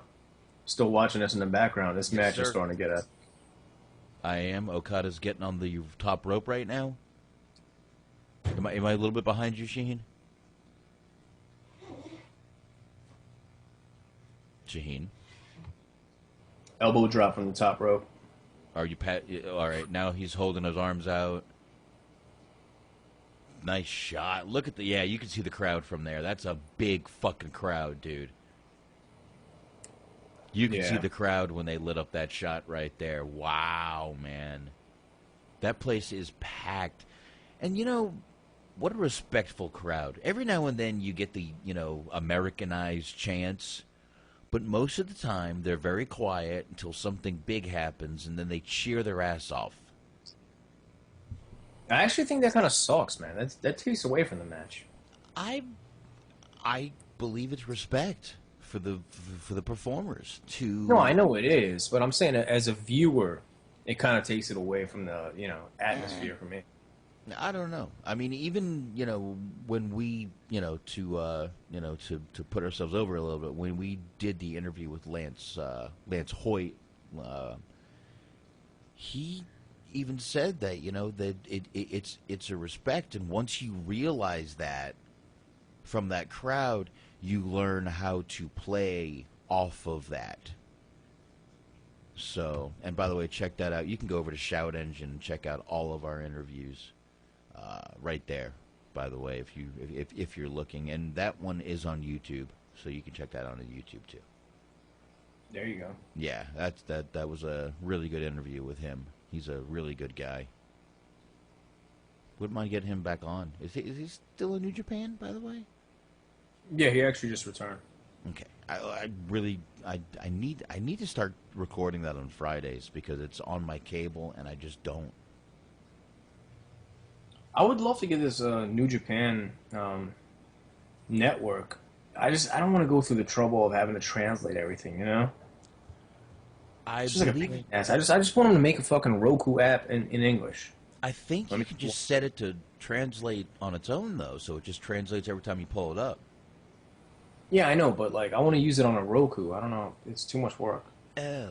still watching us in the background. This match is starting to get up. I am. Okada's getting on the top rope right now. Am I a little bit behind you, Shaheen? Shaheen? Elbow drop from the top rope. Are you all right? Now he's holding his arms out. Nice shot. Look at you can see the crowd from there. That's a big fucking crowd, dude. You can see the crowd when they lit up that shot right there. Wow, man. That place is packed. And, you know, what a respectful crowd. Every now and then you get the, you know, Americanized chants. But most of the time, they're very quiet until something big happens, and then they cheer their ass off. I actually think that kind of sucks, man. That takes away from the match. I believe it's respect for the performers to. No, I know it is, but I'm saying as a viewer, it kind of takes it away from the atmosphere for me. I don't know. I mean, even when we to put ourselves over a little bit, when we did the interview with Lance Hoyt, he even said that that it's a respect, and once you realize that from that crowd, you learn how to play off of that. So, and by the way, check that out. You can go over to Shout Engine and check out all of our interviews right there. By the way, if you're looking, and that one is on YouTube, so you can check that out on YouTube too. There you go. Yeah, that was a really good interview with him. He's a really good guy. Wouldn't mind getting him back on. Is he still in New Japan, by the way? Yeah, he actually just returned. Okay, I need to start recording that on Fridays because it's on my cable and I just don't. I would love to get this New Japan network. I don't want to go through the trouble of having to translate everything. I just want them to make a fucking Roku app in English. I think you can just set it to translate on its own though, so it just translates every time you pull it up. Yeah, I know, but I want to use it on a Roku. I don't know. It's too much work. Oh,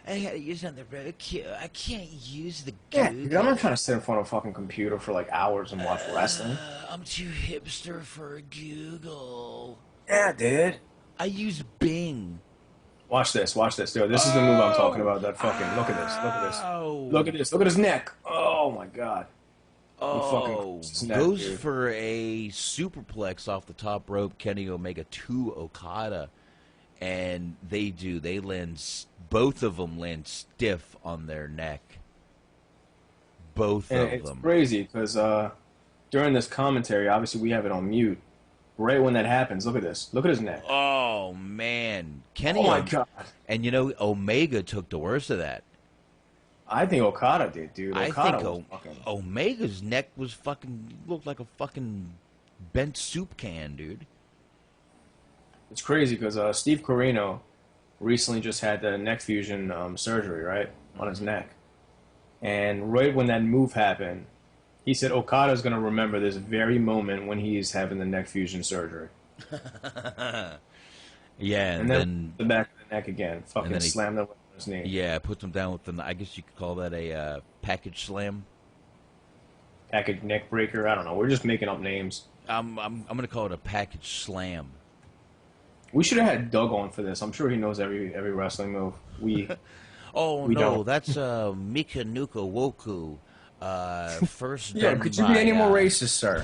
I gotta use it on the Roku. I can't use the Yeah, Google. dude, I'm not trying to sit in front of a fucking computer for hours and watch wrestling. I'm too hipster for Google. Yeah, dude. I use Bing. Watch this, dude. This is the move I'm talking about. That fucking look at this. Look at his neck. Oh my god. Oh, goes for a superplex off the top rope, Kenny Omega to Okada, and both of them land stiff on their neck. Both of them. It's crazy because during this commentary, obviously we have it on mute. Right when that happens, look at this. Look at his neck. Oh man, Kenny! Oh my god! And Omega took the worst of that. I think Okada did, dude. I think Omega's neck was looked like a fucking bent soup can, dude. It's crazy because Steve Corino recently just had the neck fusion surgery, right, on his neck. And right when that move happened, he said Okada's going to remember this very moment when he's having the neck fusion surgery. Yeah, and then the back of the neck again. Fucking slammed him with his knee. Yeah, puts him down with I guess you could call that a package slam. Package neck breaker. I don't know. We're just making up names. I'm gonna call it a package slam. We should have had Doug on for this. I'm sure he knows every wrestling move. We don't. That's Mika Nuka Woku. First yeah, could you be any more racist, sir?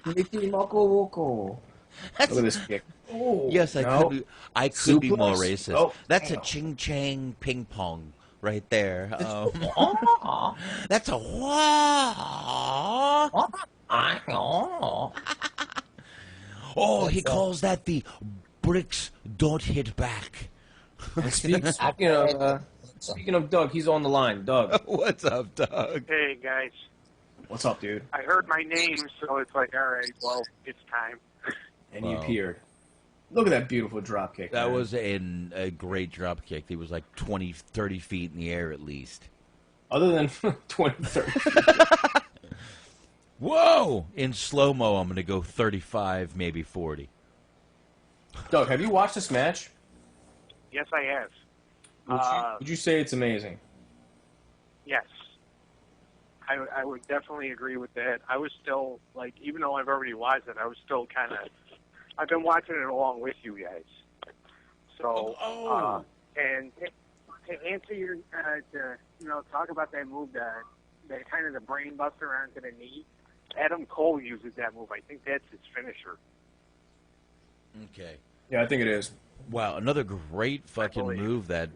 Mickey Moko Woko. Look at this kick. Oh, yes, I could be more racist. Oh, that's a ching chang ping pong right there. That's a oh, he calls that the bricks don't hit back. Speaking of Doug, he's on the line. Doug. What's up, Doug? Hey, guys. What's up, dude? I heard my name, so it's like, all right, well, it's time. And you appeared. Look at that beautiful drop kick. That was a great drop kick. He was like 20, 30 feet in the air at least. Other than 20, 30 feet. Whoa! In slow-mo, I'm going to go 35, maybe 40. Doug, have you watched this match? Yes, I have. Would you say it's amazing? Yes. I would definitely agree with that. I was still, even though I've already watched it, I was still kind of... I've been watching it along with you guys. So, and to answer your... talk about that move, that kind of the brain buster onto the knee, Adam Cole uses that move. I think that's his finisher. Okay. Yeah, I think it is. Wow, another great fucking move that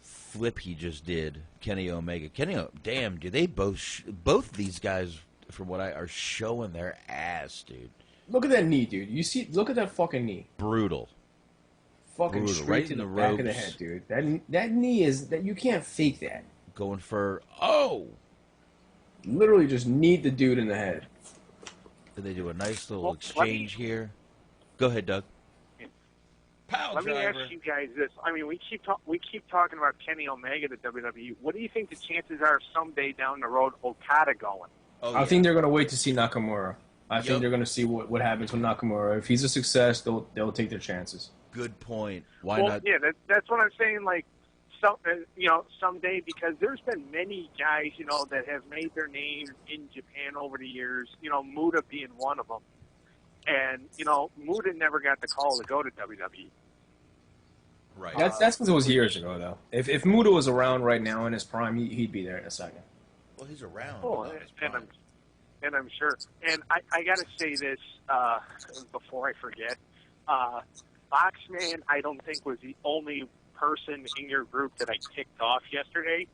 flip he just did, Kenny Omega. Damn, dude, they both these guys, from what are showing their ass, dude. Look at that knee, dude. Look at that fucking knee. Brutal. Fucking Brutal. straight Right to in the the back of the ropes. head, dude. That knee is that you can't fake that. Going for literally just kneed the dude in the head. Did they do a nice little exchange here? Go ahead, Doug. Let me ask you guys this. I mean, we keep talking about Kenny Omega to WWE. What do you think the chances are someday down the road Okada going? I think they're going to wait to see Nakamura. I think they're going to see what happens with Nakamura. If he's a success, they'll take their chances. Good point. Why Well, not? yeah, that's what I'm saying. Like, someday, because there's been many guys, that have made their name in Japan over the years. Muda being one of them, and Muda never got the call to go to WWE. Right. That's because it was years ago, though. If Muda was around right now in his prime, he'd be there in a second. Well, he's around. Oh, and I'm sure. And I got to say this before I forget. Boxman, I don't think was the only person in your group that I ticked off yesterday,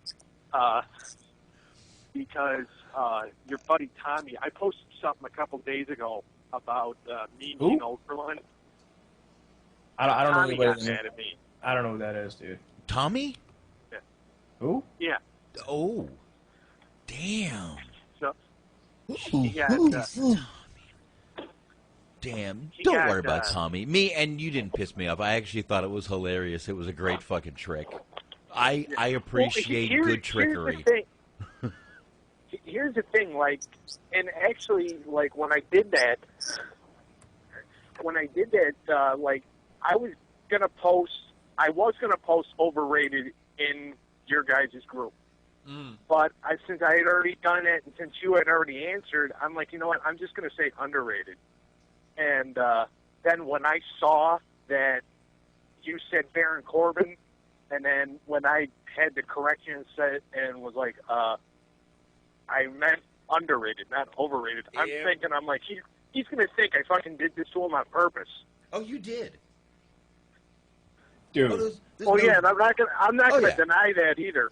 because your buddy Tommy, I posted something a couple days ago about me being Okerlund. I don't Tommy know got anybody. mad at me. I don't know who that is, dude. Tommy? Yeah. Who? Yeah. Oh. Damn. So He got, Damn. he Don't got, worry about Tommy. Me, and you didn't piss me off. I actually thought it was hilarious. It was a great fucking trick. I appreciate good trickery. Here's the thing, like, and actually, like, when I did that, like, I was gonna post overrated in your guys' group. But since I had already done it, and since you had already answered, I'm like, you know what? I'm just going to say underrated. And then when I saw that you said Baron Corbin, and then when I had the correction said and was like, I meant underrated, not overrated. I'm thinking, I'm like, he's going to think I fucking did this to him on purpose. Oh, you did. Dude. Yeah, and I'm not gonna deny that either.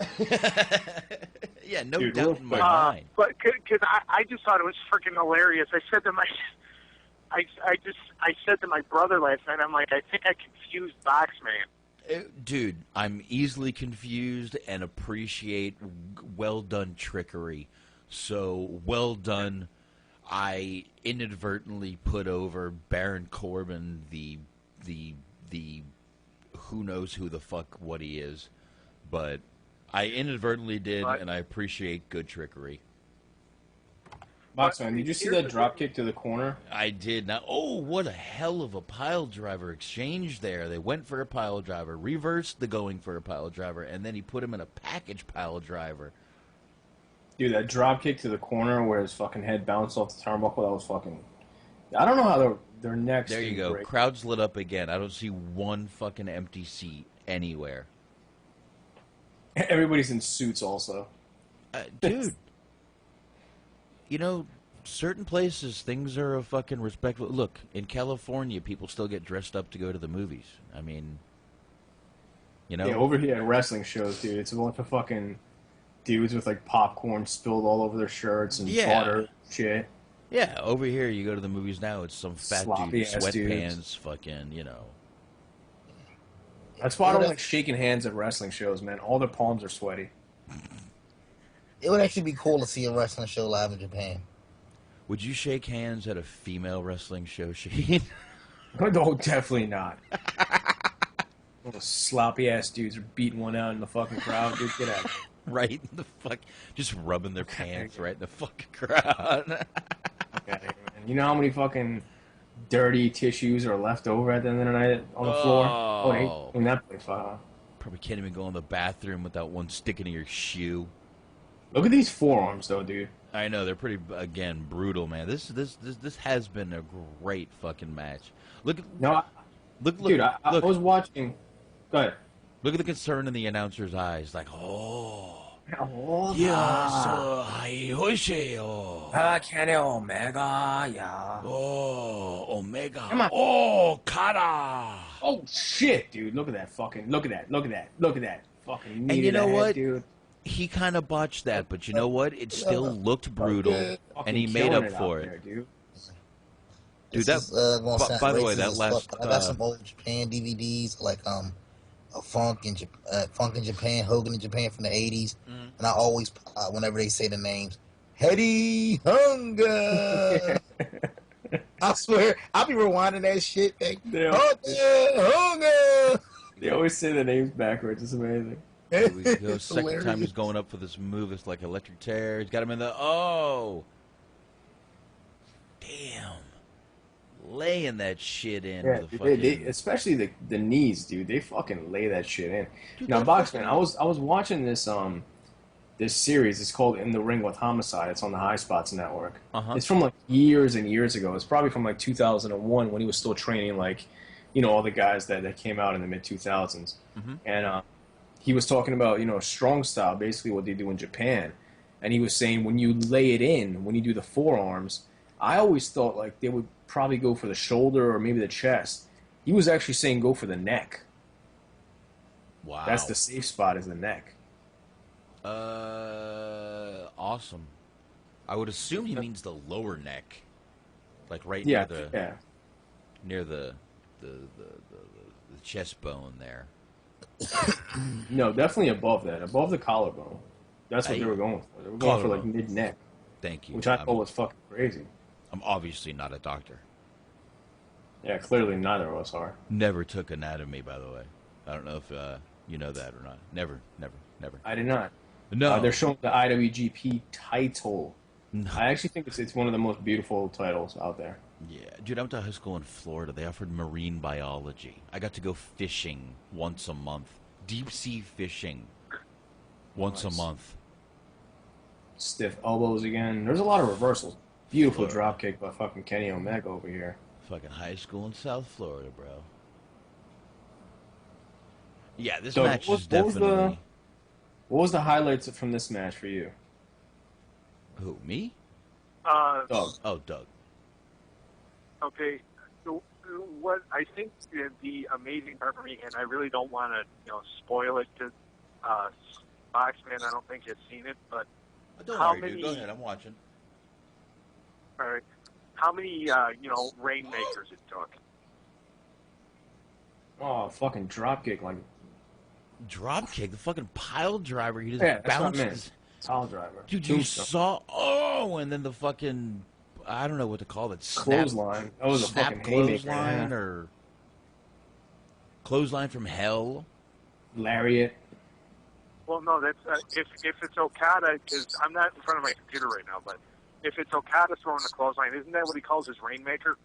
Yeah, no doubt in my mind. But because I just thought it was freaking hilarious. I said to my brother last night, I'm like, I think I confused Boxman. Dude, I'm easily confused and appreciate well done trickery. So well done. I inadvertently put over Baron Corbin, the who knows who the fuck what he is, but I inadvertently did, and I appreciate good trickery. Boxman, did you see that drop kick to the corner? I did. Now, what a hell of a pile driver exchange there. They went for a pile driver, reversed the going for a pile driver, and then he put him in a package pile driver. Dude, that drop kick to the corner where his fucking head bounced off the turnbuckle, that was fucking... I don't know how their necks... There you go. Break. Crowd's lit up again. I don't see one fucking empty seat anywhere. Everybody's in suits also. Dude. Certain places, things are a fucking respectful... Look, in California, people still get dressed up to go to the movies. I mean, Yeah, over here at wrestling shows, dude, it's a bunch of fucking dudes with, like, popcorn spilled all over their shirts and butter shit. Yeah, over here, you go to the movies now, it's some fat dude, sweatpants, dudes. fucking, That's why I don't like shaking hands at wrestling shows, man. All their palms are sweaty. It would actually be cool to see a wrestling show live in Japan. Would you shake hands at a female wrestling show, Shane? No, definitely not. Those sloppy-ass dudes are beating one out in the fucking crowd. Dude, get out. Right in the fuck... Just rubbing their pants right in the fucking crowd. Okay, man. You know how many fucking dirty tissues are left over at the end of the night on the floor? Oh, in that place, Probably can't even go in the bathroom without one sticking to your shoe. Look at these forearms, though, dude. I know they're pretty, again, brutal, man. This has been a great fucking match. Look, dude, I was watching. Go ahead. Look at the concern in the announcer's eyes, like, Kenny Omega, yeah. Omega. Come on. Oh, Okada. Oh shit, dude! Look at that fucking. Look at that. Look at that. Look at that. Fucking. And you know what? Dude. He kind of botched that, but you know what? It still looked brutal, and he made up for it. Dude. Dude, that. By the way, that last. I got some old Japan DVDs, like a Funk in Japan, Hogan in Japan from the '80s, and I always, whenever they say the names, Hetty Hunger. I swear, I'll be rewinding that shit. Hunger. They always say the names backwards. It's amazing. Here we go. Second time he's going up for this move. It's like electric tear. He's got him in the. Oh. Damn. Laying that shit in. Yeah, with the they, especially the knees, dude. They fucking lay that shit in. Dude, now, Boxman, I was watching this this series. It's called In the Ring with Homicide. It's on the High Spots Network. It's from like years and years ago. It's probably from like 2001 when he was still training like, all the guys that came out in the mid 2000s. And he was talking about strong style, basically what they do in Japan. And he was saying when you lay it in, when you do the forearms, I always thought like they would probably go for the shoulder or maybe the chest. He was actually saying go for the neck. Wow. That's the safe spot, is the neck. Awesome. I would assume he means the lower neck, like right Yeah, near the chest bone there. No, definitely above that, above the collarbone. That's what they were going for. They were going for like mid neck. Thank you. Which I thought was fucking crazy. I'm obviously not a doctor. Yeah, clearly neither of us are. Never took anatomy, by the way. I don't know if you know that or not. Never. I did not. No. They're showing the IWGP title. No. I actually think it's one of the most beautiful titles out there. Yeah, dude, I went to high school in Florida. They offered marine biology. I got to go fishing once a month. Deep sea fishing once a month. Stiff elbows again. There's a lot of reversals. Beautiful dropkick by fucking Kenny Omega over here. Fucking high school in South Florida, bro. Yeah, this so match is definitely... What was the highlights from this match for you? Who, me? Doug. Oh, Doug. Okay, so what I think the amazing part for me, and I really don't want to spoil it because Boxman, I don't think has seen it, but Don't worry, dude. Go ahead, I'm watching. All right, how many rainmakers it took? Oh, fucking dropkick like. Dropkick, the fucking pile driver. He just bounces. Pile driver. Dude, you saw. Oh, and then the fucking. I don't know what to call it. Clothesline. That was a fucking clothesline or clothesline from hell. Lariat. Well, no, that's if it's Okada, because I'm not in front of my computer right now, but if it's Okada throwing the clothesline, isn't that what he calls his rainmaker?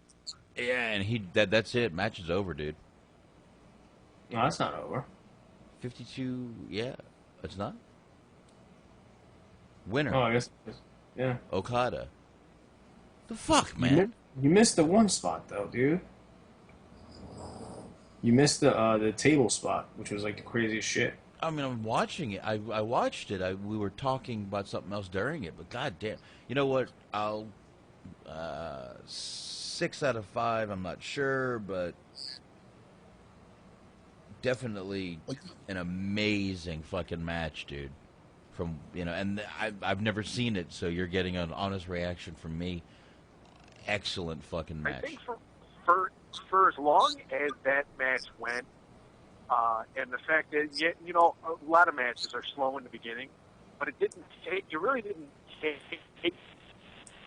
Yeah, and that's it. Match is over, dude. No, that's not over. 52. Yeah, it's not. Winner. Oh, I guess. Yeah. Okada. The fuck, man? You missed the one spot though, dude. You missed the table spot, which was like the craziest shit. I mean, I'm watching it. I watched it. We were talking about something else during it, but goddamn, you know what? I'll 6 out of 5. I'm not sure, but definitely an amazing fucking match, dude. From and I've never seen it, so you're getting an honest reaction from me. Excellent fucking match. I think for as long as that match went, and the fact that a lot of matches are slow in the beginning, but it really didn't take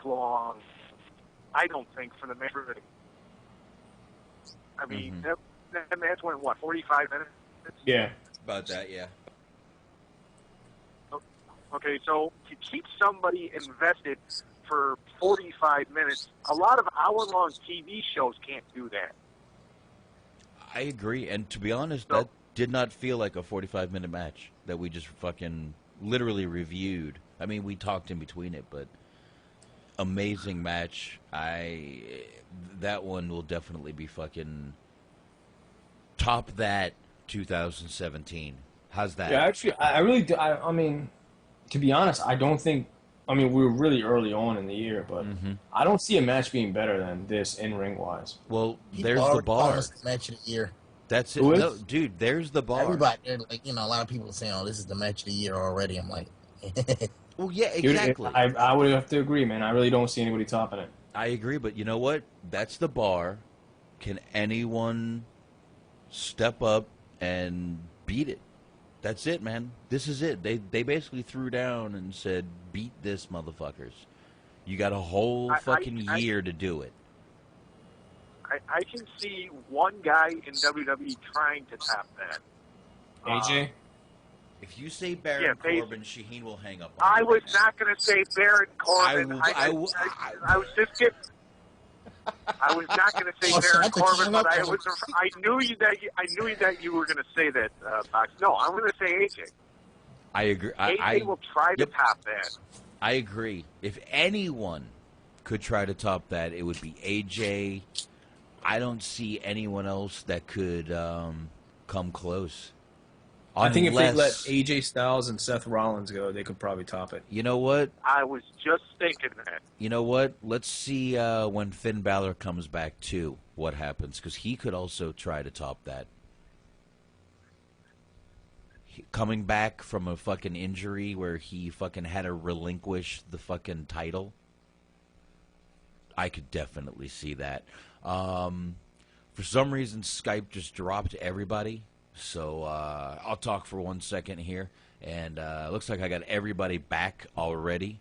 long. I don't think for the match. I mean, that match went 45 minutes. Yeah, about that. Yeah. Okay, so to keep somebody invested for 45 minutes, a lot of hour-long TV shows can't do that. I agree, and to be honest, that did not feel like a 45-minute match that we just fucking literally reviewed. I mean, we talked in between it, but amazing match. That one will definitely be fucking top that 2017. How's that? Yeah, actually, I really do. I mean, to be honest, I don't think I mean, we were really early on in the year, but I don't see a match being better than this in-ring wise. Well, People there's the already bar. promised the match of the year. That's it. Who is? No, dude, there's the bar. Everybody, like, a lot of people are saying, "Oh, this is the match of the year already." I'm like, Well, yeah, Dude, exactly. I would have to agree, man. I really don't see anybody topping it. I agree, but you know what? That's the bar. Can anyone step up and beat it? That's it, man. This is it. They basically threw down and said, "Beat this, motherfuckers." You got a whole fucking year to do it. I can see one guy in WWE trying to top that. AJ? If you say Baron Corbin, Shaheen will hang up on I you was right not going to say Baron Corbin. I was just getting. I was not going to say Baron Corbin, but I knew that you were going to say that, Box. No, I'm going to say AJ. I agree. AJ will try to top that. I agree. If anyone could try to top that, it would be AJ. I don't see anyone else that could come close. I think if they let AJ Styles and Seth Rollins go, they could probably top it. You know what? I was just thinking that. You know what? Let's see when Finn Balor comes back, too, what happens. Because he could also try to top that. Coming back from a fucking injury where he fucking had to relinquish the fucking title. I could definitely see that. For some reason, Skype just dropped everybody. So I'll talk for 1 second here. And looks like I got everybody back already.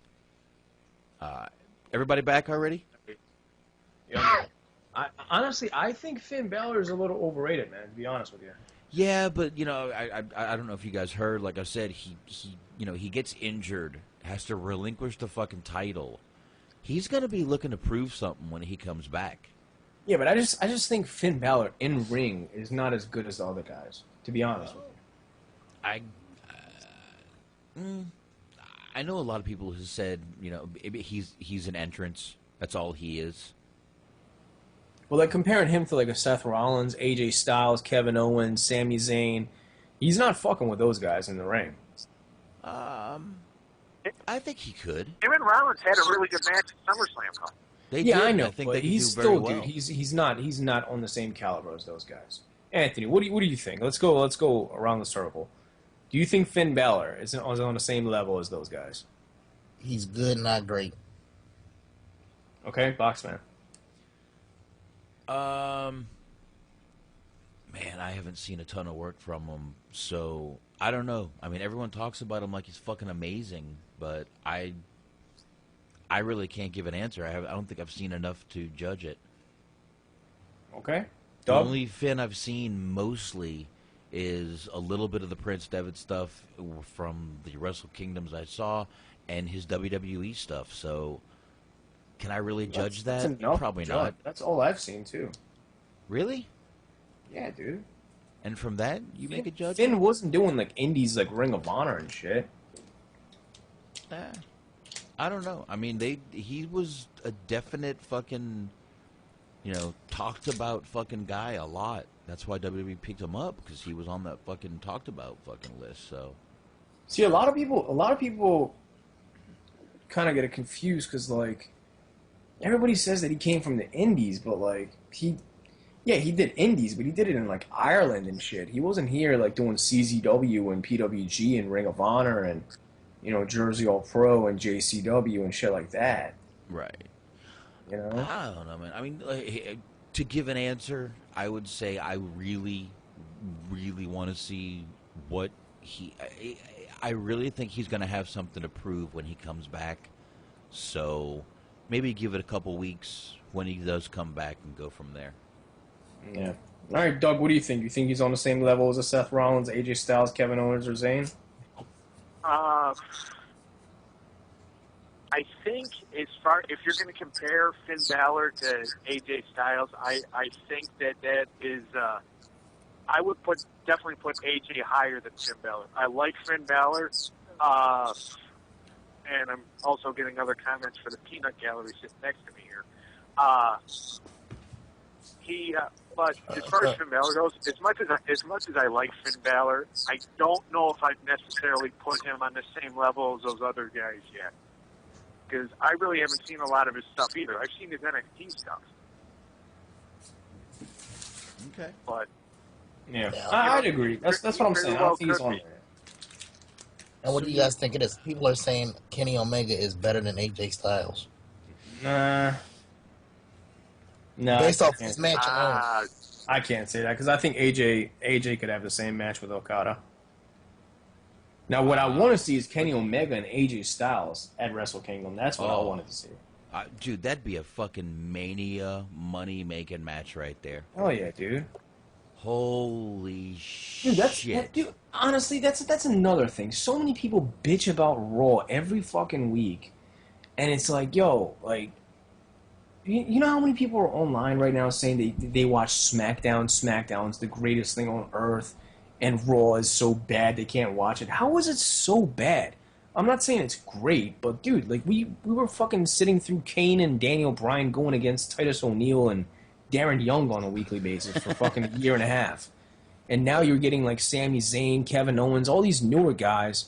Everybody back already? Yeah. Honestly, I think Finn Balor is a little overrated, man, to be honest with you. Yeah, but, you know, I don't know if you guys heard. Like I said, he gets injured, has to relinquish the fucking title. He's going to be looking to prove something when he comes back. Yeah, but I just think Finn Balor in ring is not as good as the other guys, to be honest with you. I know a lot of people who said, you know, he's an entrance. That's all he is. Well, like comparing him to like a Seth Rollins, AJ Styles, Kevin Owens, Sami Zayn, he's not fucking with those guys in the ring. I think he could. Him and Rollins had a really good match at SummerSlam, though. They yeah, did. I know, I think but they he's do very still, well. dude. He's not on the same caliber as those guys. Anthony, what do you think? Let's go around the circle. Do you think Finn Balor is on the same level as those guys? He's good, not great. Okay, Boxman. Man, I haven't seen a ton of work from him, so I don't know. I mean, everyone talks about him like he's fucking amazing, but I really can't give an answer. I don't think I've seen enough to judge it. Okay. The only Finn I've seen mostly is a little bit of the Prince Devitt stuff from the Wrestle Kingdoms I saw, and his WWE stuff. So, can I really judge that? That's enough, Probably John. not. That's all I've seen too. Really? Yeah, dude. And from that, you make a judgment? Finn wasn't doing like indies like Ring of Honor and shit. I don't know. I mean, he was a definite fucking, you know, talked about fucking guy a lot. That's why WWE picked him up, because he was on that fucking talked about fucking list. So, see, a lot of people kind of get it confused because like everybody says that he came from the indies, but like he did indies, but he did it in like Ireland and shit. He wasn't here like doing CZW and PWG and Ring of Honor and, you know, Jersey All Pro and JCW and shit like that. right. You know? I don't know, man. I mean, to give an answer, I would say I really, really want to see what I really think he's going to have something to prove when he comes back. So maybe give it a couple weeks when he does come back and go from there. Yeah. All right, Doug, what do you think? You think he's on the same level as a Seth Rollins, AJ Styles, Kevin Owens, or Zayn? I think if you're going to compare Finn Balor to AJ Styles, I think that is I would definitely put AJ higher than Finn Balor. I like Finn Balor, and I'm also getting other comments for the peanut gallery sitting next to me here. But as far as Finn Balor goes, as much as I like Finn Balor, I don't know if I'd necessarily put him on the same level as those other guys yet. because I really haven't seen a lot of his stuff either. I've seen his NXT stuff. Okay. But yeah, I'd agree. That's what I'm saying. I don't think he's on there. And what do you guys think it is? People are saying Kenny Omega is better than AJ Styles. No. Based off his match alone. I can't say that because I think AJ could have the same match with Okada. Now, what I want to see is Kenny Omega and AJ Styles at Wrestle Kingdom. That's what I wanted to see. Dude, that'd be a fucking Mania money-making match right there. Oh, yeah, dude. Holy shit. Dude, honestly, that's another thing. So many people bitch about Raw every fucking week. And it's like, yo, like, you know how many people are online right now saying they watch SmackDown? SmackDown's the greatest thing on earth, and Raw is so bad they can't watch it. How is it so bad? I'm not saying it's great, but dude, like we were fucking sitting through Kane and Daniel Bryan going against Titus O'Neil and Darren Young on a weekly basis for fucking a year and a half. And now you're getting like Sami Zayn, Kevin Owens, all these newer guys,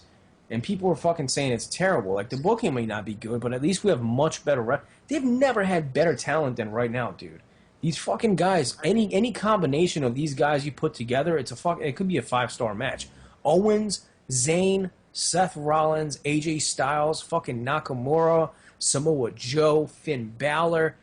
and people are fucking saying it's terrible. Like, the booking may not be good, but at least we have much better they've never had better talent than right now, dude. These fucking guys, any combination of these guys you put together, it could be a 5-star match. Owens, Zayn, Seth Rollins, AJ Styles, fucking Nakamura, Samoa Joe, Finn Balor,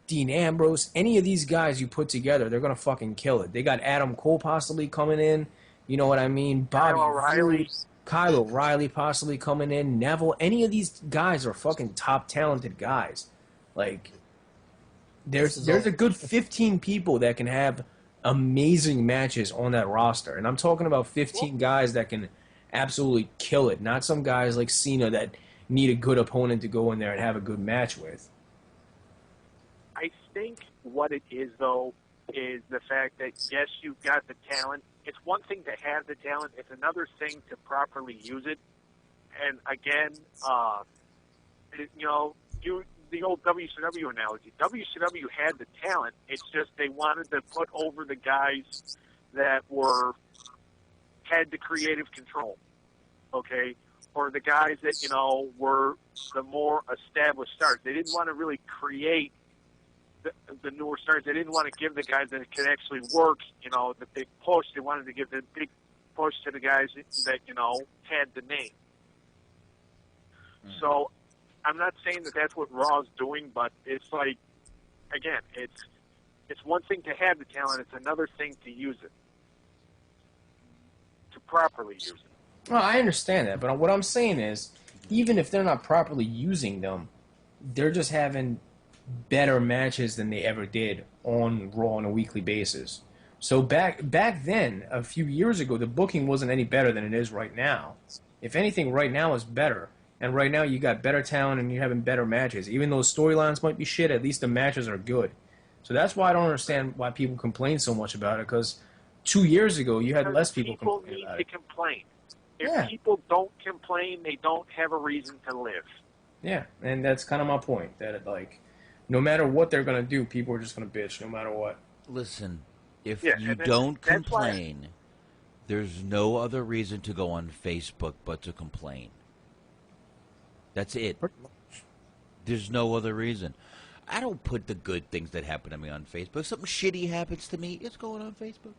Dean Ambrose, any of these guys you put together, they're going to fucking kill it. They got Adam Cole possibly coming in, you know what I mean? Kyle O'Reilly possibly coming in, Neville, any of these guys are fucking top talented guys. Like, there's a good 15 people that can have amazing matches on that roster. And I'm talking about 15 guys that can absolutely kill it, not some guys like Cena that need a good opponent to go in there and have a good match with. I think what it is, though, is the fact that, yes, you've got the talent. It's one thing to have the talent. It's another thing to properly use it. And, again, the old WCW analogy. WCW had the talent. It's just they wanted to put over the guys that had the creative control, okay? Or the guys that, were the more established stars. They didn't want to really create the newer stars. They didn't want to give the guys that could actually work, the big push. They wanted to give the big push to the guys that, had the name. So I'm not saying that that's what Raw's doing, but it's like, again, it's one thing to have the talent. It's another thing to use it, to properly use it. Well, I understand that, but what I'm saying is, even if they're not properly using them, they're just having better matches than they ever did on Raw on a weekly basis. So back then, a few years ago, the booking wasn't any better than it is right now. If anything, right now is better. And right now you got better talent and you're having better matches. Even though storylines might be shit, at least the matches are good. So that's why I don't understand why people complain so much about it, because 2 years ago you had less people complain about it. People need to complain. If people don't complain, they don't have a reason to live. Yeah, and that's kind of my point. That, like, no matter what they're going to do, people are just going to bitch no matter what. Listen, if you don't complain, there's no other reason to go on Facebook but to complain. That's it. There's no other reason. I don't put the good things that happen to me on Facebook. Something shitty happens to me, it's going on Facebook.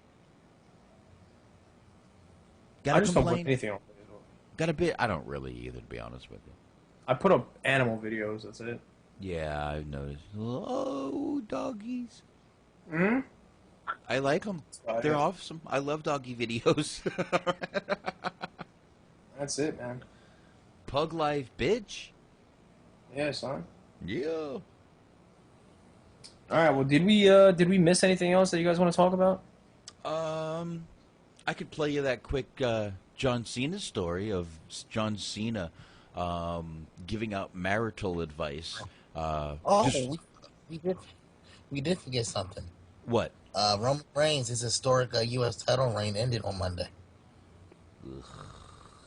I just don't put anything on Facebook. I don't really either, to be honest with you. I put up animal videos, that's it. Yeah, I've noticed. Oh, doggies. Hmm? I like them. They're awesome. I love doggy videos. That's it, man. Pug life, bitch. Yeah, son. Yeah. All right. Well, did we miss anything else that you guys want to talk about? I could play you that quick John Cena story of John Cena giving out marital advice. We did forget something. What? Roman Reigns' his historic U.S. title reign ended on Monday. Ugh.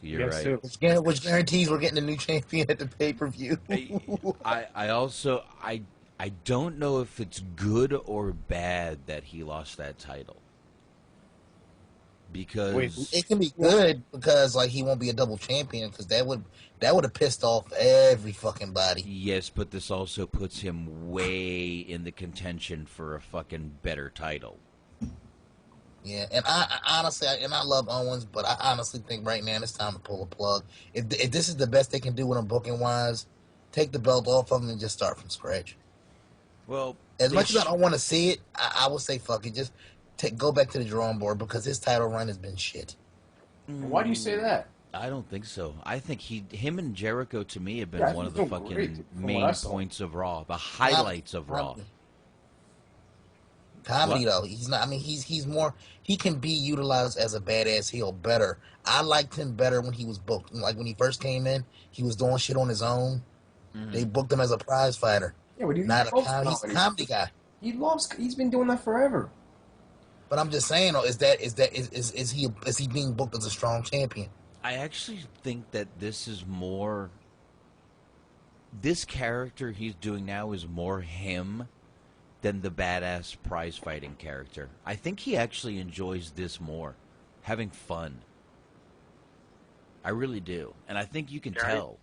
You're right. Which guarantees we're getting a new champion at the pay-per-view. I don't know if it's good or bad that he lost that title. because it can be good because like he won't be a double champion because that would have pissed off every fucking body. Yes, but this also puts him way in the contention for a fucking better title. Yeah, and I honestly, I love Owens, but I honestly think right now it's time to pull a plug. If this is the best they can do with him booking wise, take the belt off of him and just start from scratch. Well, as much as I don't want to see it, I would say fuck it. Just go back to the drawing board because his title run has been shit. Why do you say that? I don't think so. I think him and Jericho to me have been one of the fucking main points of Raw, the highlights of Raw. Comedy though, he's not. I mean, he's more. He can be utilized as a badass heel better. I liked him better when he was booked. Like when he first came in, he was doing shit on his own. Mm-hmm. They booked him as a prize fighter. Yeah, but he's not a comedy. He's a comedy guy. He's been doing that forever. But I'm just saying, though, is he being booked as a strong champion? I actually think that this is more. This character he's doing now is more him than the badass prize fighting character. I think he actually enjoys this more, having fun. I really do, and I think you can tell.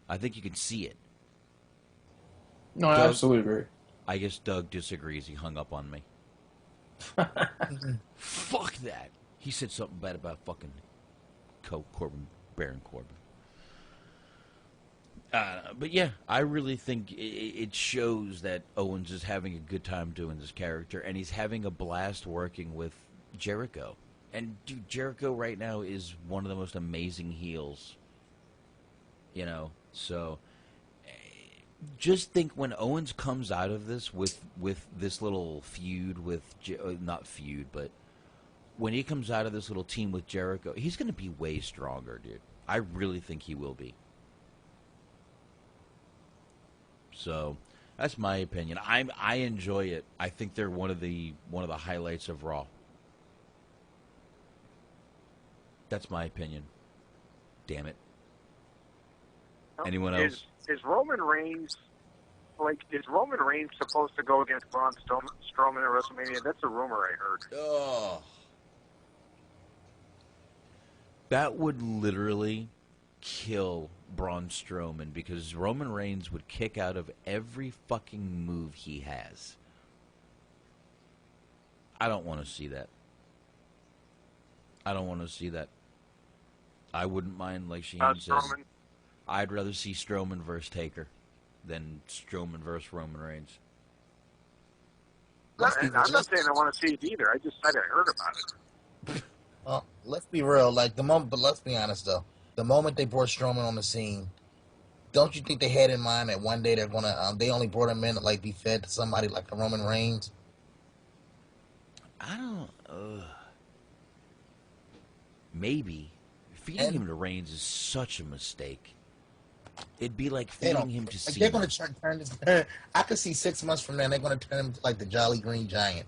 I think you can see it. No, I absolutely agree. I guess Doug disagrees. He hung up on me. Fuck that. He said something bad about fucking Baron Corbin. But yeah, I really think it shows that Owens is having a good time doing this character, and he's having a blast working with Jericho. And dude, Jericho right now is one of the most amazing heels. You know, so just think when Owens comes out of this with this little feud with not feud, but when he comes out of this little team with Jericho, he's going to be way stronger, dude. I really think he will be. So that's my opinion. I enjoy it. I think they're one of the highlights of Raw. That's my opinion. Damn it. Anyone else? Is Roman Reigns supposed to go against Braun Strowman at WrestleMania? That's a rumor I heard. Oh. That would literally kill Braun Strowman because Roman Reigns would kick out of every fucking move he has. I don't want to see that. I don't want to see that. I wouldn't mind, like Shaheen says. Strowman? I'd rather see Strowman versus Taker than Strowman versus Roman Reigns. I'm not saying I want to see it either. I just said I heard about it. Well, let's be real. Like but let's be honest though. The moment they brought Strowman on the scene, don't you think they had in mind that one day they're gonna? They only brought him in to like be fed to somebody like a Roman Reigns. I don't. Maybe feeding him to Reigns is such a mistake. It'd be like feeding him to Cena. They're going to turn this. I could see 6 months from now they're going to turn him into like the Jolly Green Giant.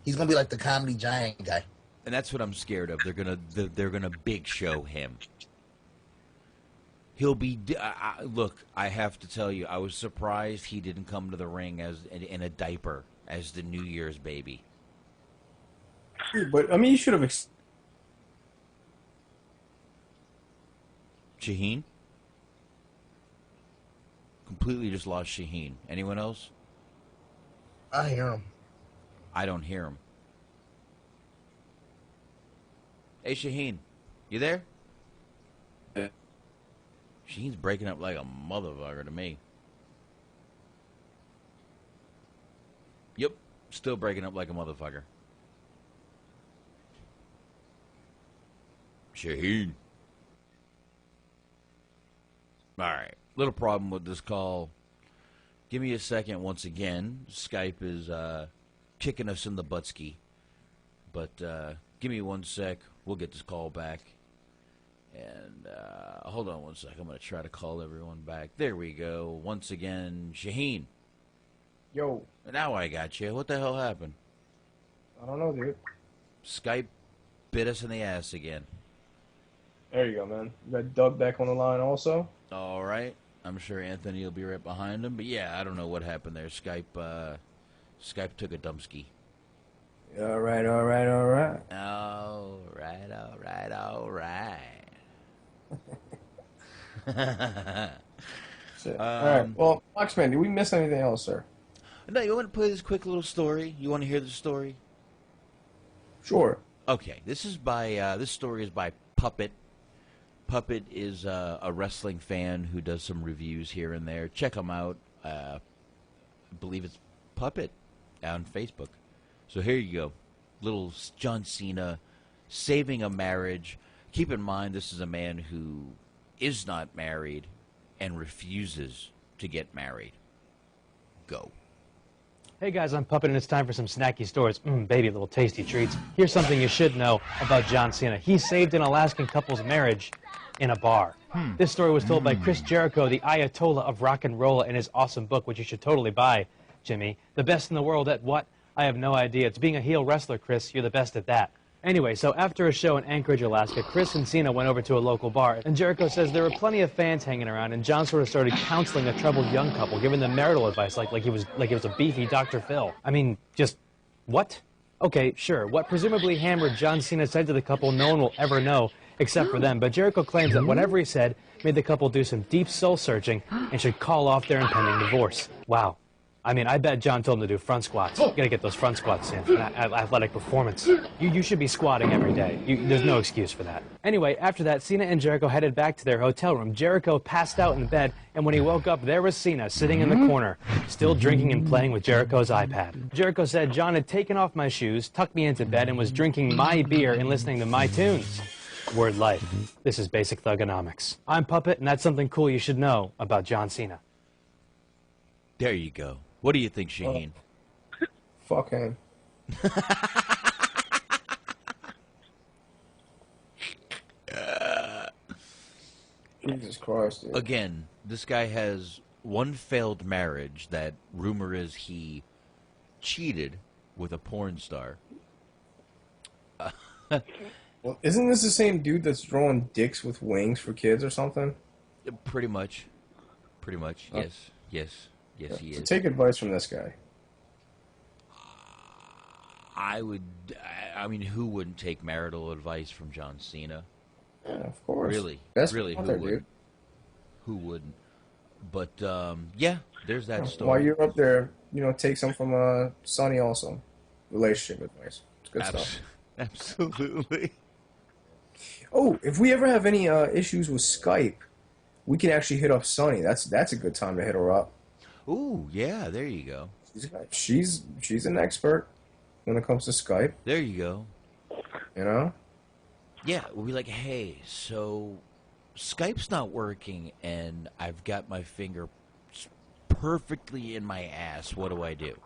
He's going to be like the comedy giant guy. And that's what I'm scared of. They're gonna big show him. He'll be. Look, I have to tell you, I was surprised he didn't come to the ring as in a diaper as the New Year's baby. But I mean, you should have. Shaheen? Completely just lost Shaheen. Anyone else? I hear him. I don't hear him. Hey, Shaheen. You there? Yeah. Shaheen's breaking up like a motherfucker to me. Yep. Still breaking up like a motherfucker. Shaheen. Alright. Little problem with this call. Give me a second once again. Skype is kicking us in the buttski. But give me 1 sec. We'll get this call back. And hold on 1 sec. I'm going to try to call everyone back. There we go. Once again, Shaheen. Yo. Now I got you. What the hell happened? I don't know, dude. Skype bit us in the ass again. There you go, man. You got Doug back on the line also? All right. I'm sure Anthony will be right behind him. But yeah, I don't know what happened there. Skype took a dumpski. All right. All right. all right. Shit. All right. Well, Foxman, did we miss anything else, sir? No, you want to play this quick little story? You want to hear the story? Sure. Okay. This story is by Puppet. Puppet is a wrestling fan who does some reviews here and there. Check him out. I believe it's Puppet on Facebook. So here you go. Little John Cena saving a marriage. Keep in mind, this is a man who is not married and refuses to get married. Go. Hey guys, I'm Puppet and it's time for some snacky stories. Baby, little tasty treats. Here's something you should know about John Cena. He saved an Alaskan couple's marriage in a bar. This story was told by Chris Jericho, the Ayatollah of rock and roll, in his awesome book, which you should totally buy, Jimmy. The best in the world at what? I have no idea. It's being a heel wrestler, Chris. You're the best at that. Anyway, so after a show in Anchorage, Alaska, Chris and Cena went over to a local bar, and Jericho says there were plenty of fans hanging around, and John sort of started counseling a troubled young couple, giving them marital advice like he was a beefy Dr. Phil. I mean, just what? Okay, sure. What presumably hammered John Cena said to the couple, no one will ever know except for them, but Jericho claims that whatever he said made the couple do some deep soul-searching and should call off their impending divorce. Wow. I mean, I bet John told him to do front squats. You gotta get those front squats in. Athletic performance. You should be squatting every day. There's no excuse for that. Anyway, after that, Cena and Jericho headed back to their hotel room. Jericho passed out in bed, and when he woke up, there was Cena sitting in the corner, still drinking and playing with Jericho's iPad. Jericho said John had taken off my shoes, tucked me into bed, and was drinking my beer and listening to my tunes. Word life. This is basic thugonomics. I'm Puppet, and that's something cool you should know about John Cena. There you go. What do you think, Shaheen? Fuck him. Jesus Christ, dude. Again, this guy has one failed marriage that rumor is he cheated with a porn star. Well, isn't this the same dude that's drawing dicks with wings for kids or something? Pretty much. Pretty much, yes. Yes, he So is. take advice from this guy. I mean, who wouldn't take marital advice from John Cena? Yeah, of course. Really? Best Really, out who there, would? dude. Who wouldn't? But, yeah, there's that story. While you're up there, take some from Sonny also. Relationship advice. It's good stuff. Absolutely. Oh, if we ever have any issues with Skype, we can actually hit up Sonny. That's a good time to hit her up. Ooh, yeah, there you go. She's an expert when it comes to Skype. There you go. You know? Yeah, we'll be like, hey, so Skype's not working, and I've got my finger perfectly in my ass. What do I do?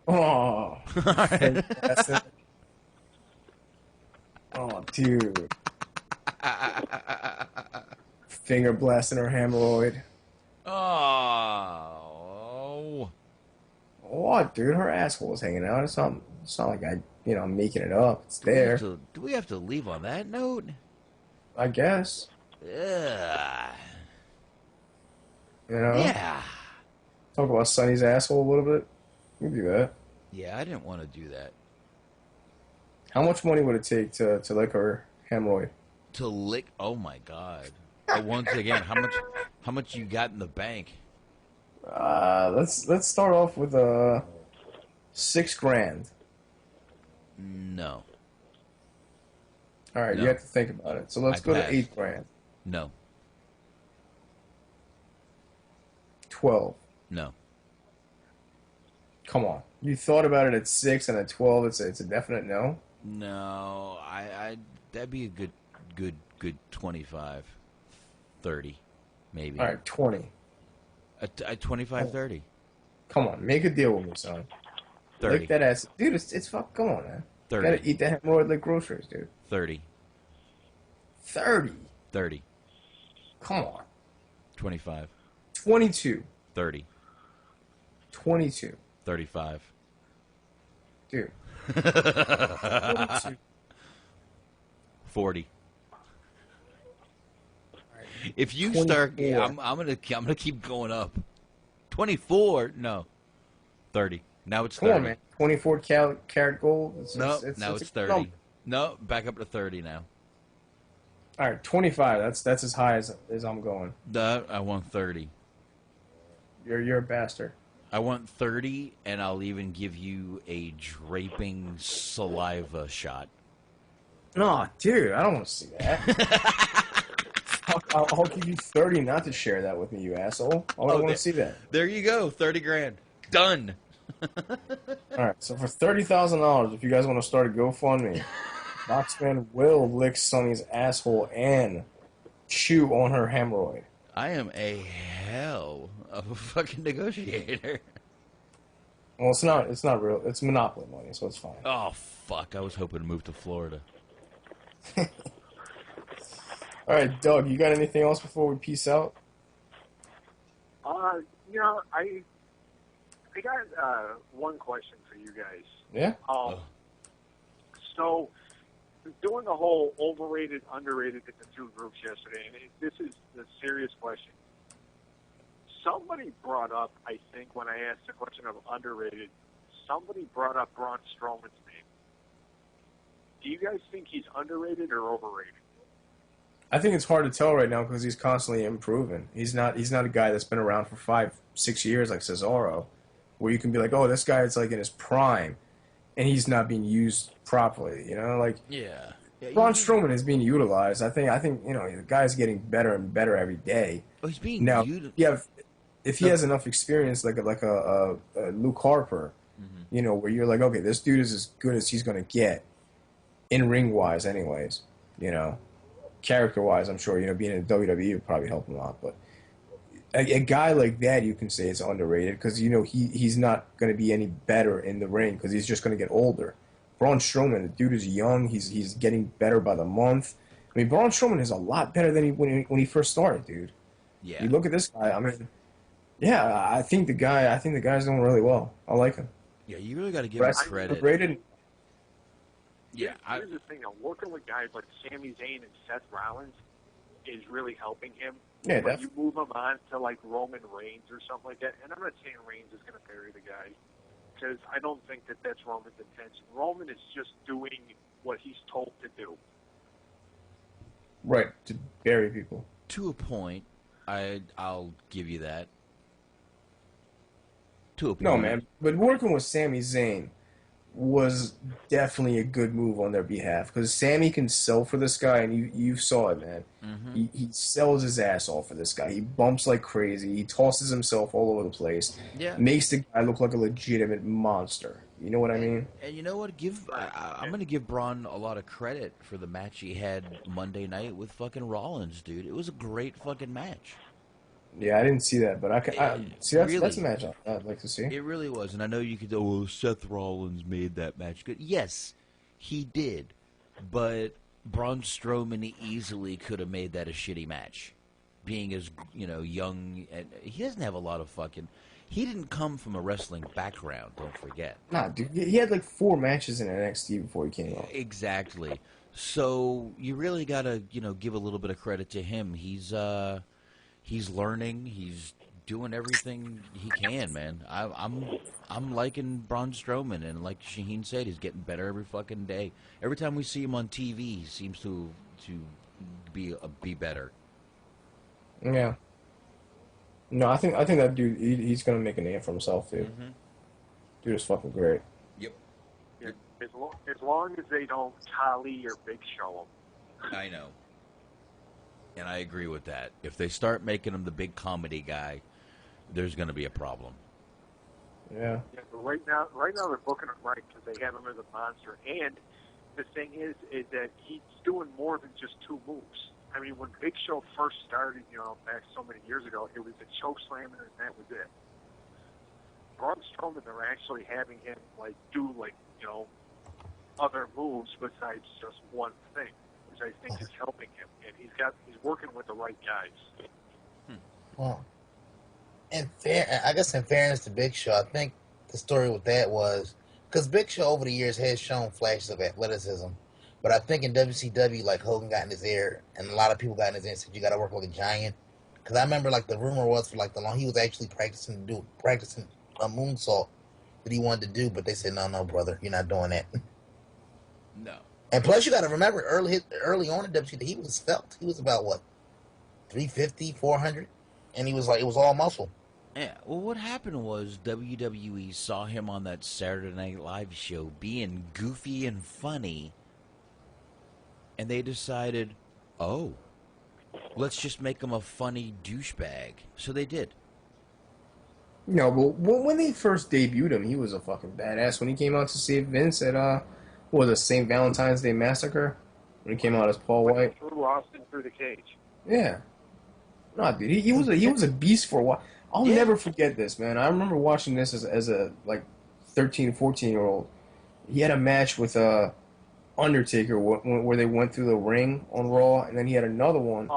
Oh, fantastic. Oh, dude. Finger blasting her hemorrhoid. Oh. What, dude? Her asshole is hanging out. It's not like I'm making it up. It's there. Do we have to leave on that note? I guess. Ugh. You know? Yeah. Talk about Sonny's asshole a little bit. We can do that. Yeah, I didn't want to do that. How much money would it take to lick her hemorrhoid? To lick? Oh my God! Once again, how much you got in the bank? Let's start off with $6,000. No. All right, No. you have to think about it. So let's go pass. to $8,000. No. 12. No. Come on. You thought about it at 6 and at 12. It's a definite no. No. I that'd be a good 25, 30, maybe. All right, 20. At 25, 30. Come on, make a deal with me, son. 30. Lick that ass, dude. It's fuck. Come on, man. 30. You gotta eat that hemorrhoid like groceries, dude. 30. 30. 30. Come on. 25. 22. 30. 22. 35. Dude. 40. If you 24. start, I'm gonna keep going up. 24, no. 30. Now it's 30. Come on, man. 24 carat gold. No, it's now a it's 30. number. No, back up to 30 now. All right, 25. That's as high as I'm going. I want 30. You're a bastard. I want 30, and I'll even give you a draping saliva shot. No, dude, I don't want to see that. I'll give you 30 not to share that with me, you asshole. I don't want to see that. There you go, 30 grand. Done. All right, so for $30,000, if you guys want to start a GoFundMe, Boxman will lick Sonny's asshole and chew on her hemorrhoid. I am a hell of a fucking negotiator. Well, it's not real. It's Monopoly money, so it's fine. Oh, fuck. I was hoping to move to Florida. All right, Doug, you got anything else before we peace out? You know, I got one question for you guys. Yeah? So, doing the whole overrated, underrated in the two groups yesterday, and this is the serious question. Somebody brought up, I think, when I asked the question of underrated, somebody brought up Braun Strowman's name. Do you guys think he's underrated or overrated? I think it's hard to tell right now because he's constantly improving. He's not a guy that's been around for 5-6 years like Cesaro, where you can be like, oh, this guy is like in his prime, and he's not being used properly. You know, like Braun Strowman is being utilized. I think you know the guy's getting better and better every day. Oh, he's being now. If he has enough experience, like a Luke Harper, you know, where you're like, okay, this dude is as good as he's going to get, in ring wise, anyways. You know, character wise, I'm sure, you know, being in WWE would probably help him a lot. But a guy like that, you can say is underrated because you know he's not going to be any better in the ring because he's just going to get older. Braun Strowman, the dude is young. He's getting better by the month. I mean, Braun Strowman is a lot better than when he first started, dude. Yeah. You look at this guy. I mean. Yeah, I think the guy's doing really well. I like him. Yeah, you really got to give him credit. Rated. Yeah, here's the thing. Working with guys like Sami Zayn and Seth Rollins is really helping him. Yeah, when you move him on to like Roman Reigns or something like that, and I'm not saying Reigns is going to bury the guy because I don't think that that's Roman's intention. Roman is just doing what he's told to do. Right, to bury people. To a point, I'll give you that. No, man. But working with Sami Zayn was definitely a good move on their behalf because Sami can sell for this guy, and you saw it, man. Mm-hmm. He sells his ass off for this guy. He bumps like crazy. He tosses himself all over the place. Yeah. Makes the guy look like a legitimate monster. You know what I mean? And you know what? I'm going to give Braun a lot of credit for the match he had Monday night with fucking Rollins, dude. It was a great fucking match. Yeah, I didn't see that, but I see that's a match I'd like to see. It really was, and I know you could go, well, Seth Rollins made that match good. Yes, he did, but Braun Strowman easily could have made that a shitty match. Being as, you know, young, and he doesn't have a lot of fucking... He didn't come from a wrestling background, don't forget. Nah, dude, he had like 4 matches in NXT before he came out. Exactly. So you really got to, you know, give a little bit of credit to him. He's learning. He's doing everything he can, man. I'm liking Braun Strowman, and like Shaheen said, he's getting better every fucking day. Every time we see him on TV, he seems to be better. Yeah. No, I think that dude, he's gonna make a name for himself, dude. Mm-hmm. Dude is fucking great. Yep. As long as they don't Kali or Big Show him. I know. And I agree with that. If they start making him the big comedy guy, there's going to be a problem. Yeah. But right now they're booking him right because they have him as a monster. And the thing is that he's doing more than just 2 moves. I mean, when Big Show first started, you know, back so many years ago, it was a choke slam and that was it. Braun Strowman, they're actually having him like do like, you know, other moves besides just one thing, which I think is helping him. And he's working with the right guys. Well, in fairness to Big Show, I think the story with that was because Big Show over the years has shown flashes of athleticism, but I think in WCW, like Hogan got in his ear, and a lot of people got in his ear and said you got to work like a giant. Because I remember, like the rumor was for like the long he was actually practicing a moonsault that he wanted to do, but they said no, brother, you're not doing that. No. And plus, you got to remember, early on in WCW, he was felt. He was about, what, 350, 400? And he was like, it was all muscle. Yeah, well, what happened was WWE saw him on that Saturday Night Live show being goofy and funny, and they decided, oh, let's just make him a funny douchebag. So they did. No, but when they first debuted him, he was a fucking badass. When he came out to save Vince at, what was it, St. Valentine's Day Massacre? When he came out as Paul White. Threw Austin through the cage. Yeah. No, dude, he was a beast for a while. I'll never forget this, man. I remember watching this as a, like, 13, 14-year-old. He had a match with Undertaker where they went through the ring on Raw, and then he had another one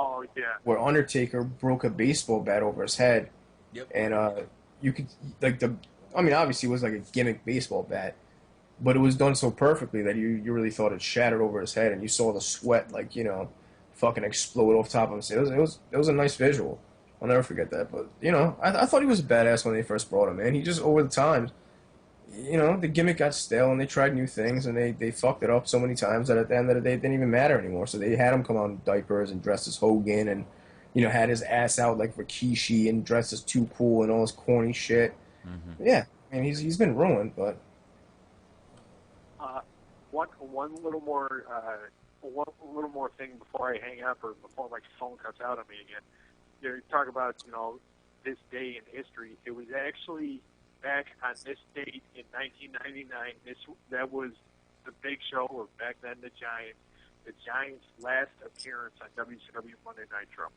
where Undertaker broke a baseball bat over his head. Yep. And you could, like, obviously it was like a gimmick baseball bat, but it was done so perfectly that you really thought it shattered over his head, and you saw the sweat, like, fucking explode off top of him. It was a nice visual. I'll never forget that. But, I thought he was a badass when they first brought him, man. He just, over the time, the gimmick got stale, and they tried new things, and they fucked it up so many times that at the end of the day, it didn't even matter anymore. So they had him come out in diapers and dressed as Hogan and, had his ass out like Rikishi and dressed as Too Cool and all this corny shit. Mm-hmm. Yeah, I mean, he's been ruined, but... One little more thing before I hang up or before my phone cuts out on me again. You talk about, this day in history. It was actually back on this date in 1999. That was the Big Show, or back then the Giants' last appearance on WCW Monday Nitro.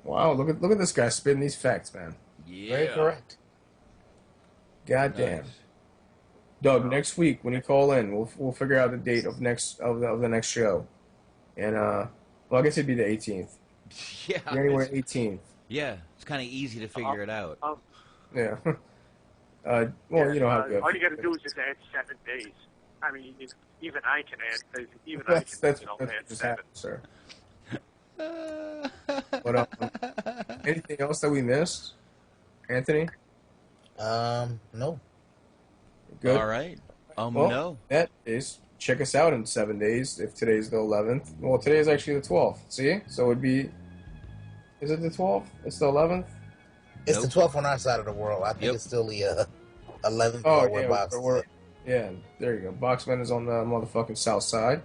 Wow, look at this guy spitting these facts, man. Yeah. Very correct. Goddamn. Nice. Doug, next week when you call in, we'll figure out the date of the next show, and well, I guess it'd be the 18th. Yeah. January 18th. Yeah, it's kind of easy to figure it out. Yeah. Well, you know how good. All you got to do is just add 7 days. I mean, even I can add. Even I can add 7. Sir. But anything else that we missed, Anthony? No. Good. All right. Well, No. That is, check us out in 7 days. If today's the 11th, well, today is actually the 12th. See, so it'd be. Is it the 12th? It's the 11th. It's the 12th on our side of the world. I think it's still the 11th. Oh yeah, yeah. There you go. Boxman is on the motherfucking south side.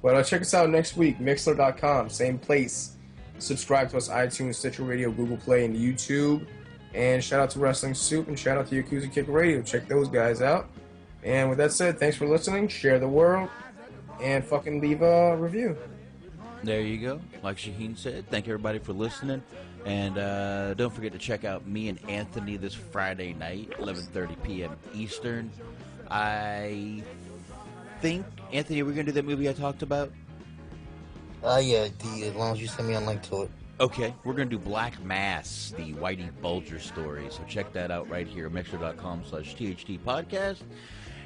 But check us out next week. Mixlr.com, same place. Subscribe to us, iTunes, Stitcher Radio, Google Play, and YouTube. And shout out to Wrestling Soup and shout out to Yakuza Kick Radio. Check those guys out. And with that said, thanks for listening. Share the world. And fucking leave a review. There you go. Like Shaheen said, thank everybody for listening. And don't forget to check out me and Anthony this Friday night, 11:30 p.m. Eastern. I think, Anthony, we're going to do that movie I talked about? Yeah, as long as you send me a link to it. Okay, we're going to do Black Mass, the Whitey Bulger story. So check that out right here, mixer.com/THT podcast.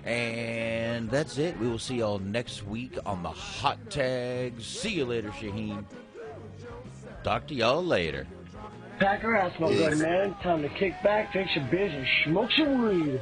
And that's it. We will see y'all next week on the Hot Tags. See you later, Shaheen. Talk to y'all later. Pack her ass, my good man. Time to kick back, take some biz, and smoke some weed.